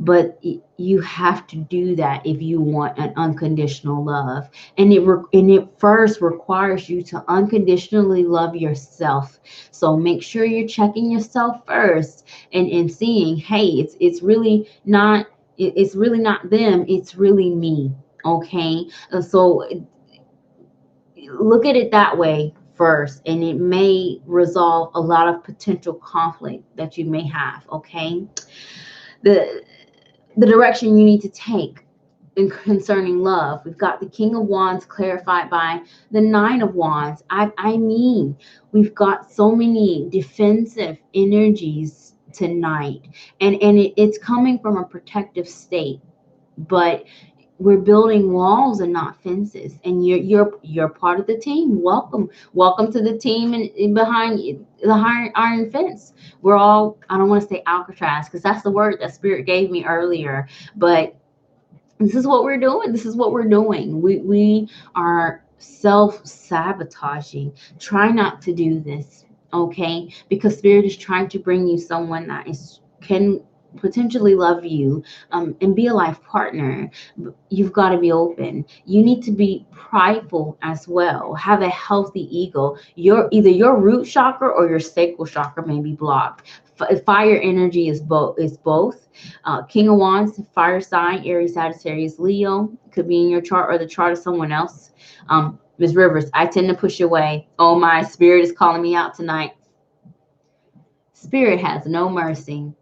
A: But you have to do that if you want an unconditional love, and it first requires you to unconditionally love yourself. So make sure you're checking yourself first and seeing, hey, it's really not them, it's really me. Okay, so look at it that way first, and it may resolve a lot of potential conflict that you may have. Okay, the direction you need to take in concerning love. We've got the King of Wands clarified by the Nine of Wands. I mean, we've got so many defensive energies tonight, and it's coming from a protective state, but we're building walls and not fences, and you're part of the team. Welcome to the team, and behind the iron fence. We're all, I don't want to say Alcatraz, because that's the word that Spirit gave me earlier, but this is what we're doing. We are self-sabotaging. Try not to do this, okay? Because Spirit is trying to bring you someone that can potentially love you, and be a life partner, you've got to be open. You need to be prideful as well. Have a healthy ego. Either your root chakra or your sacral chakra may be blocked. Fire energy is both. King of Wands, fire sign, Aries, Sagittarius, Leo. Could be in your chart or the chart of someone else. Ms. Rivers, I tend to push away. Oh, my spirit is calling me out tonight. Spirit has no mercy.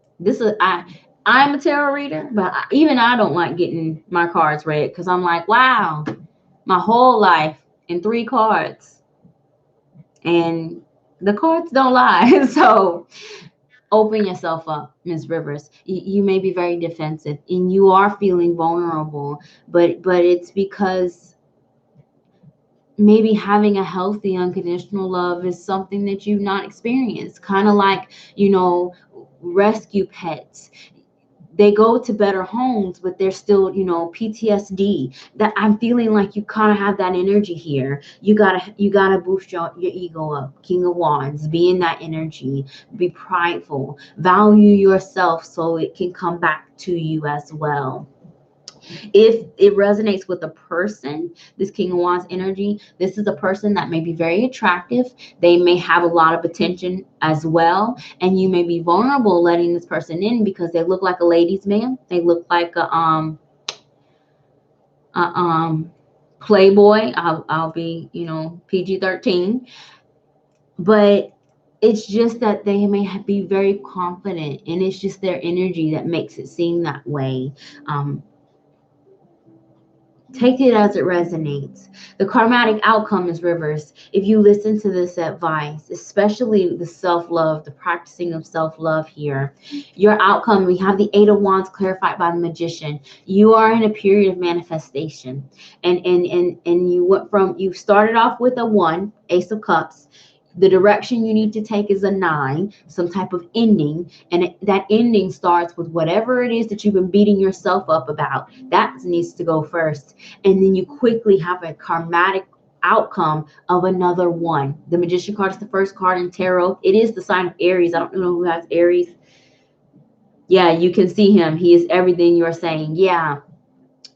A: I'm a tarot reader, but even I don't like getting my cards read, because I'm like, wow, my whole life in 3 cards, and the cards don't lie. So open yourself up, Ms. Rivers. You may be very defensive and you are feeling vulnerable, but it's because maybe having a healthy unconditional love is something that you've not experienced. Kind of like, rescue pets. They go to better homes, but they're still, PTSD. That I'm feeling like you kind of have that energy here. You gotta boost your ego up. King of Wands, be in that energy. Be prideful. Value yourself so it can come back to you as well. If it resonates with a person, this King of Wands energy, this is a person that may be very attractive. They may have a lot of attention as well. And you may be vulnerable letting this person in because they look like a ladies' man. They look like a playboy. I'll be, PG-13. But it's just that they may be very confident, and it's just their energy that makes it seem that way. Take it as it resonates. The karmatic outcome is Rivers. If you listen to this advice, especially the self-love, the practicing of self-love here, your outcome, we have the 8 of Wands clarified by the Magician. You are in a period of manifestation. And you started off with a 1, Ace of Cups. The direction you need to take is a 9, some type of ending. And that ending starts with whatever it is that you've been beating yourself up about. That needs to go first. And then you quickly have a karmatic outcome of another 1. The Magician card is the first card in tarot. It is the sign of Aries. I don't know who has Aries. Yeah, you can see him. He is everything you're saying. Yeah.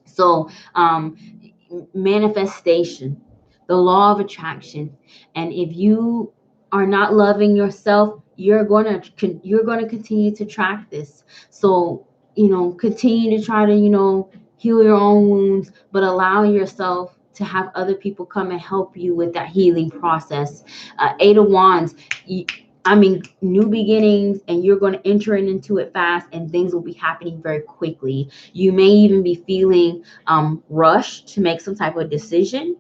A: So, manifestation, the law of attraction. And if you are not loving yourself, you're going to continue to track this. So, continue to try to, heal your own wounds, but allow yourself to have other people come and help you with that healing process. 8 of Wands, new beginnings, and you're going to enter into it fast, and things will be happening very quickly. You may even be feeling rushed to make some type of decision,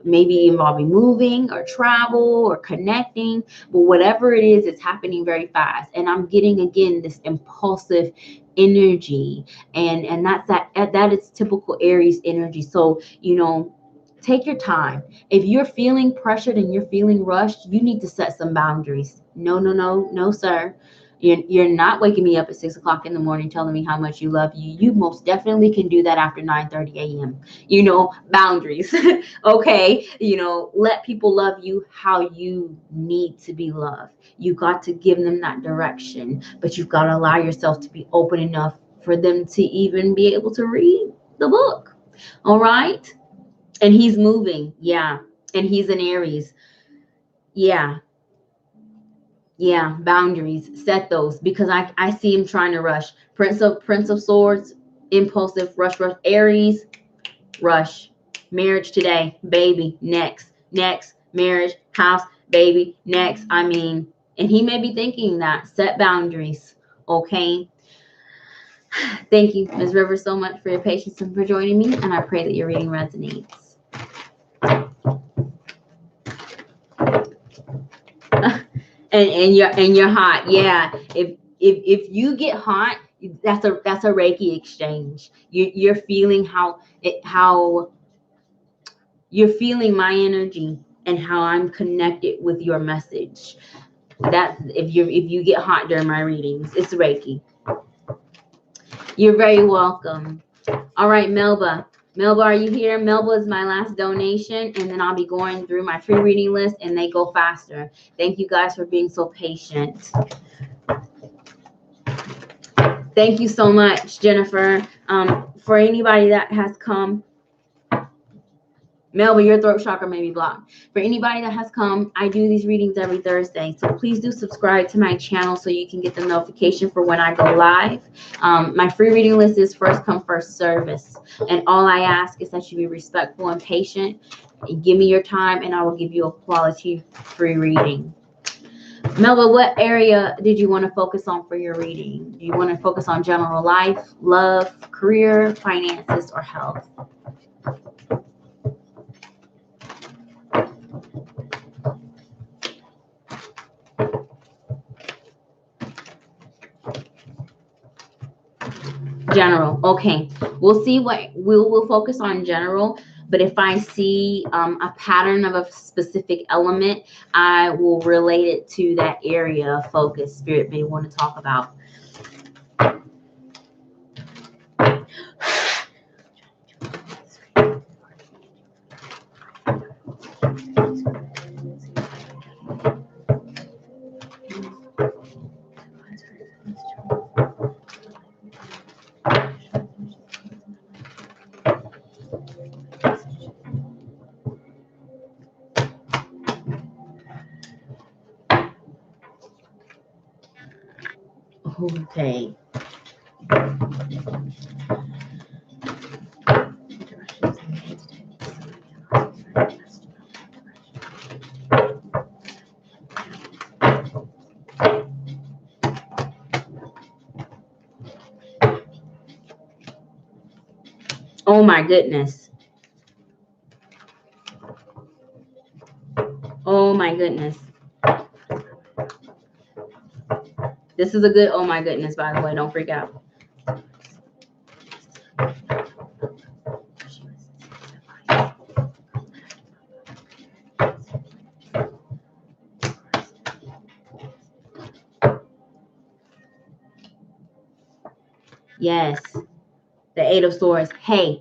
A: maybe involving moving or travel or connecting, but whatever it is, it's happening very fast. And I'm getting, again, this impulsive energy, and that is typical Aries energy. So, take your time. If you're feeling pressured and you're feeling rushed, you need to set some boundaries. No, sir. You're not waking me up at 6 o'clock in the morning telling me how much you love you. You most definitely can do that after 9:30 a.m. Boundaries. Okay. Let people love you how you need to be loved. You got to give them that direction, but you've got to allow yourself to be open enough for them to even be able to read the book. All right. And he's moving. Yeah. And he's in Aries. Yeah. Boundaries. Set those, because I see him trying to rush. Prince of Swords, impulsive, rush. Aries, rush. Marriage today, baby, next. Marriage, house, baby, next. And he may be thinking that. Set boundaries. Okay. Thank you, Ms. Rivers, so much for your patience and for joining me. And I pray that your reading resonates. and you're hot. Yeah. If you get hot, that's a Reiki exchange. You're feeling how you're feeling my energy and how I'm connected with your message. That if you get hot during my readings, it's Reiki. You're very welcome. All right, Melba, are you here? Melba is my last donation, and then I'll be going through my free reading list, and they go faster. Thank you guys for being so patient. Thank you so much, Jennifer. For anybody that has come, Melba, your throat chakra may be blocked. For anybody that has come, I do these readings every Thursday. So please do subscribe to my channel so you can get the notification for when I go live. My free reading list is first come, first service. And all I ask is that you be respectful and patient. Give me your time and I will give you a quality free reading. Melba, what area did you want to focus on for your reading? Do you want to focus on general life, love, career, finances, or health? General. Okay, we'll see what we'll focus on general, but if I see a pattern of a specific element, I will relate it to that area of focus Spirit may want to talk about. Okay. Oh my goodness. Oh my goodness. This is a good oh my goodness, by the way. Don't freak out. Yes. The Eight of Swords. Hey,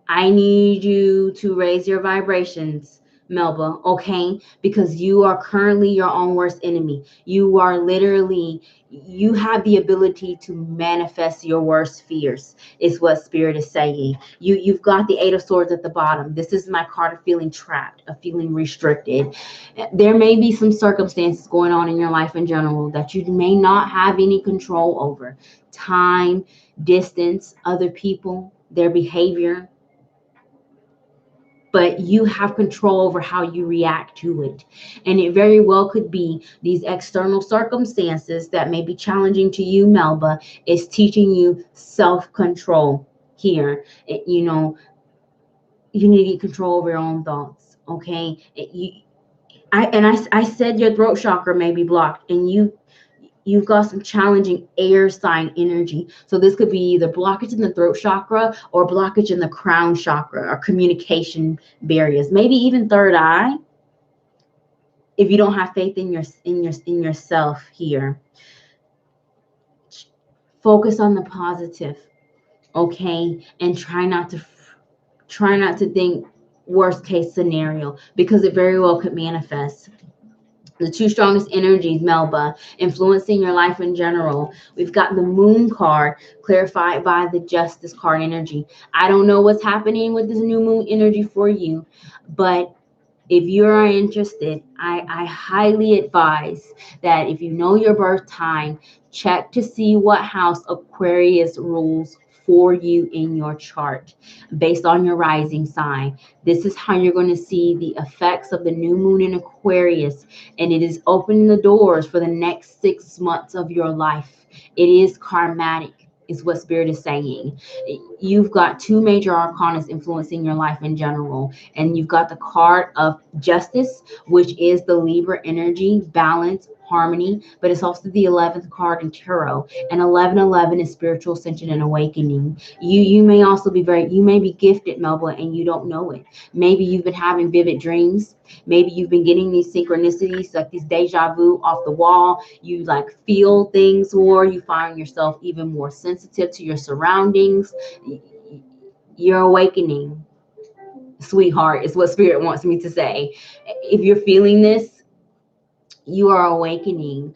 A: I need you to raise your vibrations, Melba, okay? Because you are currently your own worst enemy. You are literally, you have the ability to manifest your worst fears, is what Spirit is saying. You've got the Eight of Swords at the bottom. This is my card of feeling trapped, of feeling restricted. There may be some circumstances going on in your life in general that you may not have any control over. Time, distance, other people, their behavior. But you have control over how you react to it. And it very well could be these external circumstances that may be challenging to you, Melba, is teaching you self-control here. You know, you need to get control over your own thoughts, okay? I said your throat chakra may be blocked, and you've got some challenging air sign energy. So this could be either blockage in the throat chakra or blockage in the crown chakra or communication barriers, maybe even third eye. If you don't have faith in yourself here, focus on the positive, okay? And try not to think worst case scenario, because it very well could manifest. The two strongest energies, Melba, influencing your life in general. We've got the Moon card clarified by the Justice card energy. I don't know what's happening with this new moon energy for you, but if you are interested, I highly advise that if you know your birth time, check to see what house Aquarius rules for you in your chart based on your rising sign. This is how you're going to see the effects of the new moon in Aquarius, and it is opening the doors for the next 6 months of your life. It is karmatic, is what Spirit is saying. You've got two major arcanas influencing your life in general, and you've got the card of Justice, which is the Libra energy, balance, harmony, but it's also the 11th card in tarot, and 1111 is spiritual ascension and awakening. You may also be you may be gifted, Melba, and you don't know it. Maybe you've been having vivid dreams. Maybe you've been getting these synchronicities, like these deja vu off the wall. You like feel things more. You find yourself even more sensitive to your surroundings. You're awakening, sweetheart, is what Spirit wants me to say. If you're feeling this, You are awakening.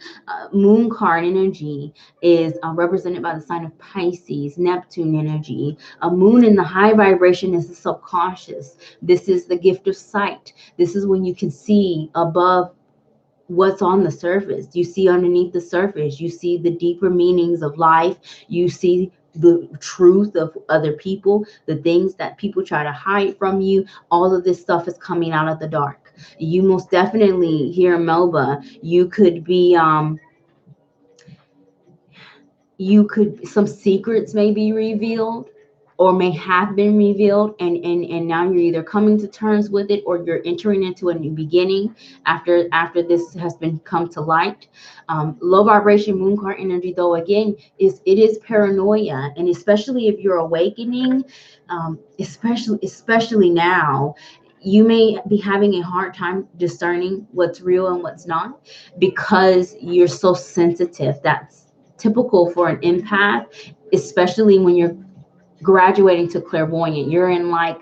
A: Moon card energy is represented by the sign of Pisces, Neptune energy. A moon in the high vibration is the subconscious. This is the gift of sight. This is when you can see above what's on the surface. You see underneath the surface. You see the deeper meanings of life. You see the truth of other people, the things that people try to hide from you. All of this stuff is coming out of the dark. You most definitely, here in Melba, you could be some secrets may be revealed or may have been revealed, and now you're either coming to terms with it or you're entering into a new beginning after this has been come to light. Low vibration moon card energy, though, again, is paranoia, and especially if you're awakening, especially now, you may be having a hard time discerning what's real and what's not because you're so sensitive. That's typical for an empath, especially when you're graduating to clairvoyant. You're in like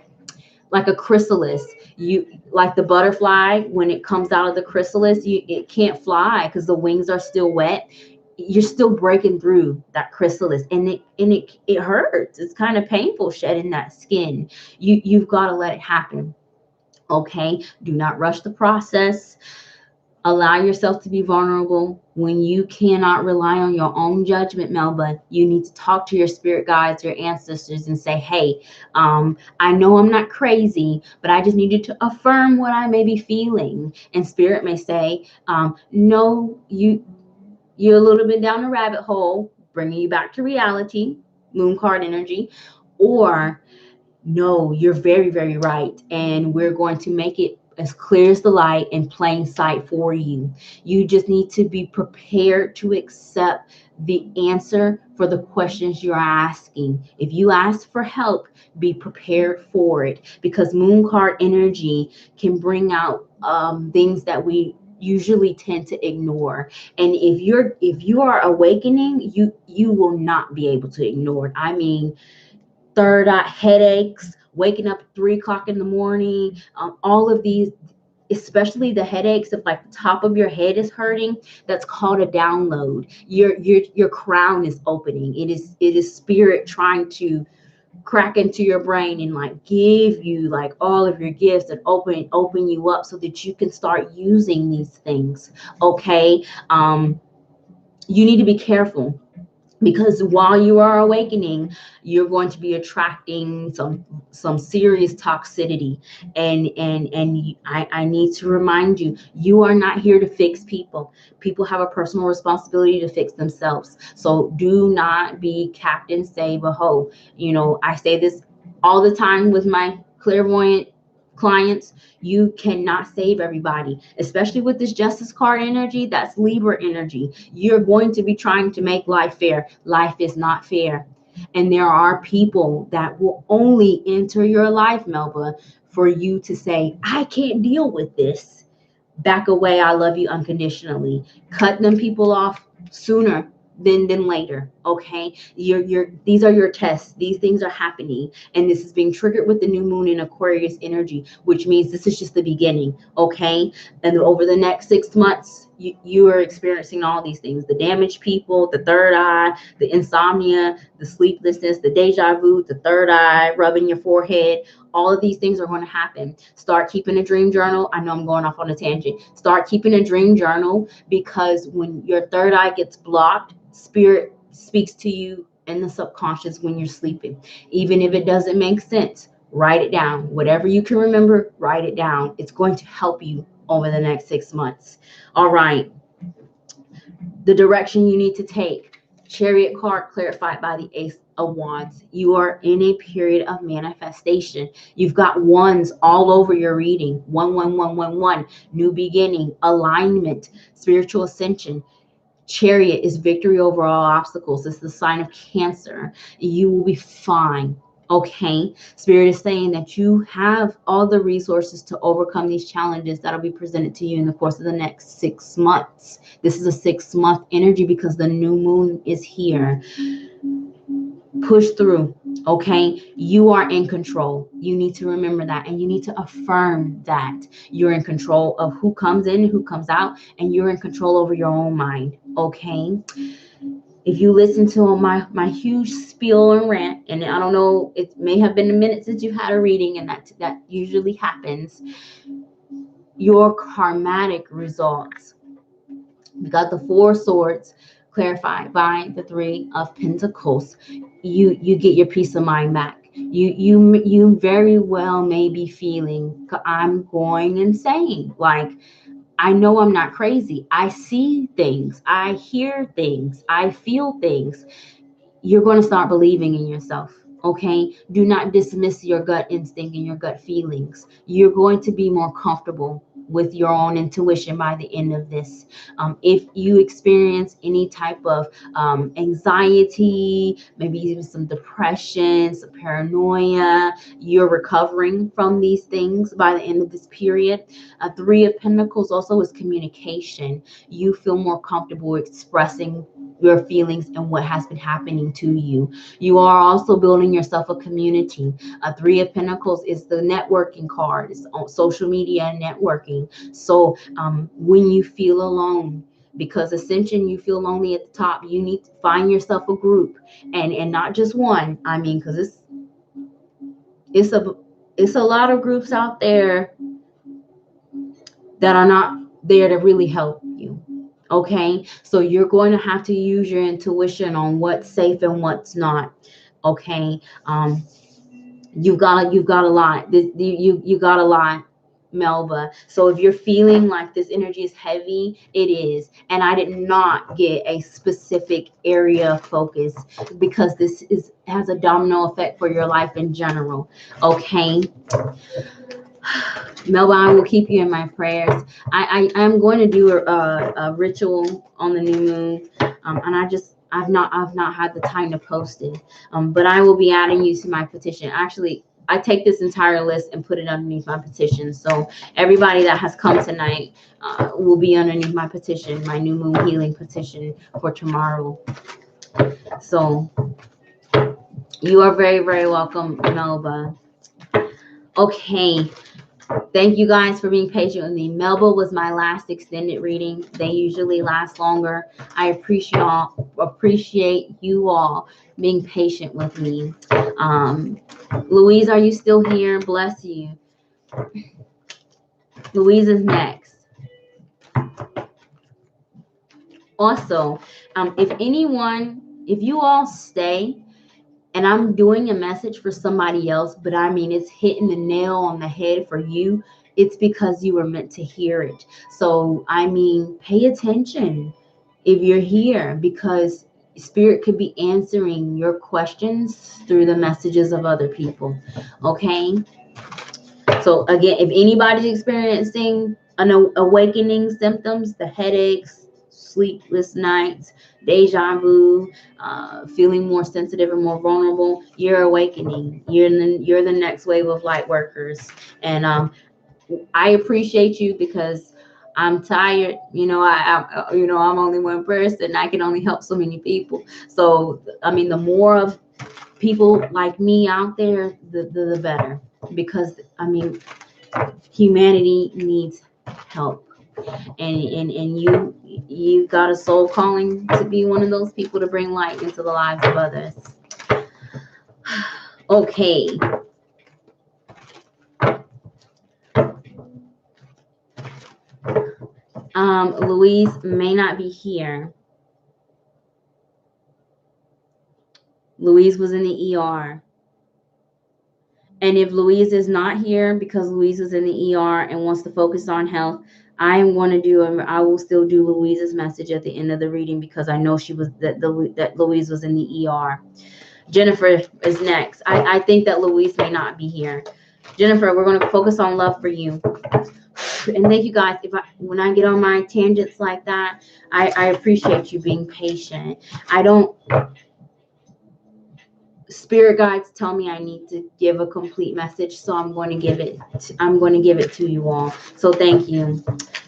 A: a chrysalis. You like the butterfly, when it comes out of the chrysalis, it can't fly because the wings are still wet. You're still breaking through that chrysalis, and it hurts. It's kind of painful shedding that skin. You've got to let it happen. Okay, do not rush the process. Allow yourself to be vulnerable. When you cannot rely on your own judgment, Melba, you need to talk to your spirit guides, your ancestors, and say, hey, I know I'm not crazy, but I just needed to affirm what I may be feeling. And spirit may say, no, you're a little bit down the rabbit hole, bringing you back to reality, moon card energy, or no, you're very, very right. And we're going to make it as clear as the light in plain sight for you. You just need to be prepared to accept the answer for the questions you're asking. If you ask for help, be prepared for it, because moon card energy can bring out things that we usually tend to ignore. And if you are awakening, you will not be able to ignore it. I mean, third eye headaches, waking up at 3 o'clock in the morning, all of these, especially the headaches if like the top of your head is hurting. That's called a download. Your crown is opening. It is spirit trying to crack into your brain and like give you like all of your gifts and open you up so that you can start using these things. Okay. You need to be careful, because while you are awakening, you're going to be attracting some serious toxicity. And I need to remind you, you are not here to fix people. People have a personal responsibility to fix themselves. So do not be Captain Save a Ho. I say this all the time with my clairvoyant clients. You cannot save everybody, especially with this justice card energy. That's Libra energy. You're going to be trying to make life fair. Life is not fair. And there are people that will only enter your life, Melba, for you to say, I can't deal with this. Back away. I love you unconditionally. Cut them people off sooner than later. Okay, these are your tests. These things are happening, and this is being triggered with the new moon in Aquarius energy, which means this is just the beginning. Okay, and over the next 6 months, you are experiencing all these things: the damaged people, the third eye, the insomnia, the sleeplessness, the deja vu, the third eye rubbing your forehead. All of these things are going to happen. Start keeping a dream journal. I know I'm going off on a tangent. Start keeping a dream journal, because when your third eye gets blocked, spirit speaks to you in the subconscious when you're sleeping. Even if it doesn't make sense, write it down. Whatever you can remember, write it down. It's going to help you over the next 6 months. All right. The direction you need to take. Chariot card clarified by the Ace of Wands. You are in a period of manifestation. You've got ones all over your reading. 11111. New beginning, alignment, spiritual ascension. Chariot is victory over all obstacles. It's the sign of Cancer. You will be fine. Okay. Spirit is saying that you have all the resources to overcome these challenges that'll be presented to you in the course of the next 6 months. This is a 6-month energy because the new moon is here. Push through. Okay, you are in control. You need to remember that, and you need to affirm that you're in control of who comes in and who comes out, and you're in control over your own mind. Okay, if you listen to my huge spiel and rant, and I don't know, it may have been a minute since you've had a reading, and that usually happens. Your karmatic results. We got the Four Swords clarified by the Three of Pentacles. You get your peace of mind back. You very well may be feeling, I'm going insane. Like, I know I'm not crazy. I see things. I hear things. I feel things. You're going to start believing in yourself. Okay, do not dismiss your gut instinct and your gut feelings. You're going to be more comfortable with your own intuition by the end of this. If you experience any type of anxiety, maybe even some depression, some paranoia, you're recovering from these things by the end of this period. Three of Pentacles also is communication. You feel more comfortable expressing your feelings and what has been happening to you. You are also building yourself a community. Three of Pentacles is the networking card. It's on social media and networking. So when you feel alone, because Ascension, you feel lonely at the top, you need to find yourself a group, and not just one. I mean, because it's a lot of groups out there that are not there to really help you. Okay, so you're going to have to use your intuition on what's safe and what's not. Okay, you've got a lot. You got a lot, Melba. So if you're feeling like this energy is heavy, it is. And I did not get a specific area of focus, because this has a domino effect for your life in general. Okay. Melba, I will keep you in my prayers. I'm going to do a ritual on the new moon, and I've not had the time to post it. But I will be adding you to my petition. Actually, I take this entire list and put it underneath my petition. So everybody that has come tonight will be underneath my petition, my new moon healing petition for tomorrow. So you are very, very welcome, Melba. Okay. Thank you guys for being patient with me. Melba was my last extended reading. They usually last longer. I appreciate you all being patient with me. Louise, are you still here? Bless you. Louise is next. Also, if you all stay, and I'm doing a message for somebody else, but I mean, it's hitting the nail on the head for you, it's because you were meant to hear it. So, I mean, pay attention if you're here, because Spirit could be answering your questions through the messages of other people. Okay? So, again, if anybody's experiencing an awakening symptoms, the headaches, sleepless nights, deja vu, feeling more sensitive and more vulnerable, you're awakening. You're the next wave of light workers. And I appreciate you, because I'm tired. I'm only one person. I can only help so many people. So, I mean, the more of people like me out there, the better. Because, I mean, humanity needs help. And you got a soul calling to be one of those people to bring light into the lives of others. Okay. Louise may not be here. Louise was in the ER. And if Louise is not here because Louise is in the ER and wants to focus on health, I will still do Louise's message at the end of the reading, because I know that Louise was in the ER. Jennifer is next. I think that Louise may not be here. Jennifer, we're going to focus on love for you. And thank you guys. When I get on my tangents like that, I appreciate you being patient. Spirit guides tell me I need to give a complete message, so I'm going to give it to you all. So thank you.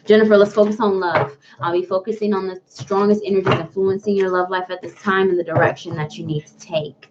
A: Jennifer, let's focus on love. I'll be focusing on the strongest energies influencing your love life at this time and the direction that you need to take.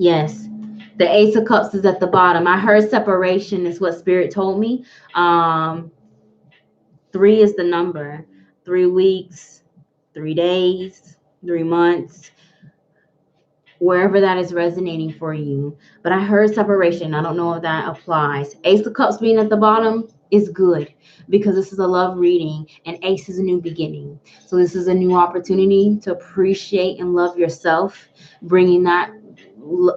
A: Yes. The Ace of Cups is at the bottom. I heard separation is what Spirit told me. 3 is the number. 3 weeks, 3 days, 3 months, wherever that is resonating for you. But I heard separation. I don't know if that applies. Ace of Cups being at the bottom is good because this is a love reading, and Ace is a new beginning. So this is a new opportunity to appreciate and love yourself, bringing that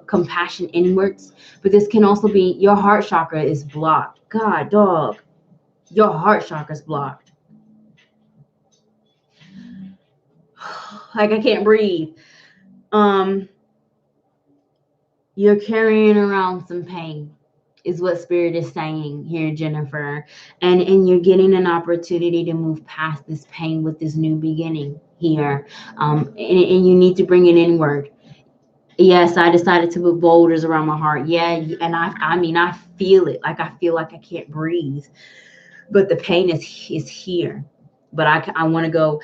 A: compassion inwards. But this can also be your heart chakra is blocked. God, dog, your heart chakra is blocked. Like I can't breathe. You're carrying around some pain, is what Spirit is saying here, Jennifer. And you're getting an opportunity to move past this pain with this new beginning here. And you need to bring it inward. Yes, I decided to put boulders around my heart. Yeah, and I mean, I feel it. Like I feel like I can't breathe, but the pain is here. But I want to go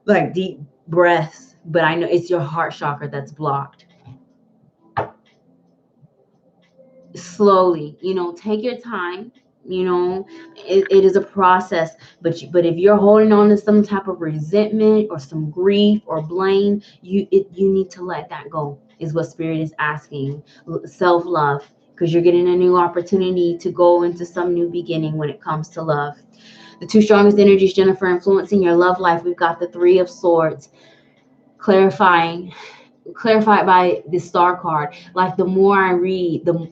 A: like deep breaths. But I know it's your heart chakra that's blocked. Slowly, take your time. It is a process, but if you're holding on to some type of resentment or some grief or blame, you need to let that go, is what Spirit is asking. Self-love, because you're getting a new opportunity to go into some new beginning when it comes to love. The 2 strongest energies, Jennifer, influencing your love life. We've got the 3 of Swords, clarified by the Star card. Like the more I read, the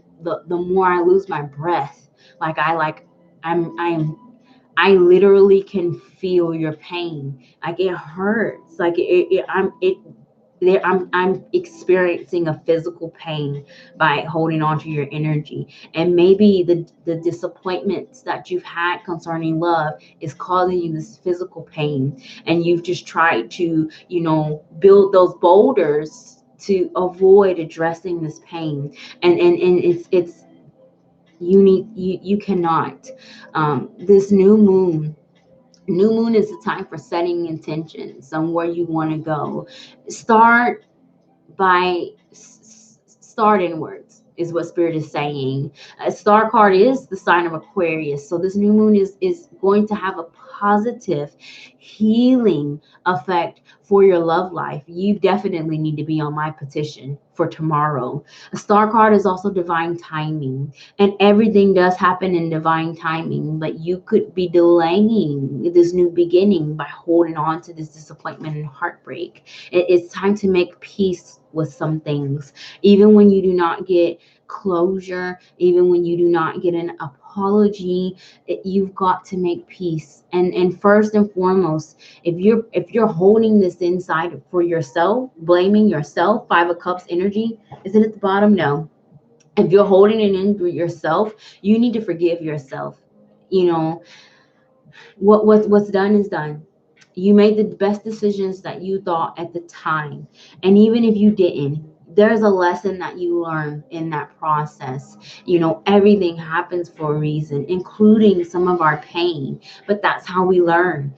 A: more I lose my breath. Like I literally can feel your pain. Like it hurts. Like I'm experiencing a physical pain by holding on to your energy. And maybe the disappointments that you've had concerning love is causing you this physical pain. And you've just tried to, build those boulders to avoid addressing this pain. And it's you cannot. This new moon is the time for setting intentions, somewhere you want to go. Start inwards, is what Spirit is saying. A Star card is the sign of Aquarius, so this new moon is going to have a positive healing effect for your love life. You definitely need to be on my petition for tomorrow. A Star card is also divine timing, and everything does happen in divine timing, but you could be delaying this new beginning by holding on to this disappointment and heartbreak. It's time to make peace with some things. Even when you do not get closure, even when you do not get an apology, you've got to make peace. And first and foremost, if you're holding this inside for yourself, blaming yourself, 5 of Cups energy, is it at the bottom? No. If you're holding it in for yourself, you need to forgive yourself. What's done is done. You made the best decisions that you thought at the time. And even if you didn't, there's a lesson that you learn in that process. Everything happens for a reason, including some of our pain. But that's how we learn.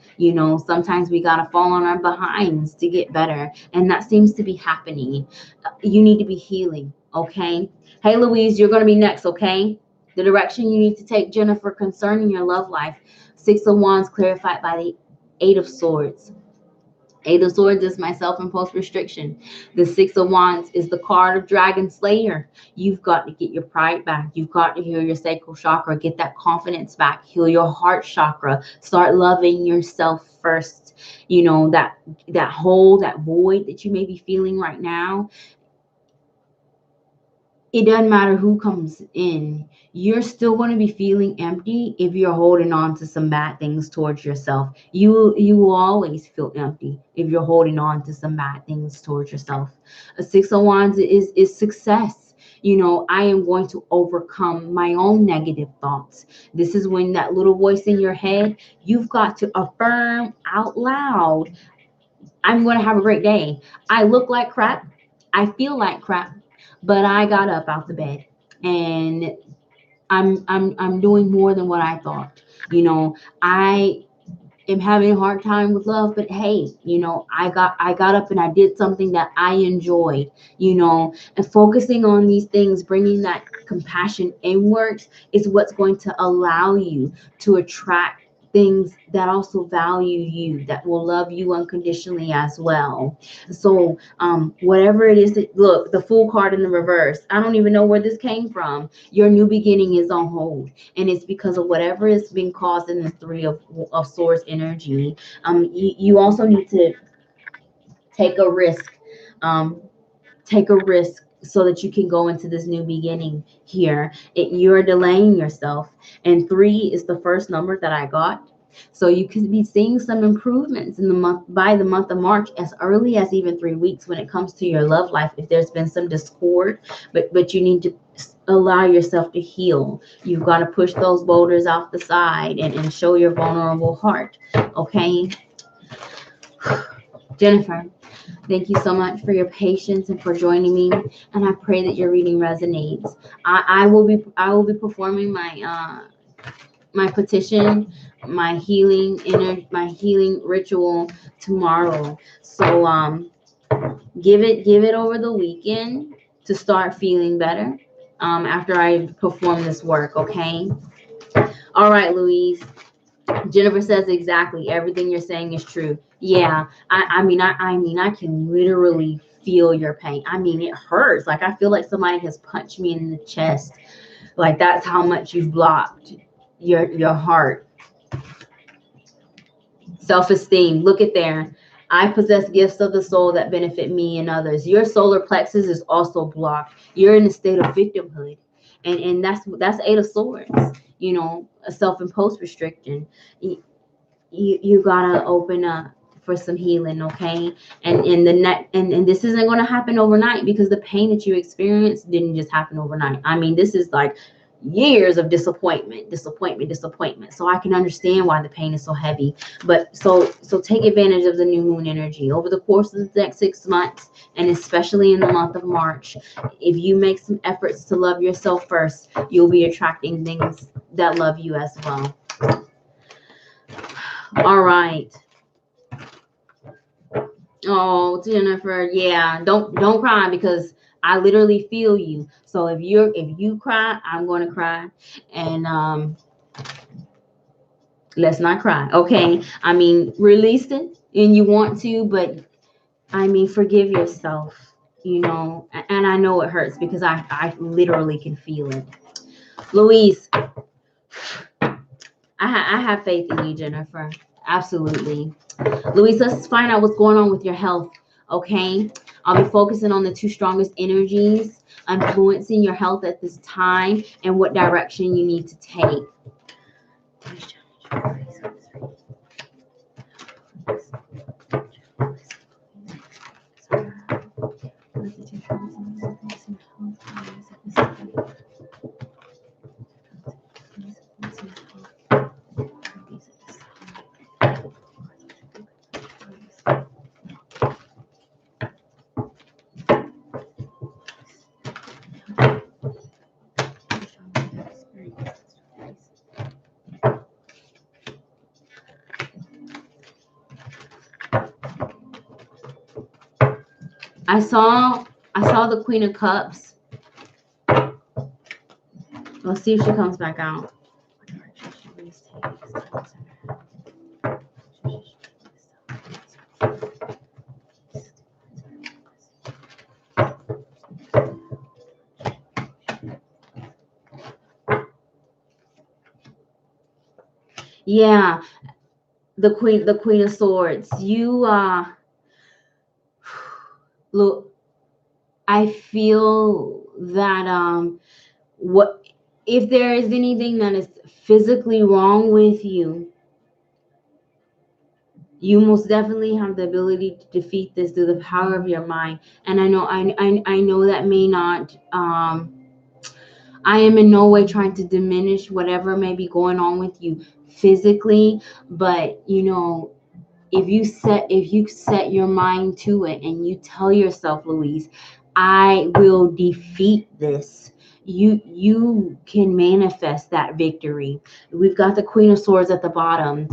A: Sometimes we got to fall on our behinds to get better. And that seems to be happening. You need to be healing, okay? Hey, Louise, you're going to be next, okay? The direction you need to take, Jennifer, concerning your love life. 6 of Wands clarified by the 8 of Swords. 8 of Swords is my self-imposed restriction. The 6 of Wands is the card of Dragon Slayer. You've got to get your pride back. You've got to heal your sacral chakra, get that confidence back, heal your heart chakra, start loving yourself first. That hole, that void that you may be feeling right now. It doesn't matter who comes in. You're still going to be feeling empty if you're holding on to some bad things towards yourself. You will always feel empty if you're holding on to some bad things towards yourself. A 6 of Wands is success. I am going to overcome my own negative thoughts. This is when that little voice in your head, you've got to affirm out loud, I'm going to have a great day. I look like crap. I feel like crap. But I got up out the bed, and I'm doing more than what I thought. I am having a hard time with love, but hey, you know, I got up and I did something that I enjoyed, you know, and focusing on these things, bringing that compassion inwards is what's going to allow you to attract things that also value you, that will love you unconditionally as well. So whatever it is that, look, the Fool card in the reverse, I don't even know where this came from. Your new beginning is on hold, and it's because of whatever is being caused in the Three of Swords energy. You also need to take a risk. Um, take a risk so that you can go into this new beginning here. You're delaying yourself. And 3 is the first number that I got. So you could be seeing some improvements in the month, by the month of March, as early as even 3 weeks when it comes to your love life. If there's been some discord, but you need to allow yourself to heal. You've got to push those boulders off the side and show your vulnerable heart. Okay, Jennifer, thank you so much for your patience and for joining me. And I pray that your reading resonates. I will be performing my petition, my healing ritual tomorrow. So give it over the weekend to start feeling better. After I perform this work, okay? All right, Louise. Jennifer says exactly everything you're saying is true. Yeah, I mean, I can literally feel your pain. I mean, it hurts. Like, I feel like somebody has punched me in the chest. Like, that's how much you've blocked your heart. Self-esteem. Look at there. I possess gifts of the soul that benefit me and others. Your solar plexus is also blocked. You're in a state of victimhood, and that's 8 of Swords. You know, a self-imposed restriction. You gotta open up for some healing, okay? And this isn't going to happen overnight, because the pain that you experienced didn't just happen overnight. I mean, this is like years of disappointment. So I can understand why the pain is so heavy. But so take advantage of the new moon energy over the course of the next 6 months, and especially in the month of March. If you make some efforts to love yourself first, you'll be attracting things that love you as well. All right. Oh, Jennifer, yeah. Don't cry, because I literally feel you. So if you cry, I'm going to cry, and let's not cry, okay? I mean, release it, and you want to, but I mean, forgive yourself. You know, and I know it hurts, because I literally can feel it. Louise, I have faith in you, Jennifer. Absolutely. Louise, let's find out what's going on with your health, okay? I'll be focusing on the 2 strongest energies influencing your health at this time, and what direction you need to take. I saw the Queen of Cups. Let's see if she comes back out. Yeah, the Queen of Swords. You look, I feel that what if there is anything that is physically wrong with you, you most definitely have the ability to defeat this through the power of your mind. And I know that may not I am in no way trying to diminish whatever may be going on with you physically, but you know, if you set your mind to it, and you tell yourself, Louise, I will defeat this, you can manifest that victory. We've got the Queen of Swords at the bottom,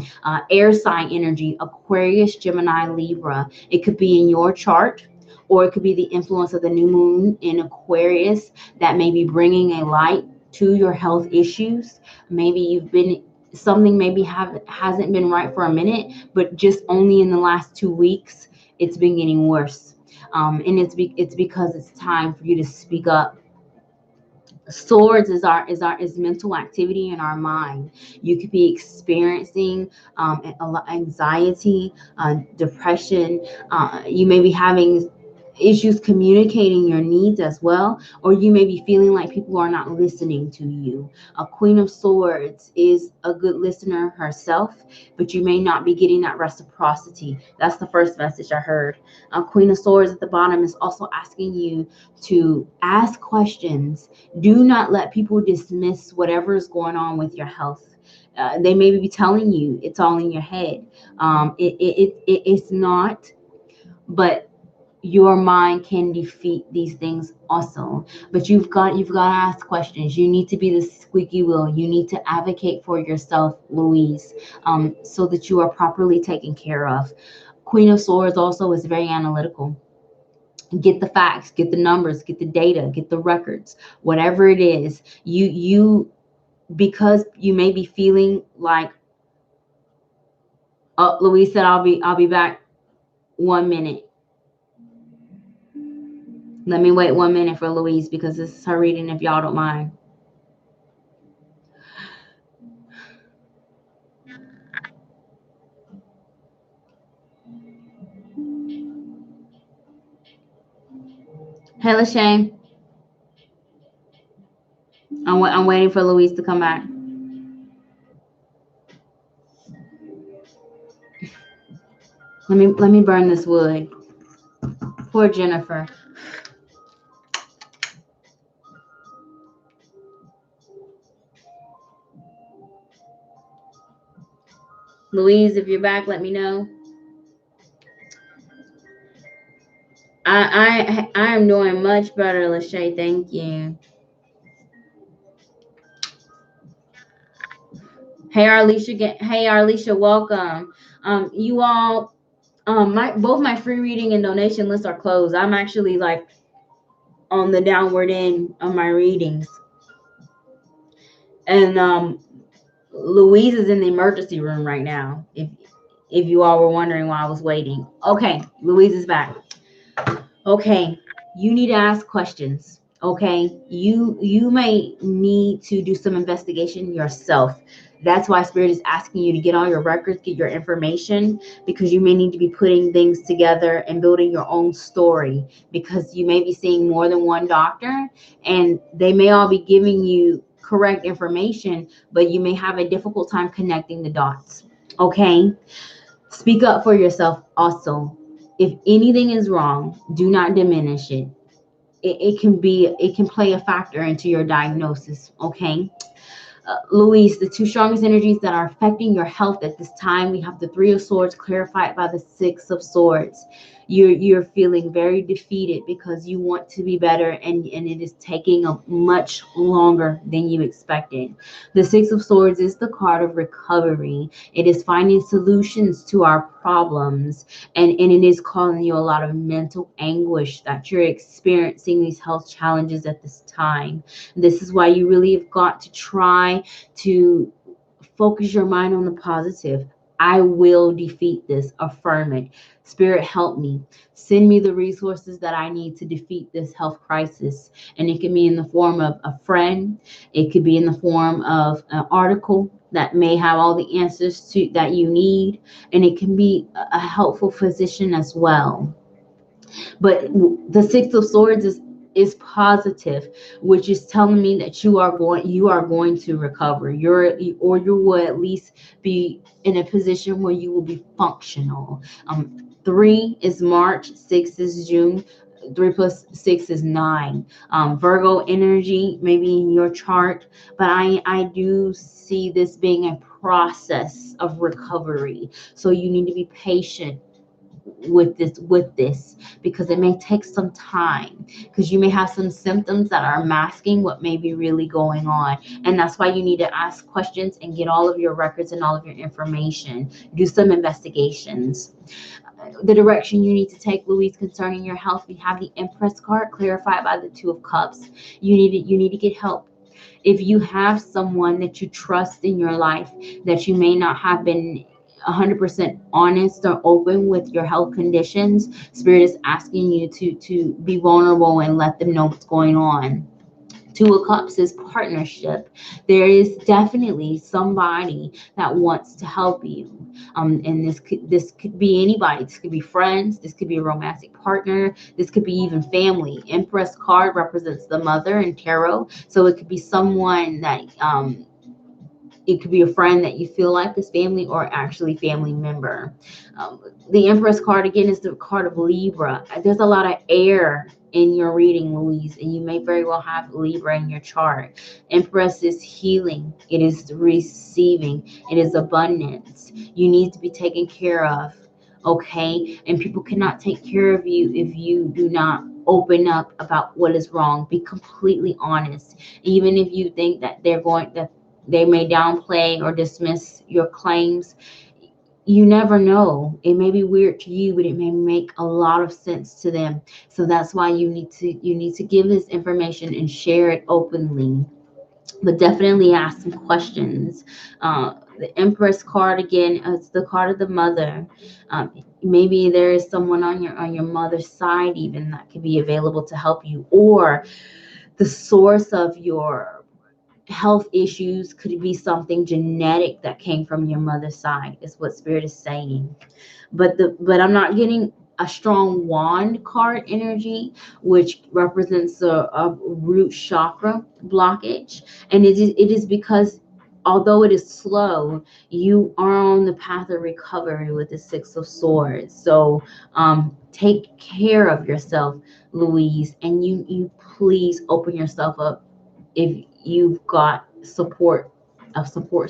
A: air sign energy, Aquarius, Gemini, Libra. It could be in your chart, or it could be the influence of the new moon in Aquarius that may be bringing a light to your health issues. Maybe you've been something maybe hasn't been right for a minute, but just only in the last 2 weeks it's been getting worse. And it's because it's time for you to speak up. Swords is mental activity in our mind. You could be experiencing anxiety, depression. You may be having issues communicating your needs as well, or you may be feeling like people are not listening to you. A Queen of Swords is a good listener herself, but you may not be getting that reciprocity. That's the first message I heard. A Queen of Swords at the bottom is also asking you to ask questions. Do not let people dismiss whatever is going on with your health. They may be telling you it's all in your head. It's not, but your mind can defeat these things also. But you've got to ask questions. You need to be the squeaky wheel. You need to advocate for yourself, Louise, so that you are properly taken care of. Queen of Swords also is very analytical. Get the facts, get the numbers, get the data, get the records, whatever it is. You because you may be feeling like, oh, Louise said I'll be back 1 minute. Let me wait 1 minute for Louise because this is her reading, if y'all don't mind. Hey, LaShae. I'm waiting for Louise to come back. Let me burn this wood. Poor Jennifer. Louise, if you're back, let me know. I am doing much better, LaShae. Thank you. Hey, Arlisha, welcome. You all, both my free reading and donation lists are closed. I'm actually like on the downward end of my readings, and Louise is in the emergency room right now. If you all were wondering why I was waiting. Okay, Louise is back. Okay, you need to ask questions. Okay, you may need to do some investigation yourself. That's why Spirit is asking you to get all your records, get your information, because you may need to be putting things together and building your own story, because you may be seeing more than one doctor and they may all be giving you correct information, but you may have a difficult time connecting the dots. Okay, speak up for yourself also. If anything is wrong, do not diminish it. It can play a factor into your diagnosis. Okay, Louise, the two strongest energies that are affecting your health at this time, we have the Three of Swords clarified by the Six of Swords. You're feeling very defeated because you want to be better, and it is taking a much longer than you expected. The Six of Swords is the card of recovery. It is finding solutions to our problems, and it is causing you a lot of mental anguish that you're experiencing these health challenges at this time. This is why you really have got to try to focus your mind on the positive. I will defeat this. Affirm it. Spirit, help me. Send me the resources that I need to defeat this health crisis. And it can be in the form of a friend. It could be in the form of an article that may have all the answers to that you need. And it can be a helpful physician as well. But the Six of Swords is positive, which is telling me that you are going to recover. You will at least be in a position where you will be functional. 3 is March, 6 is June. 3 plus 6 is 9. Virgo energy, maybe in your chart, but I do see this being a process of recovery. So you need to be patient. with this because it may take some time, because you may have some symptoms that are masking what may be really going on. And that's why you need to ask questions and get all of your records and all of your information. Do some investigations. The direction you need to take, Louise, concerning your health, we have the Empress card clarified by the Two of Cups. You need to get help. If you have someone that you trust in your life that you may not have been 100% honest or open with your health conditions, Spirit is asking you to be vulnerable and let them know what's going on. Two of Cups is partnership. There is definitely somebody that wants to help you. And this could be anybody. This could be friends. This could be a romantic partner. This could be even family. Empress card represents the mother in tarot, so it could be someone that it could be a friend that you feel like is family, or actually family member. The Empress card, again, is the card of Libra. There's a lot of air in your reading, Louise, and you may very well have Libra in your chart. Empress is healing. It is receiving. It is abundance. You need to be taken care of, okay? And people cannot take care of you if you do not open up about what is wrong. Be completely honest. Even if you think that they may downplay or dismiss your claims, you never know. It may be weird to you, but it may make a lot of sense to them. So that's why you need to give this information and share it openly. But definitely ask some questions. The Empress card, again, it's the card of the mother. Maybe there is someone on your mother's side even that could be available to help you, or the source of your health issues could be something genetic that came from your mother's side, is what Spirit is saying. But I'm not getting a strong wand card energy, which represents a root chakra blockage. And it is because although it is slow, you are on the path of recovery with the Six of Swords. So take care of yourself, Louise, and you please open yourself up. If you've got a support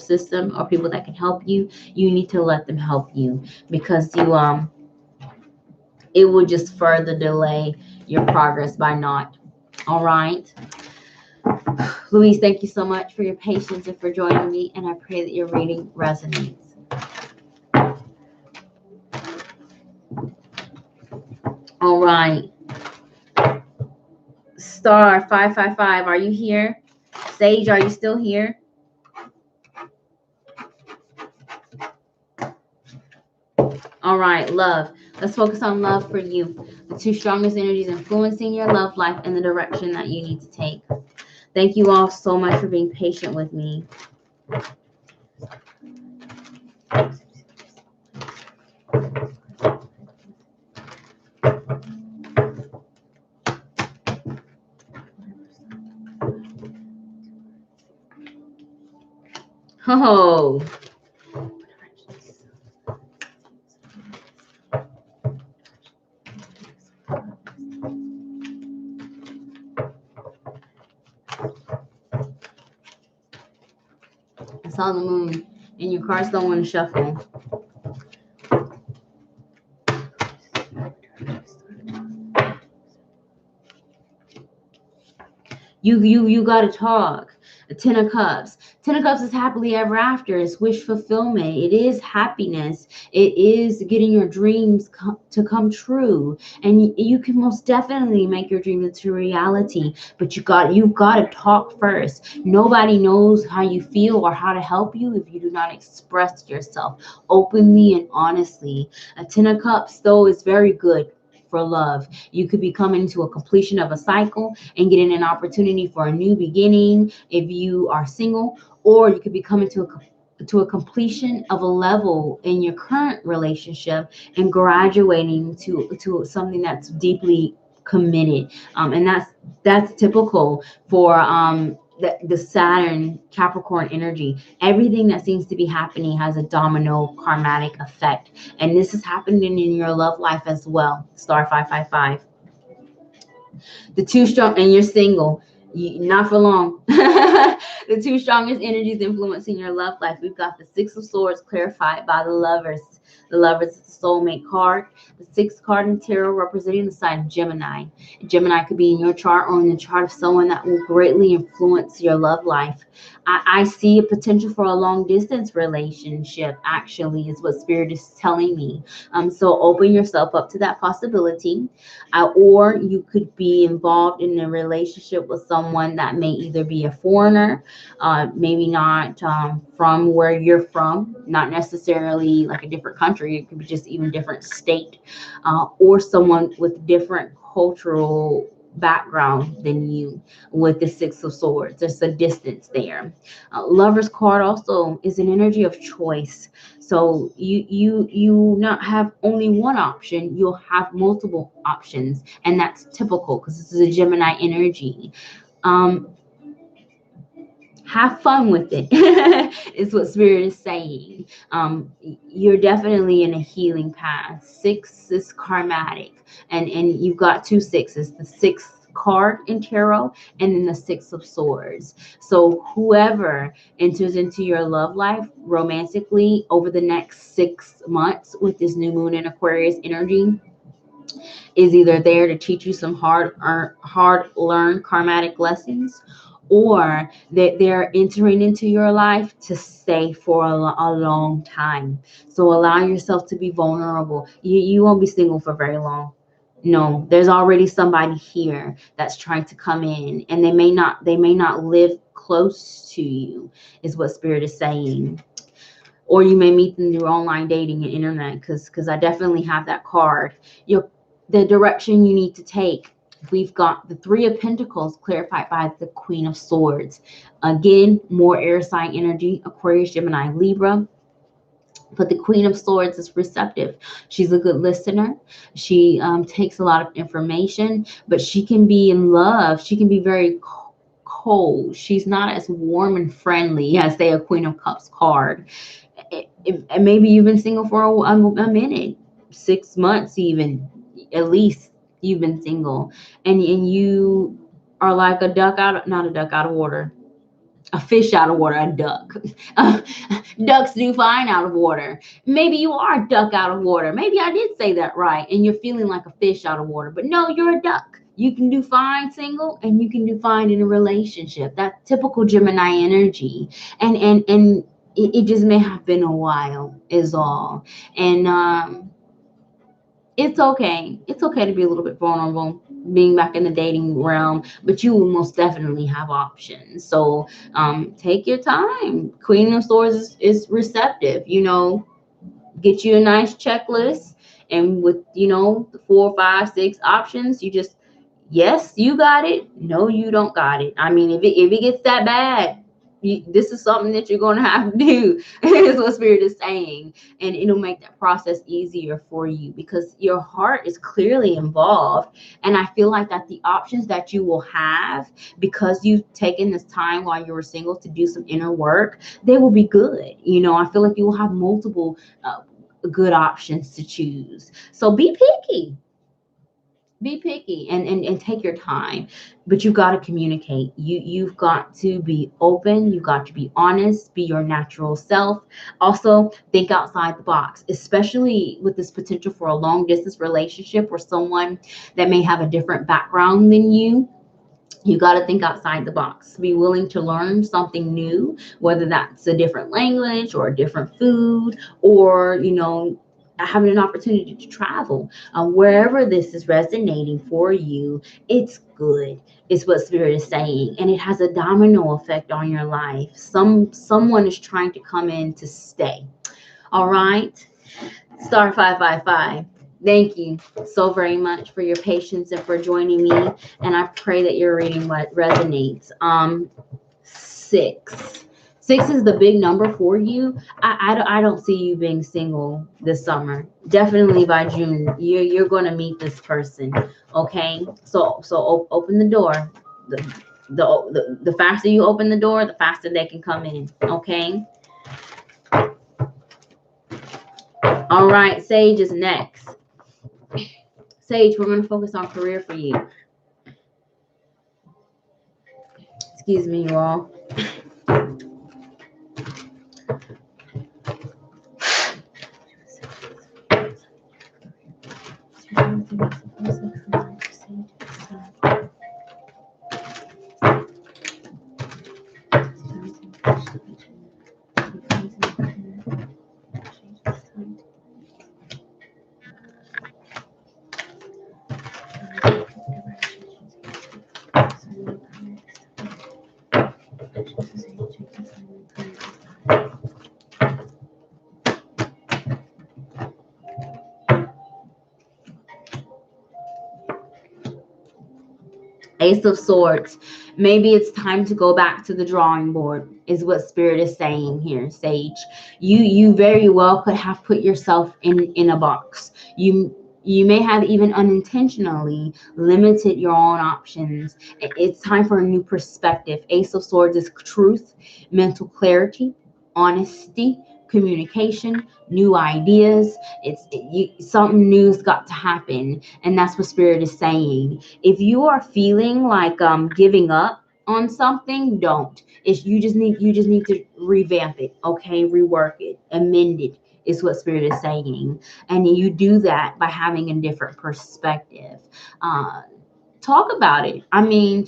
A: system or people that can help you, you need to let them help you, because it will just further delay your progress by not. All right, Louise, thank you so much for your patience and for joining me, and I pray that your reading resonates. All right, star 555, are you here? Sage, are you still here? All right, love. Let's focus on love for you. The two strongest energies influencing your love life and the direction that you need to take. Thank you all so much for being patient with me. Oh. I saw the moon, and your cards don't want to shuffle. You got to talk. The Ten of Cups. Ten of Cups is happily ever after. It's wish fulfillment. It is happiness. It is getting your dreams to come true. And you can most definitely make your dreams into reality. But you've got to talk first. Nobody knows how you feel or how to help you if you do not express yourself openly and honestly. A Ten of Cups, though, is very good for love. You could be coming to a completion of a cycle and getting an opportunity for a new beginning if you are single, or you could be coming to a completion of a level in your current relationship and graduating to something that's deeply committed. And that's typical for the Saturn Capricorn energy. Everything that seems to be happening has a domino karmatic effect, and this is happening in your love life as well. Star 555. The two strong, and you're single, not for long. The two strongest energies influencing your love life. We've got the Six of Swords clarified by the Lovers. The Lovers is the soulmate card. The sixth card in tarot representing the sign of Gemini. Gemini could be in your chart or in the chart of someone that will greatly influence your love life. I see a potential for a long distance relationship, actually, is what Spirit is telling me. So open yourself up to that possibility. Or you could be involved in a relationship with someone that may either be a foreigner, maybe not from where you're from, not necessarily like a different country. It could be just even different state, or someone with different cultural background than you. With the Six of Swords, there's a distance there. Lover's card also is an energy of choice. So you not have only one option, you'll have multiple options, and that's typical because this is a Gemini energy. Have fun with it is what Spirit is saying. You're definitely in a healing path. Six is karmatic, and you've got two sixes, the sixth card in tarot and then the Six of Swords. So whoever enters into your love life romantically over the next 6 months with this new moon in Aquarius energy is either there to teach you some hard-learned karmatic lessons, or that they're entering into your life to stay for a long time. So allow yourself to be vulnerable. You won't be single for very long. No, there's already somebody here that's trying to come in, and they may not live close to you, is what Spirit is saying. Or you may meet them through online dating and internet, because I definitely have that card. The direction you need to take. We've got the Three of Pentacles clarified by the Queen of Swords. Again, more air sign energy, Aquarius, Gemini, Libra. But the Queen of Swords is receptive. She's a good listener. She takes a lot of information, but she can be in love. She can be very cold. She's not as warm and friendly as, say, a Queen of Cups card. And maybe you've been single for a minute, 6 months even, at least you've been single, and you are like a duck out, not a duck out of water, a fish out of water, a duck. Ducks do fine out of water. Maybe you are a duck out of water. Maybe I did say that right, and you're feeling like a fish out of water, but no, you're a duck. You can do fine single, and you can do fine in a relationship. That typical Gemini energy, and it just may have been a while is all. And it's okay. It's okay to be a little bit vulnerable, being back in the dating realm, but you will most definitely have options. So take your time. Queen of Swords is receptive. Get you a nice checklist, and with the 4, 5, 6 options, you just, yes, you got it. No, you don't got it. I mean, if it gets that bad, this is something that you're going to have to do, is what Spirit is saying. And it'll make that process easier for you because your heart is clearly involved. And I feel like that the options that you will have, because you've taken this time while you were single to do some inner work, they will be good. I feel like you will have multiple good options to choose. So be picky. Be picky and take your time, but you've got to communicate. You've got to be open. You've got to be honest, be your natural self. Also think outside the box, especially with this potential for a long distance relationship or someone that may have a different background than you. You got to think outside the box. Be willing to learn something new, whether that's a different language or a different food, or having an opportunity to travel. Wherever this is resonating for you, it's good. It's what Spirit is saying, and it has a domino effect on your life. Someone is trying to come in to stay. All right, star 555. Thank you so very much for your patience and for joining me, and I pray that your reading resonates. 6 is the big number for you. I don't see you being single this summer. Definitely by June, you're going to meet this person. Okay, so open the door. The faster you open the door, the faster they can come in. Okay. All right, Sage is next. Sage, we're going to focus on career for you. Excuse me, you all. Ace of Swords. Maybe it's time to go back to the drawing board, is what Spirit is saying here, Sage. You very well could have put yourself in a box. You may have even unintentionally limited your own options. It's time for a new perspective. Ace of Swords is truth, mental clarity, honesty, communication, new ideas. Something new's got to happen, and that's what Spirit is saying. If you are feeling like giving up on something, don't. It's you just need to revamp it, okay? Rework it, amend it, is what Spirit is saying. And you do that by having a different perspective. Talk about it. I mean,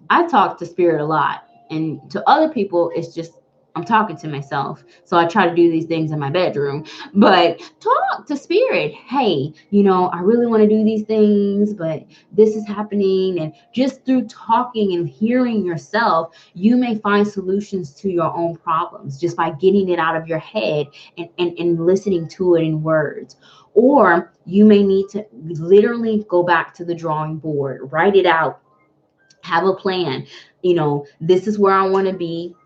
A: I talk to Spirit a lot, and to other people, it's just I'm talking to myself. So I try to do these things in my bedroom, but talk to Spirit. Hey, I really want to do these things, but this is happening. And just through talking and hearing yourself, you may find solutions to your own problems just by getting it out of your head and listening to it in words. Or you may need to literally go back to the drawing board, write it out, have a plan. This is where I want to be.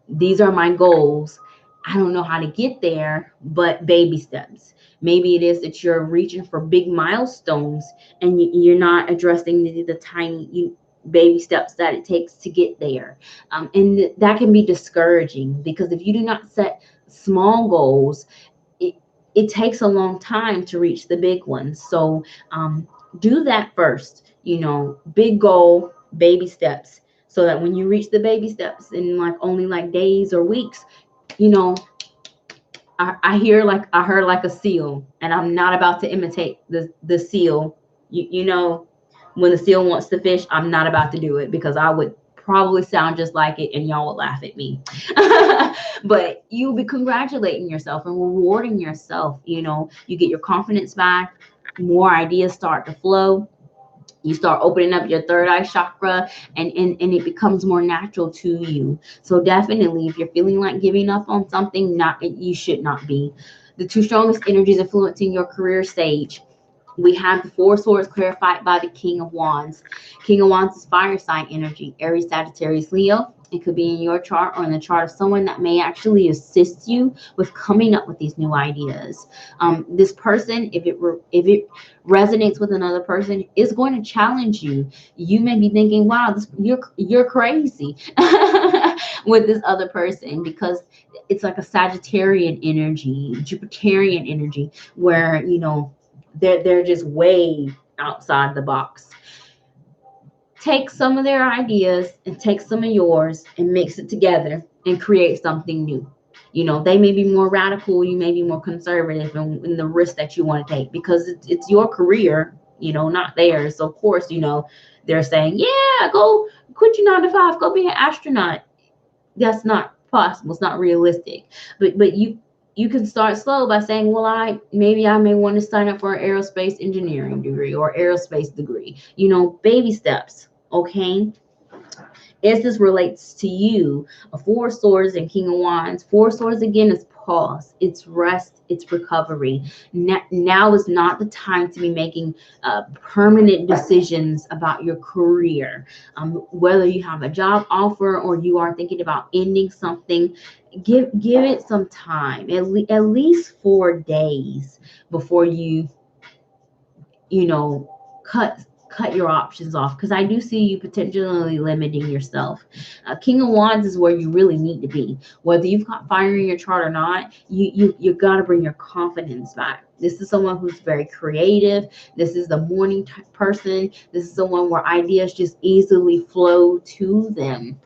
A: These are my goals. I don't know how to get there, but baby steps. Maybe it is that you're reaching for big milestones and you're not addressing the tiny baby steps that it takes to get there. And that can be discouraging, because if you do not set small goals, it takes a long time to reach the big ones. So do that first. Big goal, baby steps, so that when you reach the baby steps in only days or weeks, I heard like a seal, and I'm not about to imitate the seal. When the seal wants to fish, I'm not about to do it, because I would probably sound just like it and y'all would laugh at me. But you'll be congratulating yourself and rewarding yourself. You get your confidence back, more ideas start to flow. You start opening up your third eye chakra, and it becomes more natural to you. So definitely, if you're feeling like giving up on something, you should not be. The two strongest energies influencing your career, Sage. We have the Four Swords clarified by the King of Wands. King of Wands is fire sign energy, Aries, Sagittarius, Leo. It could be in your chart or in the chart of someone that may actually assist you with coming up with these new ideas. This person, if it resonates with another person, is going to challenge you. You may be thinking, "Wow, you're crazy," with this other person, because it's like a Sagittarian energy, Jupiterian energy, where they're just way outside the box. Take some of their ideas and take some of yours and mix it together and create something new. They may be more radical, you may be more conservative in the risk that you want to take, because it's your career, not theirs. So of course, they're saying, yeah, go quit your 9 to 5, go be an astronaut. That's not possible. It's not realistic. But you can start slow by saying, well, I may want to sign up for an aerospace engineering degree or aerospace degree. Baby steps. Okay. As this relates to you, a Four Swords and King of Wands. Four Swords again is pause, it's rest, it's recovery. Now is not the time to be making permanent decisions about your career. Whether you have a job offer or you are thinking about ending something, give it some time, at least 4 days before you cut your options off, because I do see you potentially limiting yourself. King of Wands is where you really need to be. Whether you've got fire in your chart or not, you got to bring your confidence back. This is someone who's very creative. This is the morning type person. This is someone where ideas just easily flow to them.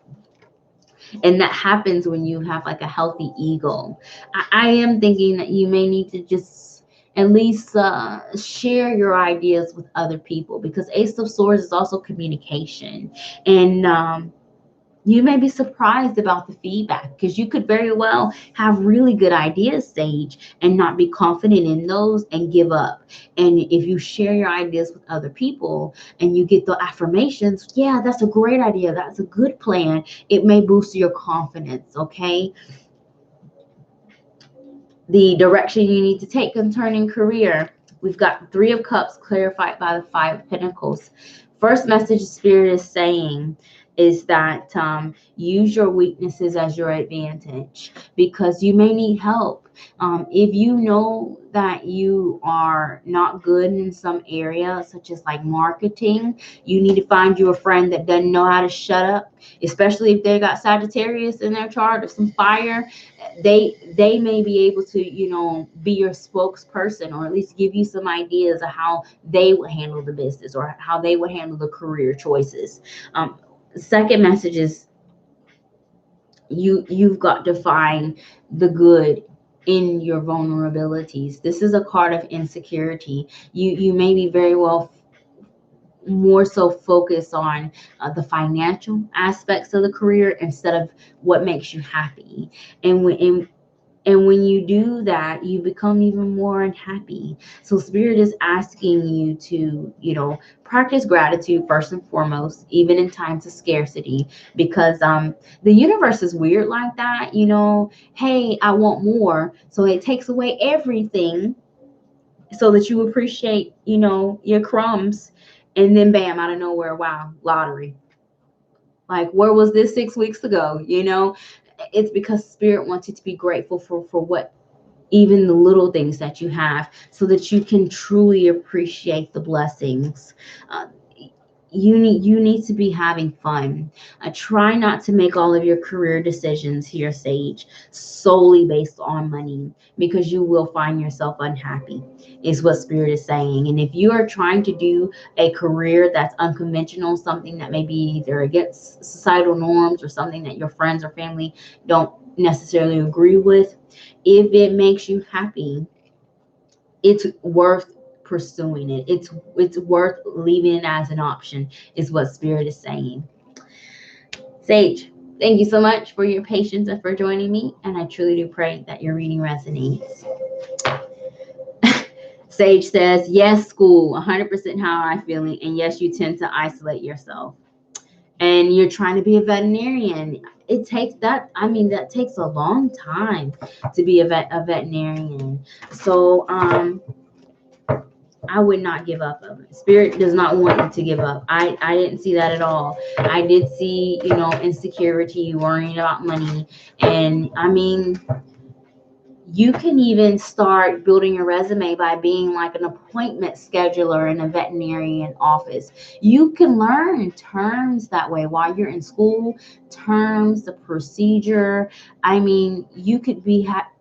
A: And that happens when you have a healthy ego. I am thinking that you may need to just at least share your ideas with other people, because Ace of Swords is also communication. And You may be surprised about the feedback, because you could very well have really good ideas, Sage, and not be confident in those and give up. And if you share your ideas with other people and you get the affirmations, yeah, that's a great idea, that's a good plan, it may boost your confidence, okay? The direction you need to take concerning career. We've got Three of Cups clarified by the Five of Pentacles. First message Spirit is saying is that use your weaknesses as your advantage, because you may need help. If you know that you are not good in some area, such as like marketing, you need to find you a friend that doesn't know how to shut up, especially if they got Sagittarius in their chart or some fire. They may be able to, you know, be your spokesperson, or at least give you some ideas of how they would handle the business or how they would handle the career choices. Second message is you've got to find the good in your vulnerabilities. This is a card of insecurity. You may be very well more so focused on the financial aspects of the career instead of what makes you happy. And when you do that, you become even more unhappy. So Spirit is asking you to, you know, practice gratitude first and foremost, even in times of scarcity, because the universe is weird like that. You know, hey, I want more, so it takes away everything so that you appreciate, you know, your crumbs, and then bam, out of nowhere, wow, lottery. Like, where was this 6 weeks ago? You know, it's because Spirit wants you to be grateful for what, even the little things that you have, so that you can truly appreciate the blessings. Uh, you need to be having fun. Try not to make all of your career decisions here, Sage, solely based on money, because you will find yourself unhappy, is what Spirit is saying. And if you are trying to do a career that's unconventional, something that may be either against societal norms or something that your friends or family don't necessarily agree with, if it makes you happy, it's worth pursuing it. It's worth leaving it as an option, is what Spirit is saying. Sage, thank you so much for your patience and for joining me, and I truly do pray that your reading resonates. Sage says, yes, school, 100% how I'm feeling, and yes, you tend to isolate yourself. And you're trying to be a veterinarian. It takes that, I mean, that takes a long time to be a veterinarian. So I would not give up of it. Spirit does not want you to give up. I didn't see that at all. I did see, you know, insecurity, worrying about money. And I mean, you can even start building your resume by being like an appointment scheduler in a veterinarian office. You can learn terms that way while you're in school, terms, the procedure. I mean, you could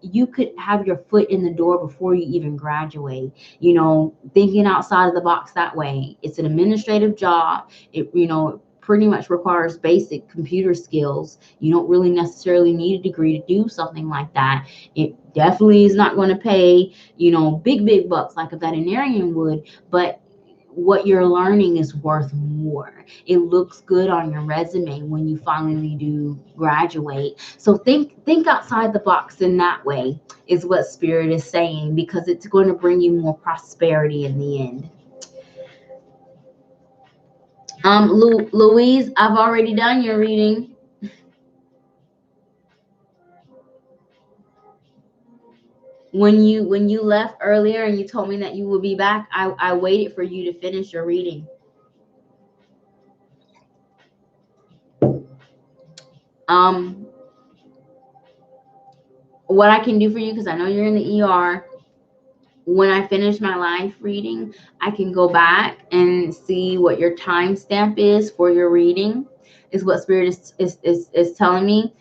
A: you could have your foot in the door before you even graduate, you know, thinking outside of the box that way. It's an administrative job. It, you know, pretty much requires basic computer skills. You don't really necessarily need a degree to do something like that. It definitely is not going to pay, you know, big bucks like a veterinarian would, but what you're learning is worth more. It looks good on your resume when you finally do graduate. So think outside the box in that way, is what Spirit is saying, because it's going to bring you more prosperity in the end. Louise, I've already done your reading. When you left earlier and you told me that you would be back, I waited for you to finish your reading. What I can do for you, because I know you're in the ER, when I finish my live reading, I can go back and see what your timestamp is for your reading, is what Spirit is telling me.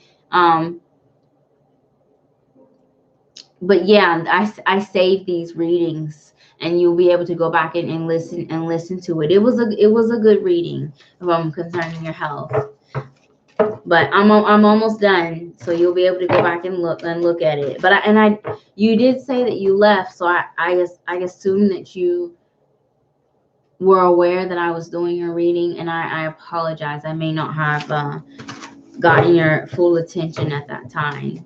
A: But yeah, I save these readings, and you'll be able to go back and listen to it. It was a good reading concerning your health. But I'm almost done, so you'll be able to go back and look at it. But you did say that you left, so I assume that you were aware that I was doing your reading, and I apologize. I may not have gotten your full attention at that time.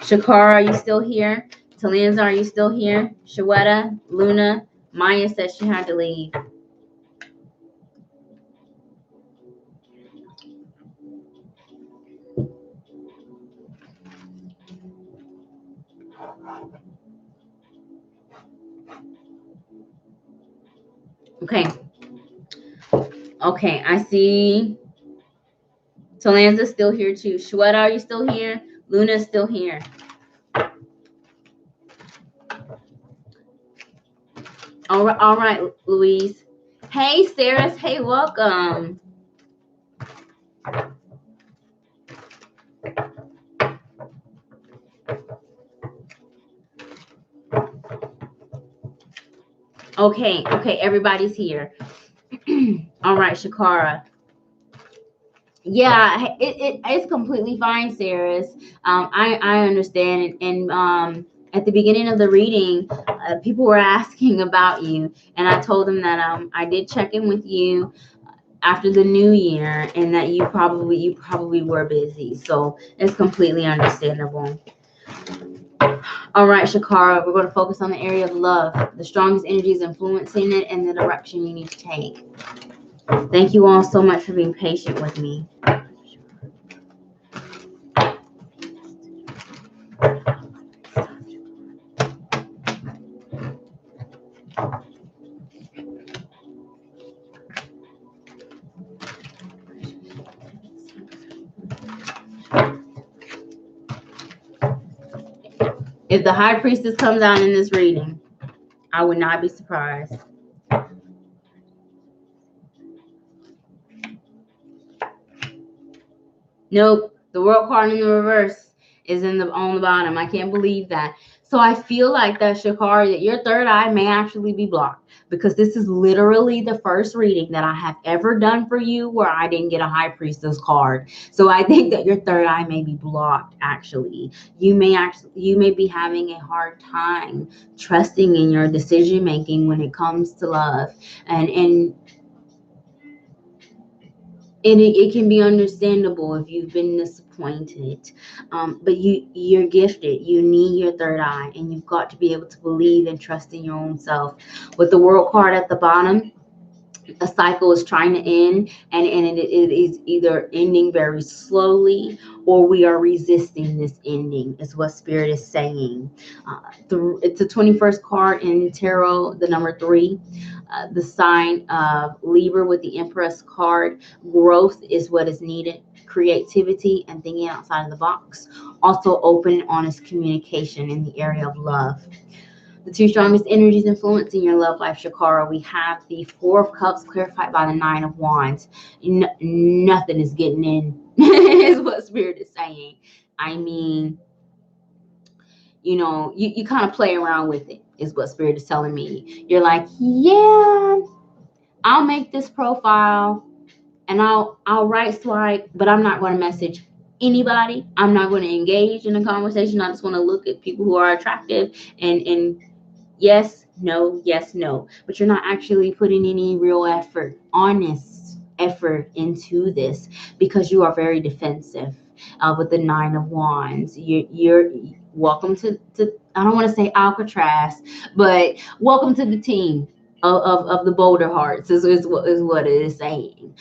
A: Shakara, are you still here? Talanza, are you still here? Shawetta, Luna, Maya said she had to leave. Okay. Okay, I see Talanza's still here too. Shawetta, are you still here? Luna's still here. All right, Louise. Hey, Sarah. Hey, welcome. Okay, everybody's here. All right, Shakara. Yeah, it's completely fine, Sarah. I understand, and at the beginning of the reading, people were asking about you, and I told them that I did check in with you after the new year, and that you probably were busy, so it's completely understandable. All right, Shakara, we're going to focus on the area of love, the strongest energies influencing it, and the direction you need to take. Thank you all so much for being patient with me. If the High Priestess comes out in this reading, I would not be surprised. Nope, the World card in the reverse is on the bottom. I can't believe that. So I feel like that, Shakari, that your third eye may actually be blocked, because this is literally the first reading that I have ever done for you where I didn't get a High Priestess card. So I think that your third eye may be blocked. Actually, you may be having a hard time trusting in your decision making when it comes to love, and it can be understandable if you've been disappointed, but you're gifted. You need your third eye, and you've got to be able to believe and trust in your own self. With the World card at the bottom, a cycle is trying to end, and it is either ending very slowly, or we are resisting this ending, is what Spirit is saying. It's the 21st card in tarot, the number 3, the sign of Libra with the Empress card. Growth is what is needed, creativity and thinking outside of the box. Also open and honest communication in the area of love. The 2 strongest energies influencing your love life, Shakara. We have the 4 of Cups clarified by the 9 of Wands. Nothing is getting in, is what Spirit is saying. I mean, you kind of play around with it, is what Spirit is telling me. You're like, yeah, I'll make this profile and I'll right swipe, but I'm not going to message anybody. I'm not going to engage in a conversation. I just want to look at people who are attractive and yes, no, yes, no. But you're not actually putting any real effort, honest effort into this, because you are very defensive. With the 9 of Wands, you're welcome to I don't want to say Alcatraz, but welcome to the team of the Boulder Hearts, is what it is saying.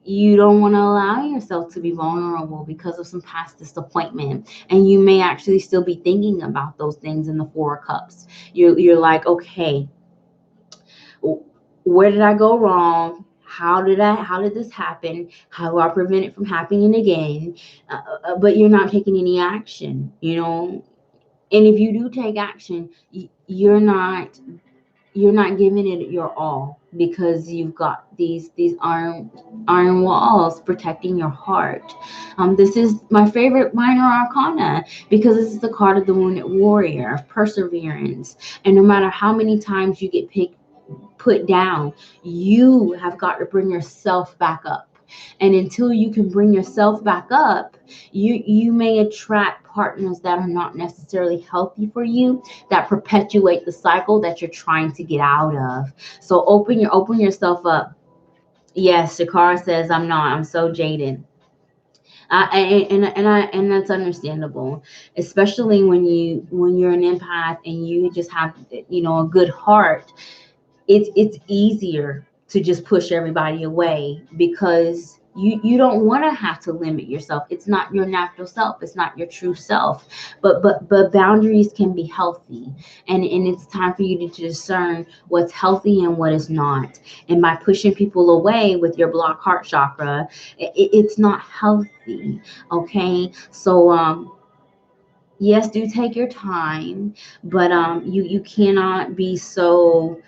A: You don't want to allow yourself to be vulnerable because of some past disappointment, and you may actually still be thinking about those things in the 4 of Cups. You're like, okay, where did I go wrong? How did this happen? How do I prevent it from happening again? But you're not taking any action, and if you do take action, you're not giving it your all, because you've got these iron walls protecting your heart. This is my favorite minor arcana, because this is the card of the wounded warrior, of perseverance. And no matter how many times you get put down, you have got to bring yourself back up. And until you can bring yourself back up, you may attract partners that are not necessarily healthy for you, that perpetuate the cycle that you're trying to get out of. So open yourself up Yes, Shakara says I'm not. I'm so jaded. And that's understandable, especially when you're an empath and you just have, a good heart. It's easier to just push everybody away because you don't want to have to limit yourself. It's not your natural self. It's not your true self. But boundaries can be healthy, and it's time for you to discern what's healthy and what is not. And by pushing people away with your block heart chakra, it's not healthy. Okay, so yes, do take your time, but you cannot be so,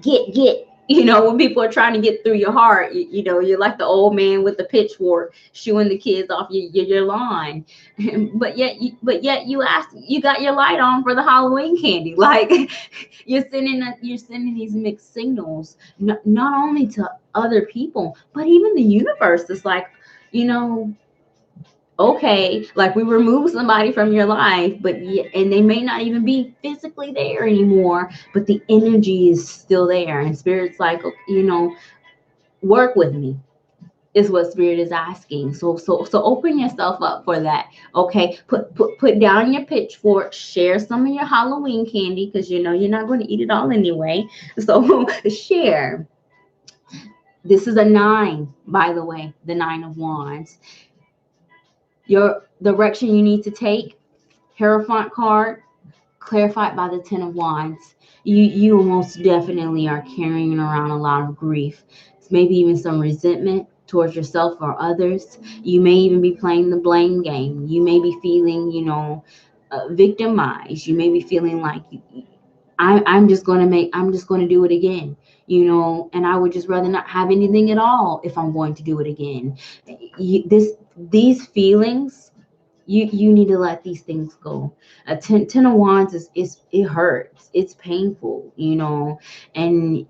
A: get, when people are trying to get through your heart, you're like the old man with the pitchfork shooing the kids off your lawn. But yet you got your light on for the Halloween candy. Like, you're sending these mixed signals, not only to other people, but even the universe is like, you know okay, like, we remove somebody from your life, and they may not even be physically there anymore, but the energy is still there, and spirit's like, work with me, is what spirit is asking. So open yourself up for that. Okay, put down your pitchfork, share some of your Halloween candy, because you're not going to eat it all anyway. So share. This is a 9, by the way, the 9 of Wands. Your direction you need to take, Hierophant card, clarified by the 10 of Wands. You most definitely are carrying around a lot of grief, maybe even some resentment towards yourself or others. You may even be playing the blame game. You may be feeling, victimized. You may be feeling like, I'm just going to do it again. And I would just rather not have anything at all if I'm going to do it again. These feelings, you need to let these things go. A ten of Wands is it hurts, it's painful, and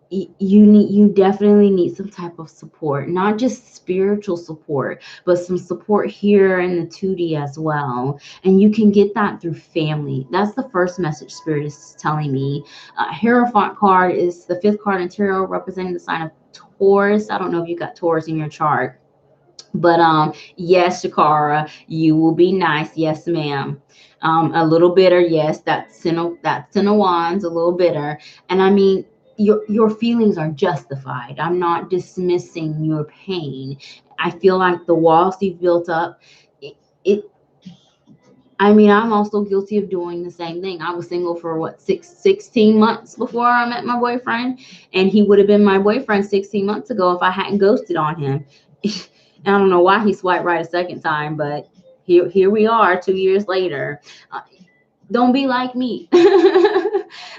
A: you definitely need some type of support, not just spiritual support, but some support here in the 2D as well. And you can get that through family. That's the first message spirit is telling me. Hierophant card is the 5th card in tarot, representing the sign of Taurus. I don't know if you got Taurus in your chart. But yes, Shakara, you will be nice. Yes, ma'am. A little bitter, yes. That's 10 of Wands, a little bitter. And I mean, your feelings are justified. I'm not dismissing your pain. I feel like the walls you've built up, it I mean, I'm also guilty of doing the same thing. I was single for 16 months before I met my boyfriend, and he would have been my boyfriend 16 months ago if I hadn't ghosted on him. I don't know why he swiped right a second time, but here we are 2 years later. Don't be like me.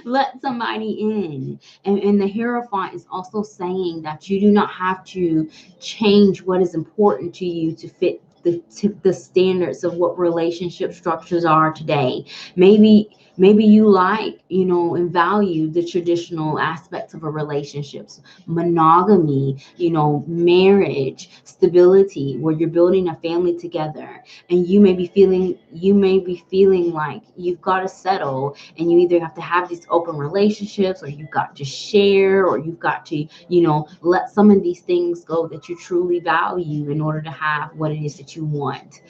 A: Let somebody in. And the Hierophant is also saying that you do not have to change what is important to you to fit the standards of what relationship structures are today. Maybe you like, and value the traditional aspects of a relationship, monogamy, marriage, stability, where you're building a family together. And you may be feeling like you've got to settle, and you either have to have these open relationships, or you've got to share, or you've got to, let some of these things go that you truly value in order to have what it is that you want.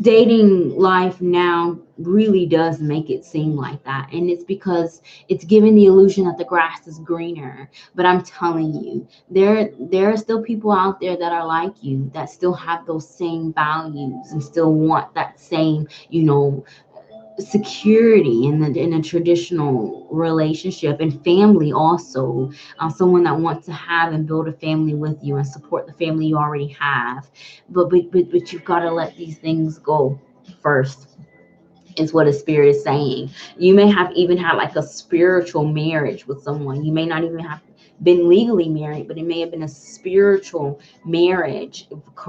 A: Dating life now really does make it seem like that, and it's because it's giving the illusion that the grass is greener. But I'm telling you, there are still people out there that are like you, that still have those same values and still want that same, security in a traditional relationship and family also. Someone that wants to have and build a family with you and support the family you already have. But you've got to let these things go first, is what a spirit is saying. You may have even had like a spiritual marriage with someone. You may not even have been legally married, but it may have been a spiritual marriage,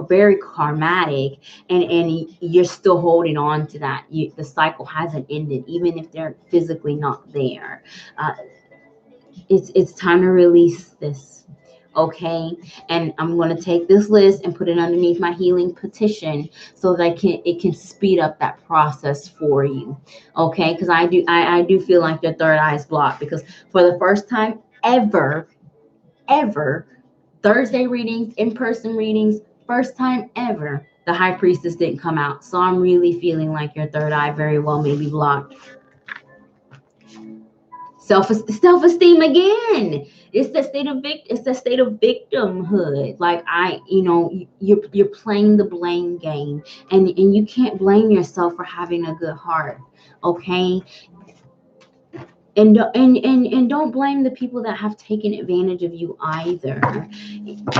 A: very karmatic, and you're still holding on to that. The cycle hasn't ended, even if they're physically not there. It's time to release this. Okay, and I'm going to take this list and put it underneath my healing petition so that it can speed up that process for you. Okay, because I do feel like your third eye is blocked, because for the first time ever, Thursday readings, in-person readings, first time ever, the high priestess didn't come out. So I'm really feeling like your third eye very well may be blocked. Self-esteem again. It's the state of victimhood. Like you're playing the blame game, and you can't blame yourself for having a good heart. Okay. And don't blame the people that have taken advantage of you either.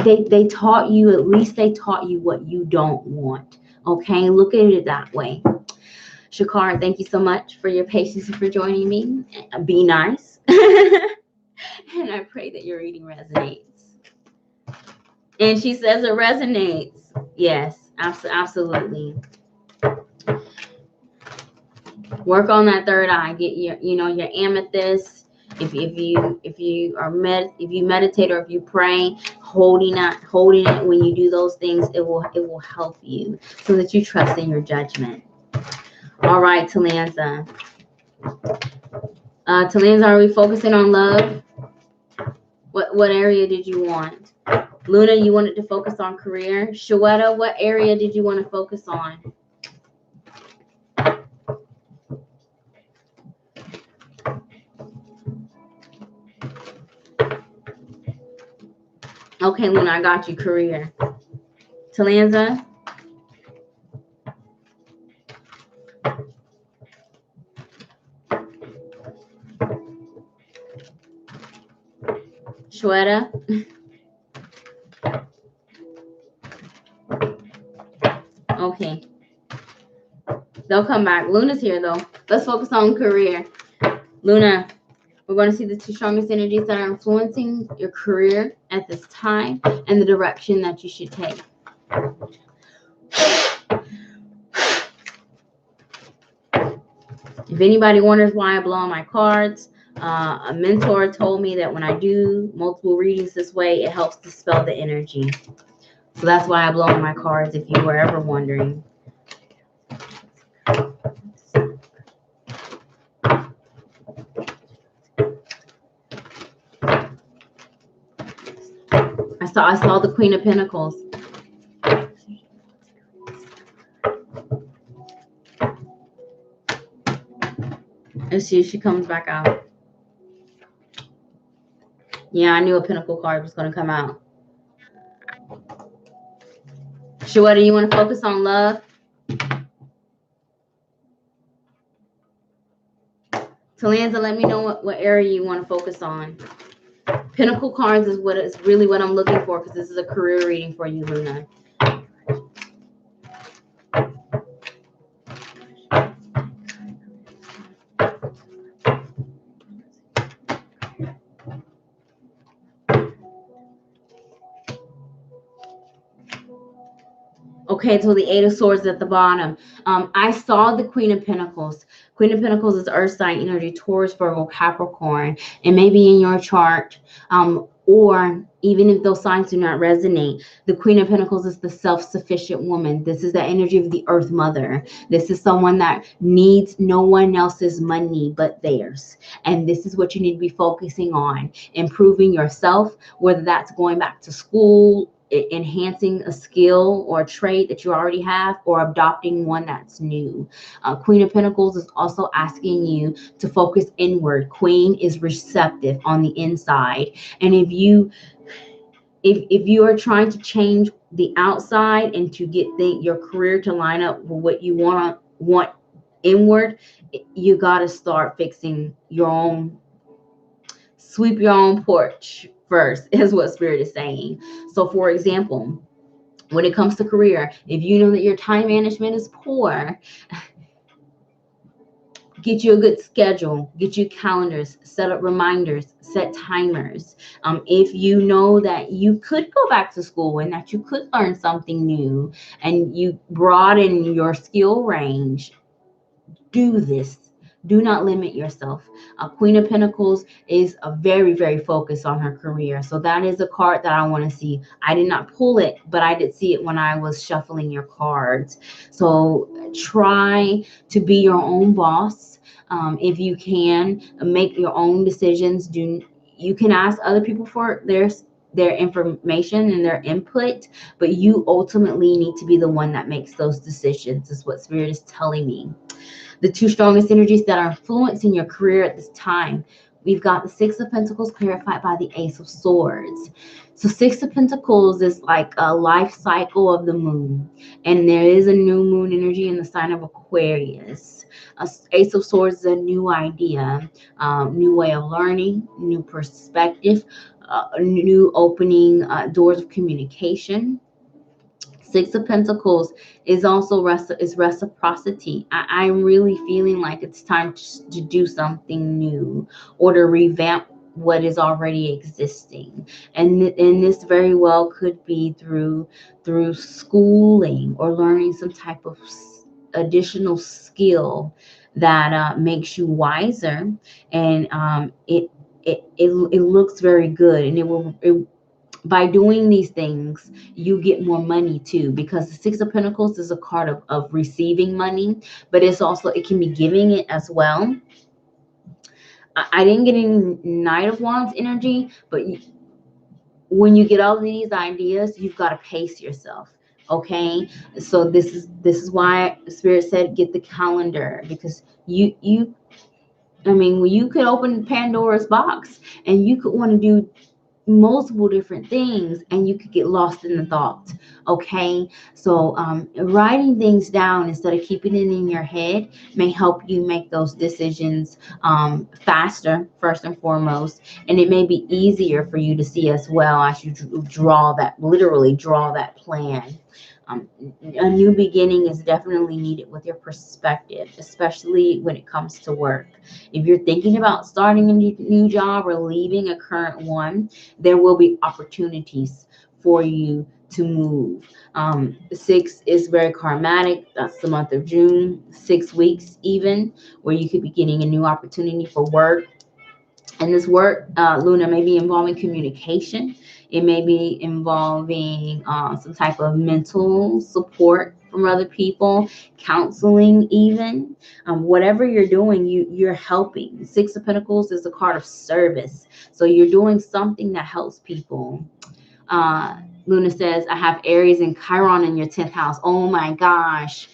A: They taught you, at least they taught you what you don't want. Okay, look at it that way. Shakar, thank you so much for your patience and for joining me. Be nice. And I pray that your reading resonates. And she says it resonates. Yes, absolutely. Work on that third eye. Get your amethyst. If you meditate or if you pray, holding it when you do those things, it will help you so that you trust in your judgment. All right, Talanza. Talanza, are we focusing on love? What area did you want? Luna, you wanted to focus on career. Shweta, what area did you want to focus on? Okay, Luna, I got you. Career. Talanza? Shweta? Okay. They'll come back. Luna's here, though. Let's focus on career. Luna, we're going to see the two strongest energies that are influencing your career at this time and the direction that you should take. If anybody wonders why I blow on my cards, a mentor told me that when I do multiple readings this way, it helps dispel the energy. So that's why I blow on my cards, if you were ever wondering. I saw the Queen of Pentacles. Let's see if she comes back out. Yeah, I knew a Pentacle card was going to come out. Shweta, you want to focus on love? Talanza, let me know what area you want to focus on. Pentacle cards is really what I'm looking for, because this is a career reading for you, Luna. Okay, so the Eight of Swords at the bottom. I saw the Queen of Pentacles. Queen of Pentacles is earth sign energy, Taurus, Virgo, Capricorn. And maybe in your chart, or even if those signs do not resonate, the Queen of Pentacles is the self-sufficient woman. This is the energy of the Earth Mother. This is someone that needs no one else's money but theirs. And this is what you need to be focusing on, improving yourself, whether that's going back to school, enhancing a skill or a trait that you already have, or adopting one that's new. Queen of Pentacles is also asking you to focus inward. Queen is receptive on the inside. And if you are trying to change the outside and to get your career to line up with what you want inward, you got to start fixing your own, sweep your own porch first, is what Spirit is saying. So for example, when it comes to career, if you know that your time management is poor, get you a good schedule, get you calendars, set up reminders, set timers. If you know that you could go back to school and that you could learn something new and you broaden your skill range, do this. Do not limit yourself. Queen of Pentacles is a very focused on her career. So that is a card that I want to see. I did not pull it, but I did see it when I was shuffling your cards. So try to be your own boss. If you can, make your own decisions. You can ask other people for their information and their input, but you ultimately need to be the one that makes those decisions, is what Spirit is telling me. The two strongest energies that are influencing your career at this time. We've got the Six of Pentacles clarified by the Ace of Swords. So Six of Pentacles is like a life cycle of the moon. And there is a new moon energy in the sign of Aquarius. Ace of Swords is a new idea, new way of learning, new perspective, new opening doors of communication. Six of Pentacles is also reciprocity. I'm really feeling like it's time to do something new or to revamp what is already existing. And this very well could be through schooling or learning some type of additional skill that makes you wiser. And it looks very good, and by doing these things, you get more money too, because the Six of Pentacles is a card of receiving money, but it can be giving it as well. I didn't get any Knight of Wands energy, but when you get all of these ideas, you've got to pace yourself. Okay, so this is why Spirit said get the calendar, because you could open Pandora's box and you could want to do multiple different things, and you could get lost in the thought. Okay, so writing things down instead of keeping it in your head may help you make those decisions faster, first and foremost, and it may be easier for you to see as well as you literally draw that plan. A new beginning is definitely needed with your perspective, especially when it comes to work. If you're thinking about starting a new job or leaving a current one, there will be opportunities for you to move. 6 is very karmatic. That's the month of June, 6 weeks even, where you could be getting a new opportunity for work. And this work, Luna, may be involving communication. It may be involving some type of mental support from other people, counseling even. Whatever you're doing, you're helping. Six of Pentacles is a card of service. So you're doing something that helps people. Luna says, I have Aries and Chiron in your 10th house. Oh my gosh.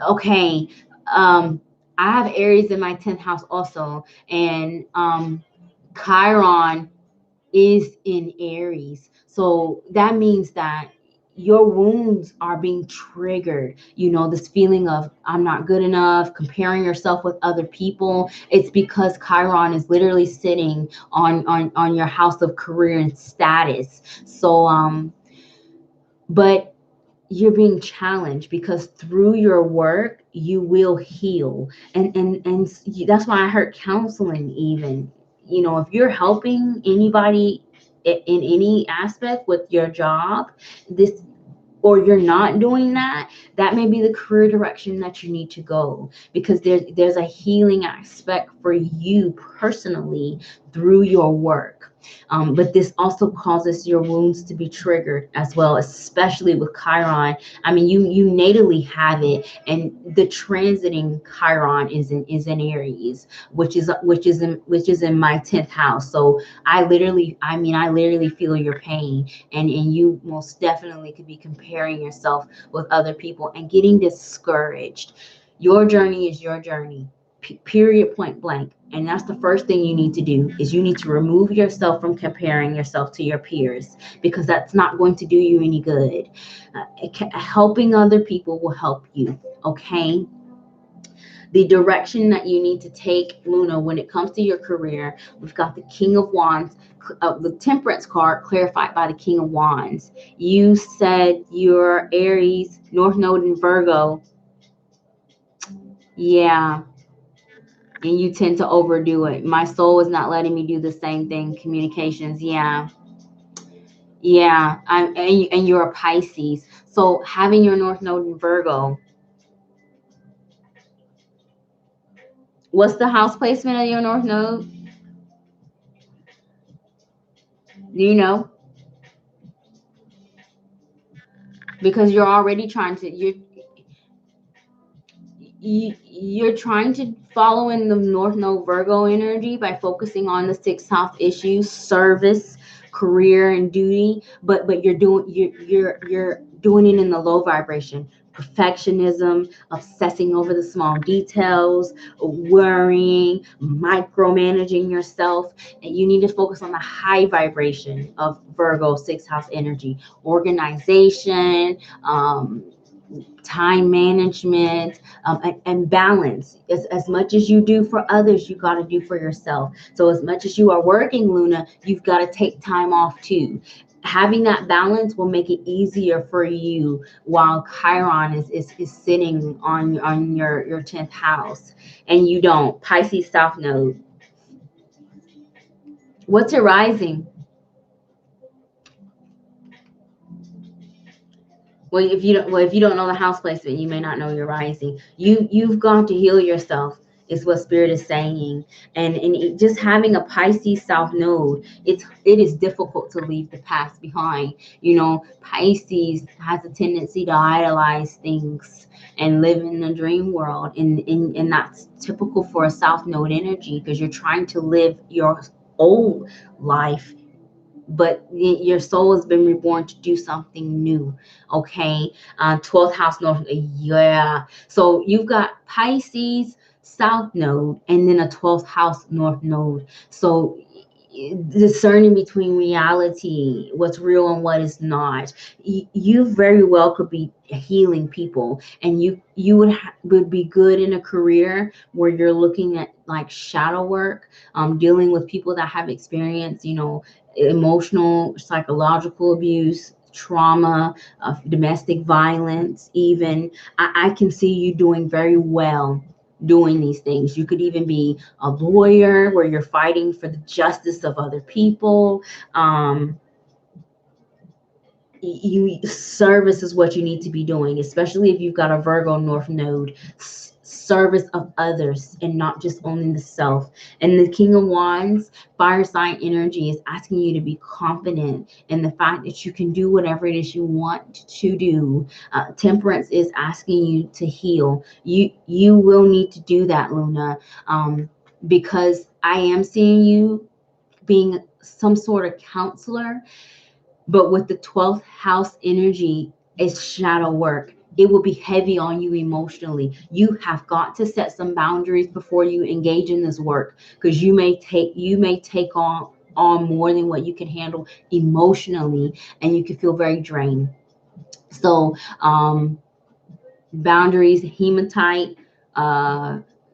A: Okay. I have Aries in my 10th house also. And Chiron is in Aries. So that means that your wounds are being triggered. This feeling of I'm not good enough, comparing yourself with other people. It's because Chiron is literally sitting on your house of career and status. So but you're being challenged, because through your work you will heal, and that's why I heard counseling even. If you're helping anybody in any aspect with your job, or you're not doing that, that may be the career direction that you need to go, because there's a healing aspect for you personally through your work. But this also causes your wounds to be triggered as well, especially with Chiron. You natally have it, and the transiting Chiron is in Aries, which is in my 10th house. So I literally feel your pain, and you most definitely could be comparing yourself with other people and getting discouraged. Your journey is your journey. Period, point blank. And that's the first thing you need to do, is you need to remove yourself from comparing yourself to your peers, because that's not going to do you any good. Helping other people will help you. Okay, the direction that you need to take, Luna, when it comes to your career, we've got the King of Wands, the Temperance card clarified by the King of Wands. You said you're Aries, North Node, and Virgo. Yeah, and you tend to overdo it. My soul is not letting me do the same thing. Communications, yeah. And you're a Pisces. So having your North Node in Virgo, What's the house placement of your North Node? Do you know? Because you're already trying to, you're trying to follow in the North Node Virgo energy by focusing on the 6th house issues, service, career, and duty. But you're doing it in the low vibration. Perfectionism, obsessing over the small details, worrying, micromanaging yourself. And you need to focus on the high vibration of Virgo 6th house energy, organization, time management, and balance. As much as you do for others, you got to do for yourself. So as much as you are working, Luna, you've got to take time off too. Having that balance will make it easier for you while Chiron is sitting on your 10th house and you don't. Pisces South Node. What's your rising? Well, if you don't know the house placement, you may not know your rising. You've got to heal yourself, is what Spirit is saying. And just having a Pisces South Node, it is difficult to leave the past behind. You know, Pisces has a tendency to idolize things and live in the dream world, and that's typical for a South Node energy, because you're trying to live your old life, but your soul has been reborn to do something new. Okay. 12th house North. Yeah. So you've got Pisces South Node and then a 12th house North Node. So discerning between reality, what's real and what is not. You very well could be healing people, and you would be good in a career where you're looking at like shadow work, dealing with people that have experienced, you know, emotional, psychological abuse, trauma, domestic violence. Even I can see you doing very well doing these things. You could even be a lawyer where you're fighting for the justice of other people. Service is what you need to be doing, especially if you've got a Virgo North Node. Service of others and not just owning the self. And the King of Wands, fire sign energy, is asking you to be confident in the fact that you can do whatever it is you want to do. Temperance is asking you to heal. You will need to do that, Luna, because I am seeing you being some sort of counselor. But with the 12th house energy, is shadow work. It will be heavy on you emotionally. You have got to set some boundaries before you engage in this work, because you may take on more than what you can handle emotionally, and you can feel very drained. So boundaries, hematite,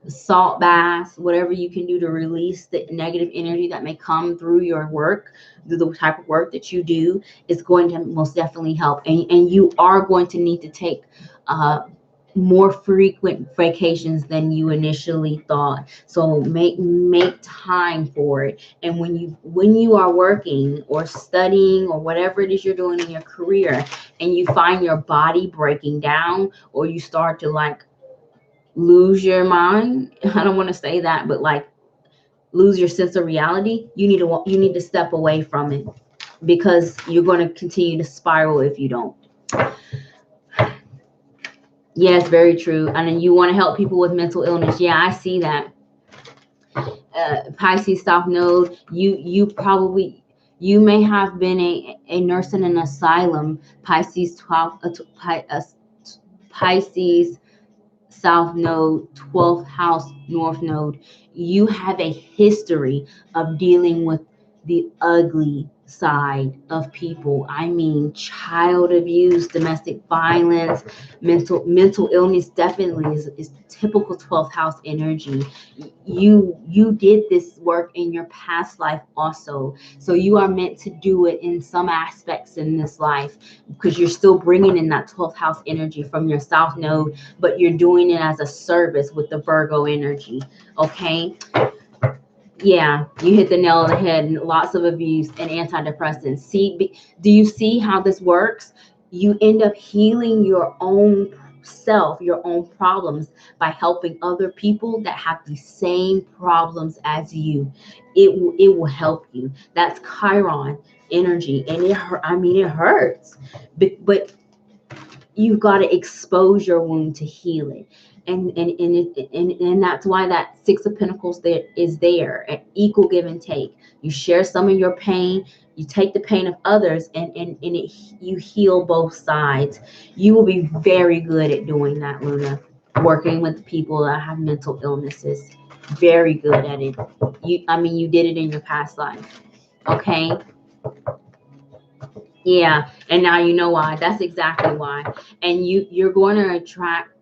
A: salt baths, whatever you can do to release the negative energy that may come through your work, through the type of work that you do, is going to most definitely help. And you are going to need to take more frequent vacations than you initially thought. So make time for it. And when you are working or studying or whatever it is you're doing in your career, and you find your body breaking down, or you start to like lose your mind, I don't want to say that, but like lose your sense of reality, you need to step away from it, because you're going to continue to spiral if you don't. Yes, very true. And then you want to help people with mental illness. Yeah, I see that. Pisces South Node, you may have been a nurse in an asylum. Pisces South Node, 12th house North Node. You have a history of dealing with the ugly side of people. I mean, child abuse, domestic violence, mental illness definitely is typical 12th house energy. You did this work in your past life also. So you are meant to do it in some aspects in this life, because you're still bringing in that 12th house energy from your South Node, but you're doing it as a service with the Virgo energy. Okay. Yeah, you hit the nail on the head. Lots of abuse and antidepressants. Do you see how this works? You end up healing your own yourself, your own problems by helping other people that have the same problems as you. It will help you. That's Chiron energy, and it hurt. I mean, it hurts, but you've got to expose your wound to heal it. And that's why that Six of Pentacles there is there, an equal give and take. You share some of your pain, you take the pain of others, and you heal both sides. You will be very good at doing that, Luna, working with people that have mental illnesses. Very good at it. You did it in your past life. Okay. Yeah, and now you know why. That's exactly why. And you're going to attract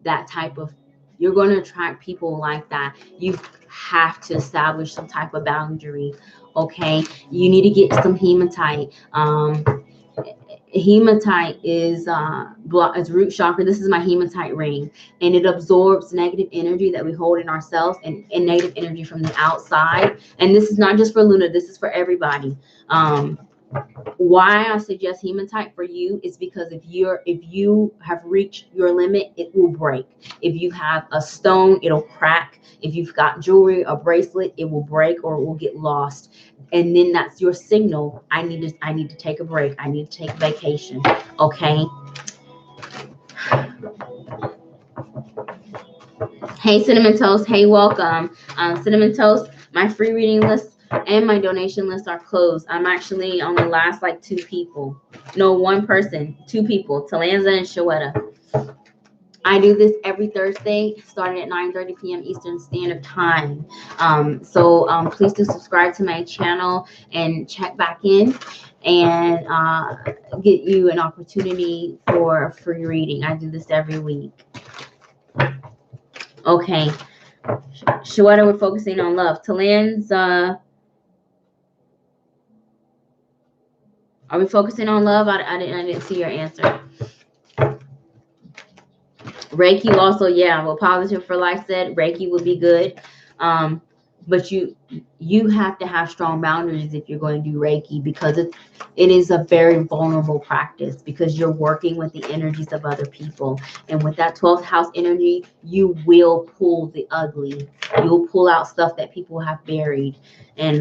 A: that type of, you're going to attract people like that. You have to establish some type of boundary. Okay, you need to get some hematite. Hematite is is root chakra. This is my hematite ring, and it absorbs negative energy that we hold in ourselves, and negative energy from the outside. And this is not just for Luna, this is for everybody. Why I suggest hematite for you is because if you have reached your limit, it will break. If you have a stone, it'll crack. If you've got jewelry, a bracelet, it will break or it will get lost. And then that's your signal. I need to take a break. I need to take vacation. Okay. Hey, Cinnamon Toast. Hey, welcome. Cinnamon Toast, my free reading list and my donation list are closed. I'm actually on the last like 2 people. No, 1 person, 2 people, Talanza and 𝙈𝙤𝙧𝙤𝙪. I do this every Thursday, starting at 9:30 p.m. Eastern Standard Time. So please do subscribe to my channel and check back in and get you an opportunity for a free reading. I do this every week. Okay. 𝙈𝙤𝙧𝙤𝙪, we're focusing on love. Talanza, are we focusing on love? I didn't see your answer. Reiki also, yeah. Well, Positive for Life said Reiki would be good. But you have to have strong boundaries if you're going to do Reiki, because it is a very vulnerable practice, because you're working with the energies of other people. And with that 12th house energy, you will pull the ugly. You'll pull out stuff that people have buried. And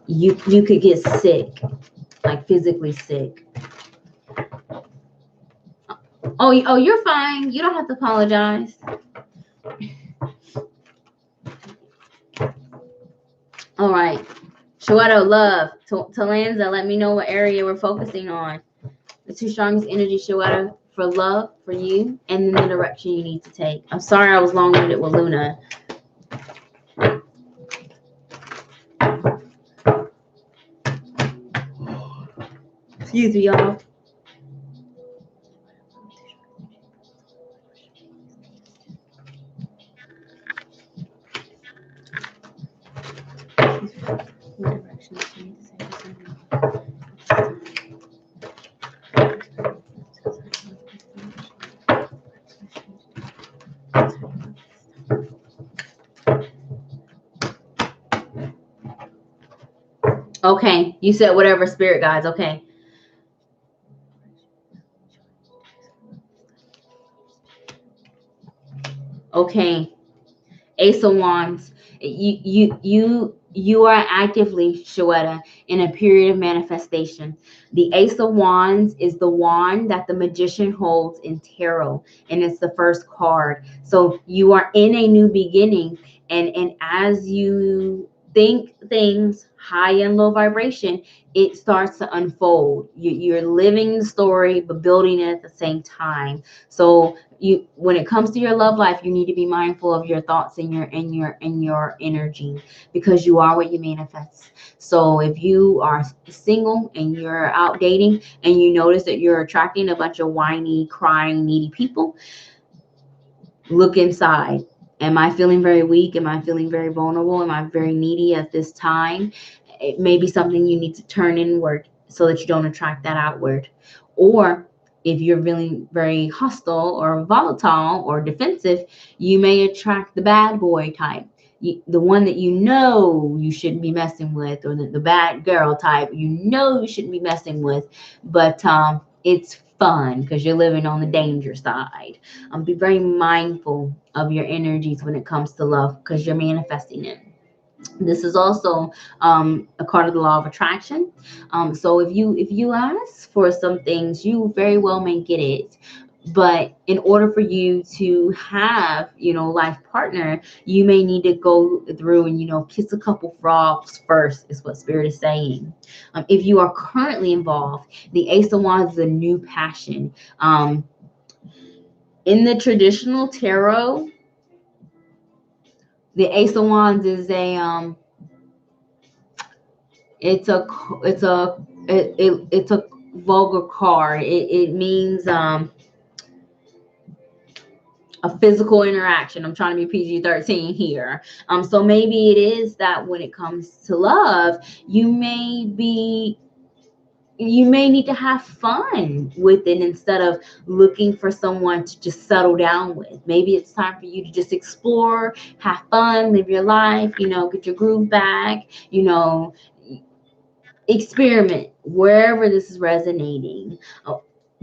A: you could get sick, like physically sick. Oh, you're fine. You don't have to apologize. All right. 𝙈𝙬𝙧𝙤𝙪, love. Talanza, let me know what area we're focusing on. The 2 strongest energy, 𝙈𝙬𝙧, for love, for you, and then the direction you need to take. I'm sorry I was long-winded with Luna. Excuse me, y'all. Okay, you said whatever, spirit guides. Okay. Okay. Ace of Wands. You are actively, 𝙈𝙬𝙧, in a period of manifestation. The Ace of Wands is the wand that the magician holds in tarot, and it's the first card. So you are in a new beginning, and as you think things high and low vibration, it starts to unfold. You're living the story but building it at the same time. So when it comes to your love life, you need to be mindful of your thoughts and your energy, because you are what you manifest. So if you are single and you're out dating and you notice that you're attracting a bunch of whiny, crying, needy people, look inside. Am I feeling very weak? Am I feeling very vulnerable? Am I very needy at this time? It may be something you need to turn inward so that you don't attract that outward. Or if you're feeling very hostile or volatile or defensive, you may attract the bad boy type. The one that you know you shouldn't be messing with, or the bad girl type you know you shouldn't be messing with. But it's fun because you're living on the danger side. Be very mindful of your energies when it comes to love because you're manifesting it. This is also a part of the law of attraction. So if you ask for some things, you very well may get it. But in order for you to have, life partner, you may need to go through and, kiss a couple frogs first, is what Spirit is saying. If you are currently involved, the Ace of Wands is a new passion. In the traditional tarot, the Ace of Wands is it's a vulgar card. It means a physical interaction. I'm trying to be PG-13 here. So maybe it is that when it comes to love, you may need to have fun with it instead of looking for someone to just settle down with. Maybe it's time for you to just explore, have fun, live your life, get your groove back, experiment wherever this is resonating.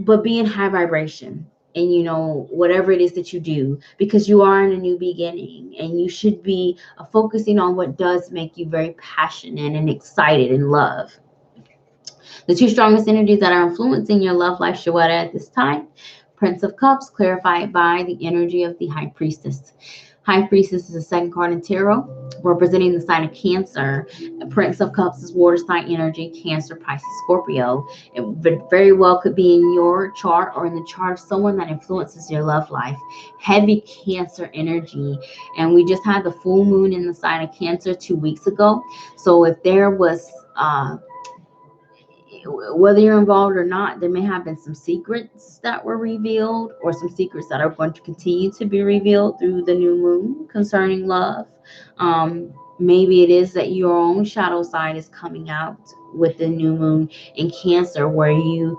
A: But be in high vibration and whatever it is that you do, because you are in a new beginning and you should be focusing on what does make you very passionate and excited in love. The two strongest energies that are influencing your love life, Shweta, at this time: Prince of Cups, clarified by the energy of the High Priestess. High Priestess is the second card in tarot, representing the sign of Cancer. Prince of Cups is water sign energy, Cancer, Pisces, Scorpio. It very well could be in your chart or in the chart of someone that influences your love life. Heavy Cancer energy. And we just had the full moon in the sign of Cancer 2 weeks ago. So if there was whether you're involved or not, there may have been some secrets that were revealed, or some secrets that are going to continue to be revealed through the new moon concerning love. Maybe it is that your own shadow side is coming out with the new moon in Cancer, where you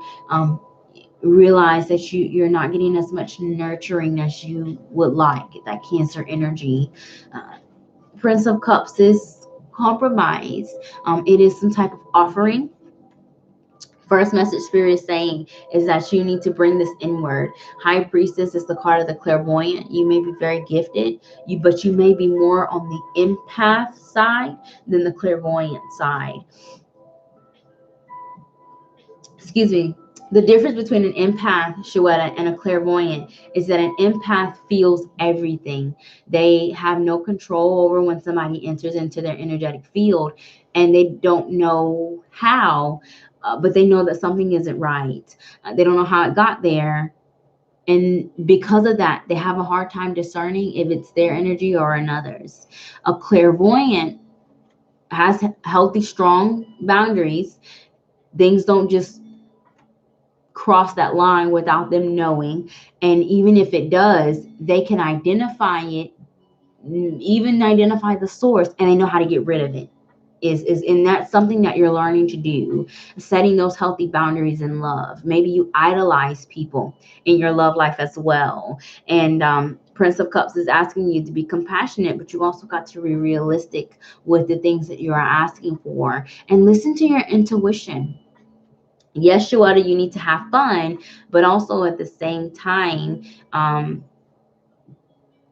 A: realize that you're not getting as much nurturing as you would like. That Cancer energy. Prince of Cups is compromise. It is some type of offering. First message Spirit is saying is that you need to bring this inward. High Priestess is the card of the clairvoyant. You may be very gifted, but you may be more on the empath side than the clairvoyant side. Excuse me. The difference between an empath, Shweta, and a clairvoyant is that an empath feels everything. They have no control over when somebody enters into their energetic field, and they don't know how, but they know that something isn't right. They don't know how it got there. And because of that, they have a hard time discerning if it's their energy or another's. A clairvoyant has healthy, strong boundaries. Things don't just cross that line without them knowing. And even if it does, they can identify it, even identify the source, and they know how to get rid of it. And that's something that you're learning to do, setting those healthy boundaries in love. Maybe you idolize people in your love life as well. And Prince of Cups is asking you to be compassionate, but you also got to be realistic with the things that you are asking for, and listen to your intuition. Yes, Shweta, you need to have fun, but also at the same time,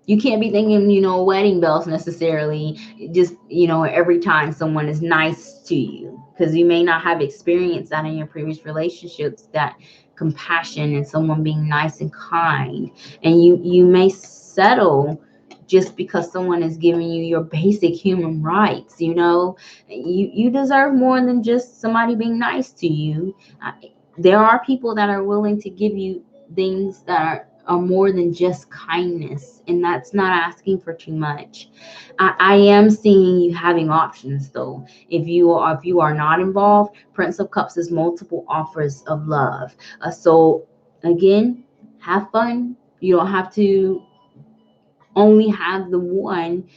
A: you can't be thinking, wedding bells necessarily, just, every time someone is nice to you, because you may not have experienced that in your previous relationships, that compassion and someone being nice and kind. And you may settle just because someone is giving you your basic human rights. You deserve more than just somebody being nice to you. There are people that are willing to give you things that are more than just kindness, and that's not asking for too much. I am seeing you having options, though. If you are not involved, Prince of Cups is multiple offers of love. So again, have fun. You don't have to only have the one.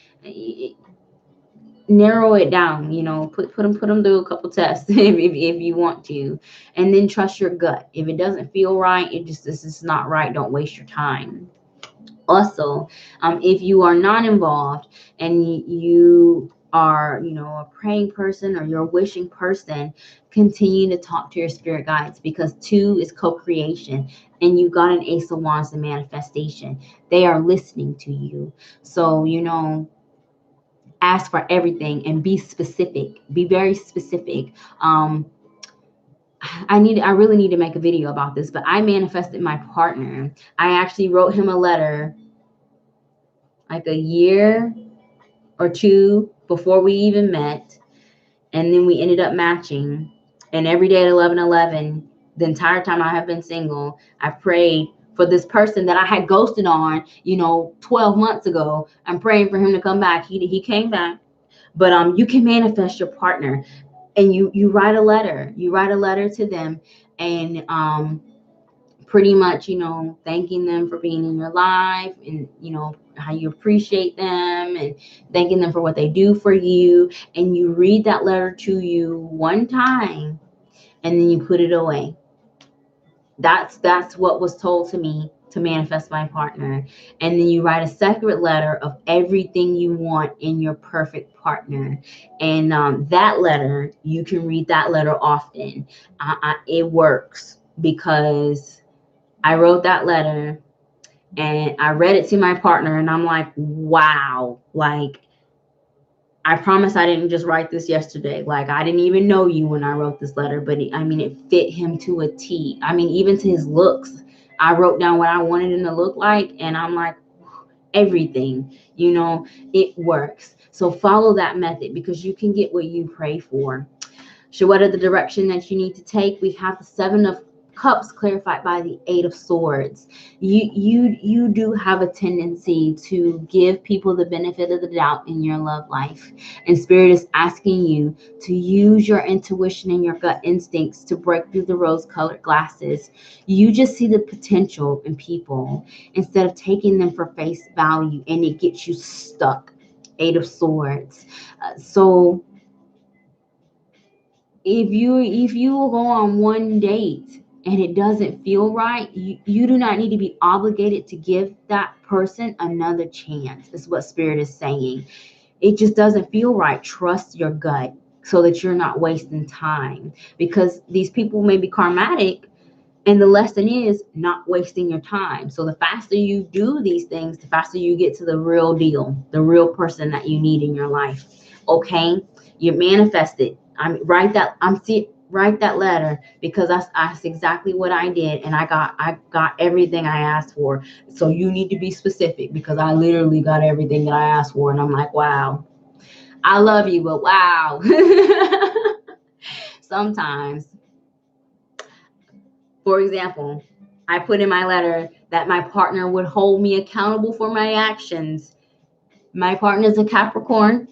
A: Narrow it down, put them through a couple tests if you want to, and then trust your gut. If it doesn't feel right, this is not right. Don't waste your time. Also, if you are not involved and you are, you know, a praying person or you're a wishing person, continue to talk to your spirit guides, because 2 is co-creation, and you got an Ace of Wands in manifestation. They are listening to you. So, you know, ask for everything and be specific. Be very specific. I really need to make a video about this, but I manifested my partner. I actually wrote him a letter like a year or 2 before we even met. And then we ended up matching. And every day at 11:11, the entire time I have been single, I prayed for this person that I had ghosted on, you know, 12 months ago. I'm praying for him to come back. He came back. But you can manifest your partner, and you write a letter. You write a letter to them, and pretty much, you know, thanking them for being in your life, and, you know, how you appreciate them, and thanking them for what they do for you. And you read that letter to you one time, and then you put it away. That's what was told to me to manifest my partner. And then you write a separate letter of everything you want in your perfect partner. And that letter, you can read that letter often. It works, because I wrote that letter and I read it to my partner, and I'm like, wow, like, I promise I didn't just write this yesterday. Like, I didn't even know you when I wrote this letter, but it fit him to a T. I mean, even to his looks. I wrote down what I wanted him to look like, and I'm like, everything, you know, it works. So follow that method, because you can get what you pray for. So what are the direction that you need to take? We have the 7 of Cups clarified by the 8 of Swords. You do have a tendency to give people the benefit of the doubt in your love life. And Spirit is asking you to use your intuition and your gut instincts to break through the rose-colored glasses. You just see the potential in people instead of taking them for face value, and it gets you stuck. 8 of Swords. So if you go on one date and it doesn't feel right, you do not need to be obligated to give that person another chance, is what Spirit is saying. It just doesn't feel right. Trust your gut, so that you're not wasting time, because these people may be karmatic, and the lesson is not wasting your time. So the faster you do these things, the faster you get to the real deal, the real person that you need in your life. Okay, you manifest it. Write that letter, because that's exactly what I did, and I got everything I asked for. So you need to be specific, because I literally got everything that I asked for, and I'm like, wow, I love you, but wow. Sometimes, for example, I put in my letter that my partner would hold me accountable for my actions. My partner's a Capricorn.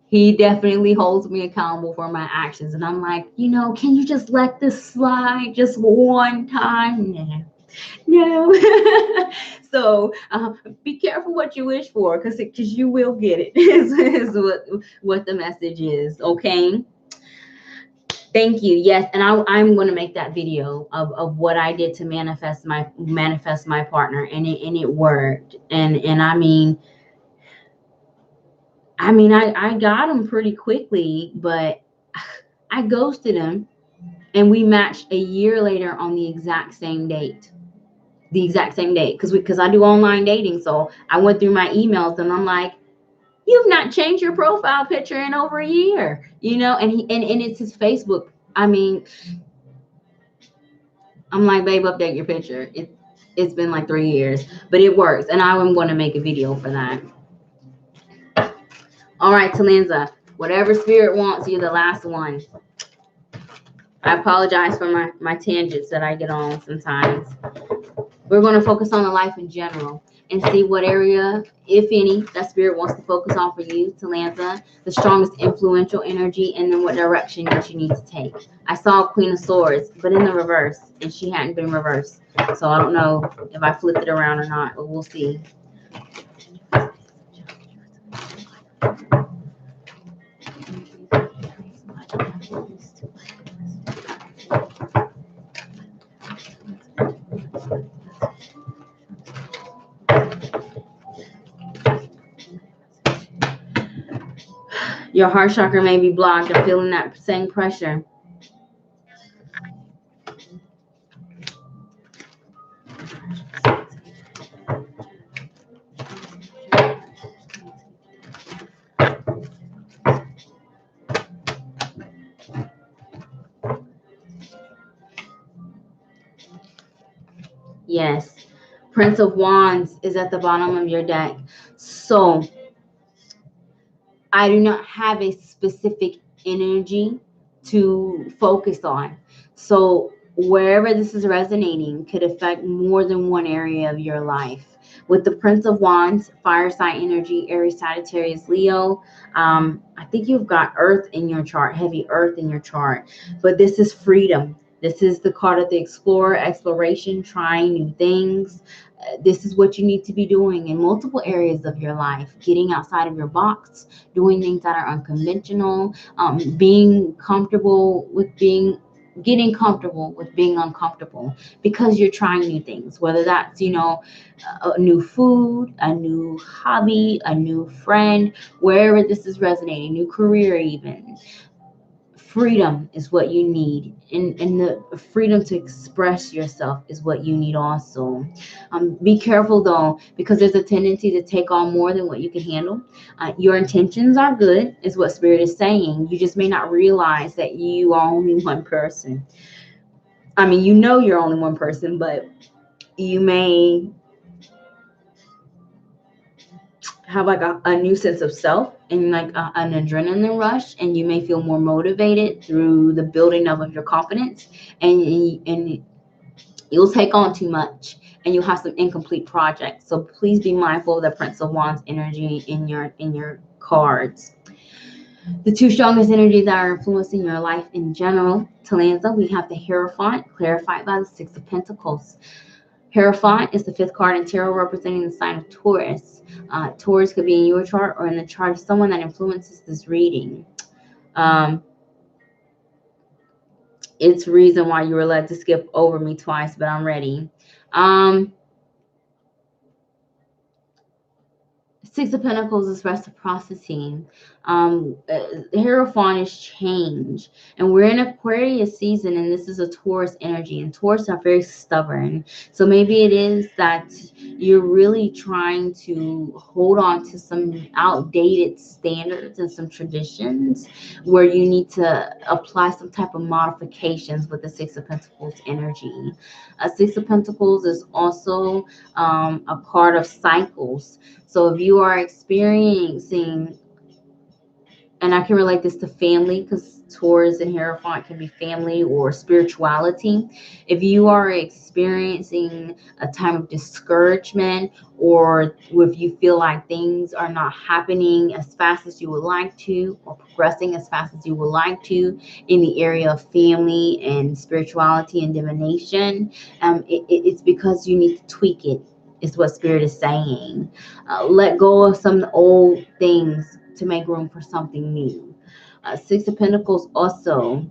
A: He definitely holds me accountable for my actions. And I'm like, you know, can you just let this slide just one time? No. So be careful what you wish for, because you will get it, is what the message is. Okay. Thank you. Yes, and I'm going to make that video of what I did to manifest my partner, and it worked. And I got him pretty quickly, but I ghosted him, and we matched a year later on the exact same date. Because I do online dating, so I went through my emails, and I'm like, you've not changed your profile picture in over a year, you know, and it's his Facebook. I'm like, babe, update your picture. It's been like 3 years, but it works, and I'm going to make a video for that. All right, Talenza, whatever Spirit wants, you're the last one. I apologize for my tangents that I get on sometimes. We're going to focus on the life in general and see what area, if any, that Spirit wants to focus on for you, Talenza, the strongest influential energy, and then what direction that you need to take. I saw Queen of Swords, but in the reverse, and she hadn't been reversed. So I don't know if I flipped it around or not, but we'll see. Your heart chakra may be blocked or feeling that same pressure. Yes. Prince of Wands is at the bottom of your deck. So I do not have a specific energy to focus on. So wherever this is resonating could affect more than one area of your life. With the Prince of Wands, fire sign energy, Aries, Sagittarius, Leo. I think you've got Earth in your chart, heavy Earth in your chart. But this is freedom. This is the card of the explorer, exploration, trying new things. This is what you need to be doing in multiple areas of your life, getting outside of your box, doing things that are unconventional, being comfortable with getting comfortable with being uncomfortable because you're trying new things, whether that's, a new food, a new hobby, a new friend, wherever this is resonating, new career even. Freedom is what you need, and the freedom to express yourself is what you need also. Be careful though, because there's a tendency to take on more than what you can handle. Your intentions are good is what spirit is saying. You just may not realize that you are only one person. I mean, you're only one person, but you may have like a new sense of self and like an adrenaline rush, and you may feel more motivated through the building of your confidence, and you'll take on too much and you'll have some incomplete projects. So please be mindful of the Prince of Wands energy in your cards. The two strongest energies that are influencing your life in general, Talanza, we have the Hierophant, clarified by the Six of Pentacles. Hierophant is the fifth card in tarot, representing the sign of Taurus. Taurus could be in your chart or in the chart of someone that influences this reading. It's reason why you were led to skip over me twice, but I'm ready. Six of Pentacles is reciprocity. Hierophant is change. And we're in Aquarius season, and this is a Taurus energy. And Taurus are very stubborn. So maybe it is that you're really trying to hold on to some outdated standards and some traditions where you need to apply some type of modifications with the Six of Pentacles energy. Six of Pentacles is also a part of cycles. So if you are experiencing, and I can relate this to family because Taurus and Hierophant can be family or spirituality. If you are experiencing a time of discouragement, or if you feel like things are not happening as fast as you would like to, or progressing as fast as you would like to in the area of family and spirituality and divination, it's because you need to tweak it, is what Spirit is saying. Let go of some old things to make room for something new. Six of Pentacles also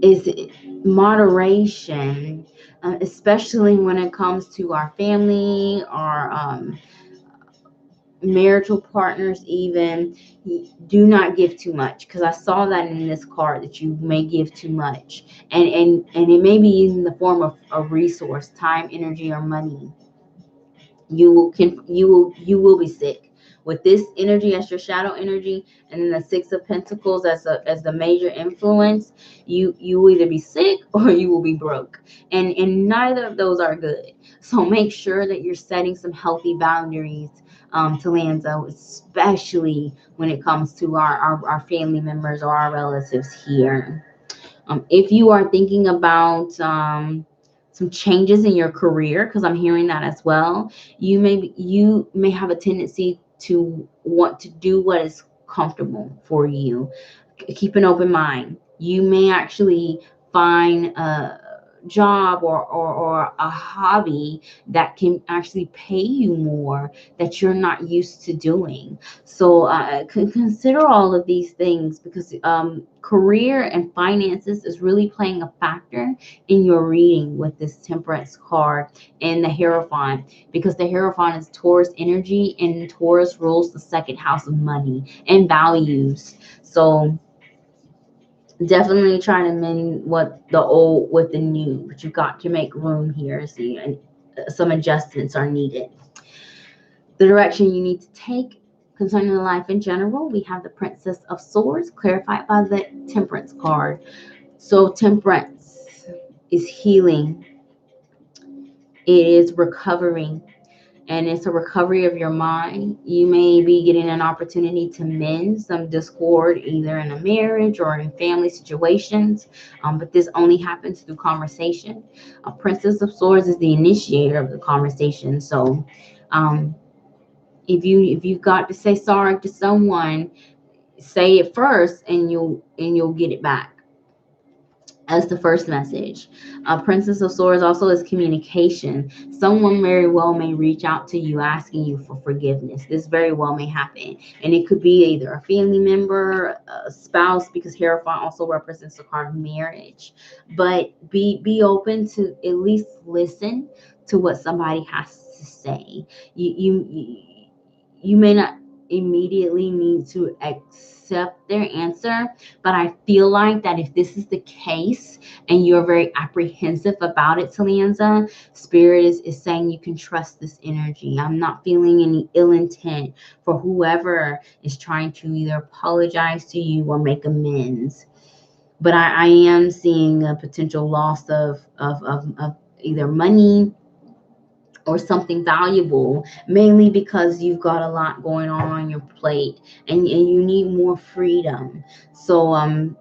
A: is moderation, especially when it comes to our family, our marital partners even. Do not give too much, because I saw that in this card that you may give too much, and it may be in the form of a resource, time, energy, or money. You will be sick with this energy as your shadow energy, and then the Six of Pentacles as the major influence. You will either be sick or you will be broke, and neither of those are good. So make sure that you're setting some healthy boundaries, Talanza, especially when it comes to our family members or our relatives here. If you are thinking about some changes in your career, because I'm hearing that as well, you may have a tendency to want to do what is comfortable for you. Keep an open mind. You may actually find job or a hobby that can actually pay you more that you're not used to doing. So consider all of these things, because career and finances is really playing a factor in your reading with this Temperance card and the Hierophant, because the Hierophant is Taurus energy, and Taurus rules the second house of money and values. So definitely trying to mend what the old with the new, but you've got to make room here. See, and some adjustments are needed. The direction you need to take concerning the life in general, we have the Princess of Swords, clarified by the Temperance card. So Temperance is healing. It is recovering, and it's a recovery of your mind. You may be getting an opportunity to mend some discord, either in a marriage or in family situations, but this only happens through conversation. A Princess of Swords is the initiator of the conversation. So if you've got to say sorry to someone, say it first, and you'll get it back. As the first message. Princess of Swords also is communication. Someone very well may reach out to you asking you for forgiveness. This very well may happen. And it could be either a family member, a spouse, because Hierophant also represents the card of marriage. But be open to at least listen to what somebody has to say. You may not immediately need to accept their answer, but I feel like that if this is the case and you're very apprehensive about it, Talenza, Spirit is saying you can trust this energy. I'm not feeling any ill intent for whoever is trying to either apologize to you or make amends. But I am seeing a potential loss of either money or something valuable, mainly because you've got a lot going on your plate, and you need more freedom. So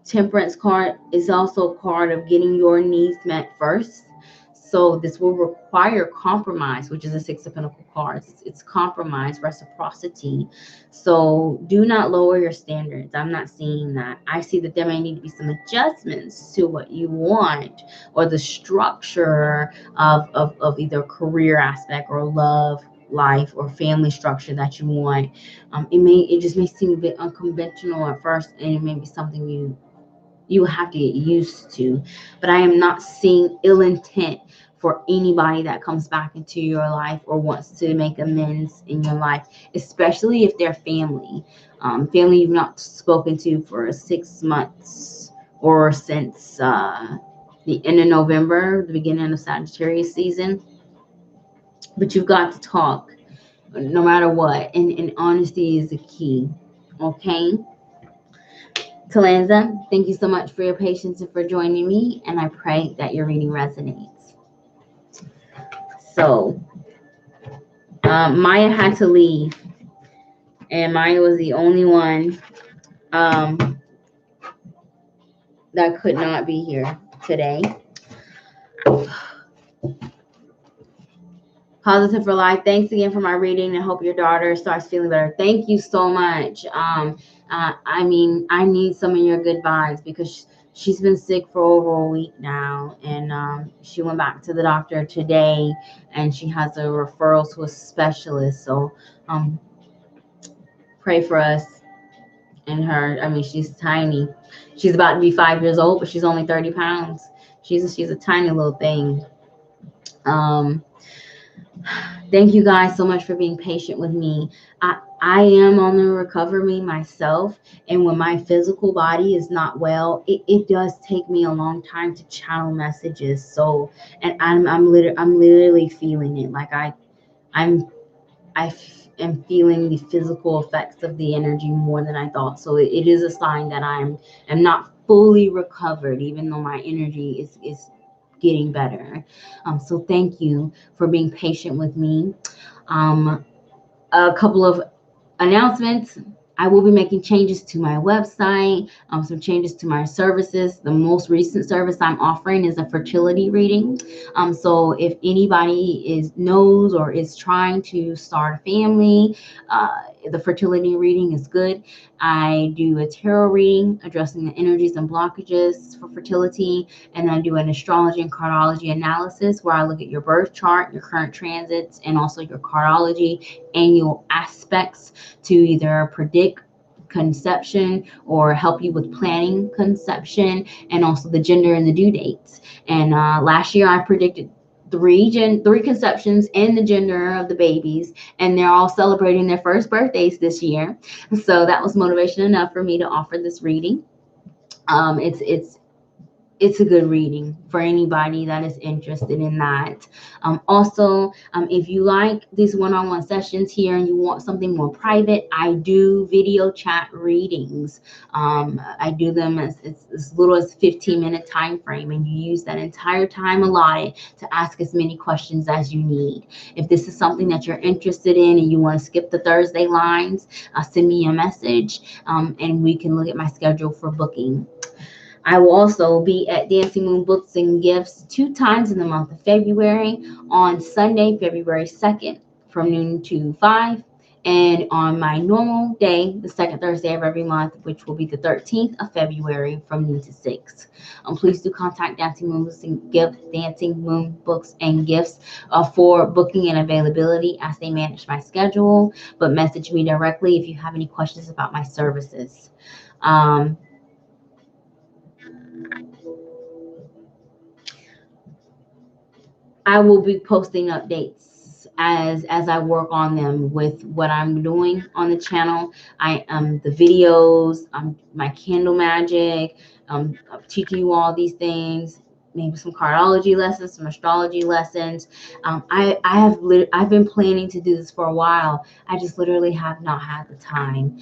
A: Temperance card is also a card of getting your needs met first. So this will require compromise, which is a Six of Pentacles card. It's compromise, reciprocity. So do not lower your standards. I'm not seeing that. I see that there may need to be some adjustments to what you want, or the structure of either career aspect or love life or family structure that you want. It just may seem a bit unconventional at first, and it may be something you have to get used to. But I am not seeing ill intent for anybody that comes back into your life or wants to make amends in your life, especially if they're family. Family you've not spoken to for 6 months, or since the end of November, the beginning of Sagittarius season. But you've got to talk no matter what. And honesty is the key. Okay? Talenza, thank you so much for your patience and for joining me, and I pray that your reading resonates. So, Maya had to leave, and Maya was the only one that could not be here today. Positive for Life, thanks again for my reading. I hope your daughter starts feeling better. Thank you so much. I mean, I need some of your good vibes, because she's been sick for over a week now, and she went back to the doctor today, and she has a referral to a specialist. So pray for us and her. I mean, she's tiny. She's about to be 5 years old, but she's only 30 pounds. She's a tiny little thing. Thank you guys so much for being patient with me. I am on the recovery myself, and when my physical body is not well, it does take me a long time to channel messages. So, and I'm literally feeling it. Like I am feeling the physical effects of the energy more than I thought. So it is a sign that am not fully recovered, even though my energy is getting better. So thank you for being patient with me. A couple of announcements. I will be making changes to my website, some changes to my services. The most recent service I'm offering is a fertility reading. So if anybody knows or is trying to start a family, the fertility reading is good. I do a tarot reading addressing the energies and blockages for fertility, and I do an astrology and cardiology analysis where I look at your birth chart, your current transits, and also your cardiology annual aspects to either predict conception or help you with planning conception, and also the gender and the due dates. And last year I predicted three conceptions and the gender of the babies, and they're all celebrating their first birthdays this year. So that was motivation enough for me to offer this reading. It's a good reading for anybody that is interested in that. Also, if you like these one-on-one sessions here and you want something more private, I do video chat readings. I do them as little as 15-minute time frame, and you use that entire time allotted to ask as many questions as you need. If this is something that you're interested in and you want to skip the Thursday lines, send me a message, and we can look at my schedule for booking. I will also be at Dancing Moon Books and Gifts 2 times in the month of February, on Sunday, February 2nd from noon to 5, and on my normal day, the second Thursday of every month, which will be the 13th of February from noon to 6. Please do contact Dancing Moon Books and Gifts for booking and availability, as they manage my schedule, but message me directly if you have any questions about my services. I will be posting updates as I work on them with what I'm doing on the channel. The videos, my candle magic, I'm teaching you all these things, maybe some cardiology lessons, some astrology lessons. I've been planning to do this for a while. I just literally have not had the time.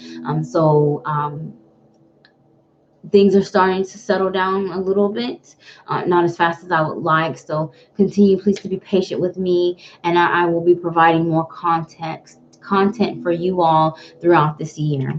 A: Things are starting to settle down a little bit, not as fast as I would like. So continue, please, to be patient with me, and I will be providing more content for you all throughout this year.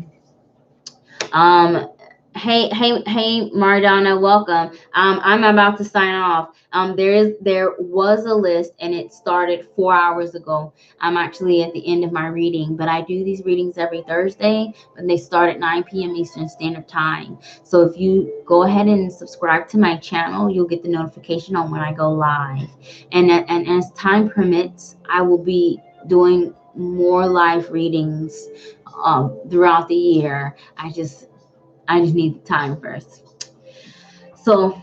A: Hey, Mardana, welcome. I'm about to sign off. There was a list, and it started 4 hours ago. I'm actually at the end of my reading, but I do these readings every Thursday, and they start at 9 p.m. Eastern Standard Time. So if you go ahead and subscribe to my channel, you'll get the notification on when I go live. And as time permits, I will be doing more live readings throughout the year. I just need time first. So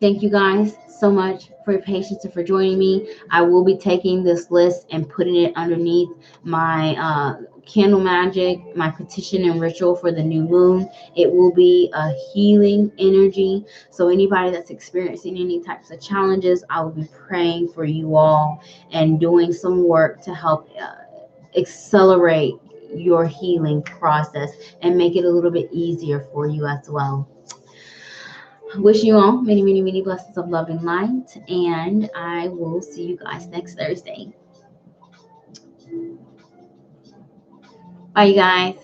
A: thank you guys so much for your patience and for joining me. I will be taking this list and putting it underneath my candle magic, my petition and ritual for the new moon. It will be a healing energy. So anybody that's experiencing any types of challenges, I will be praying for you all and doing some work to help accelerate your healing process and make it a little bit easier for you as well. Wishing you all many, many, many blessings of love and light, and I will see you guys next Thursday. Bye, you guys.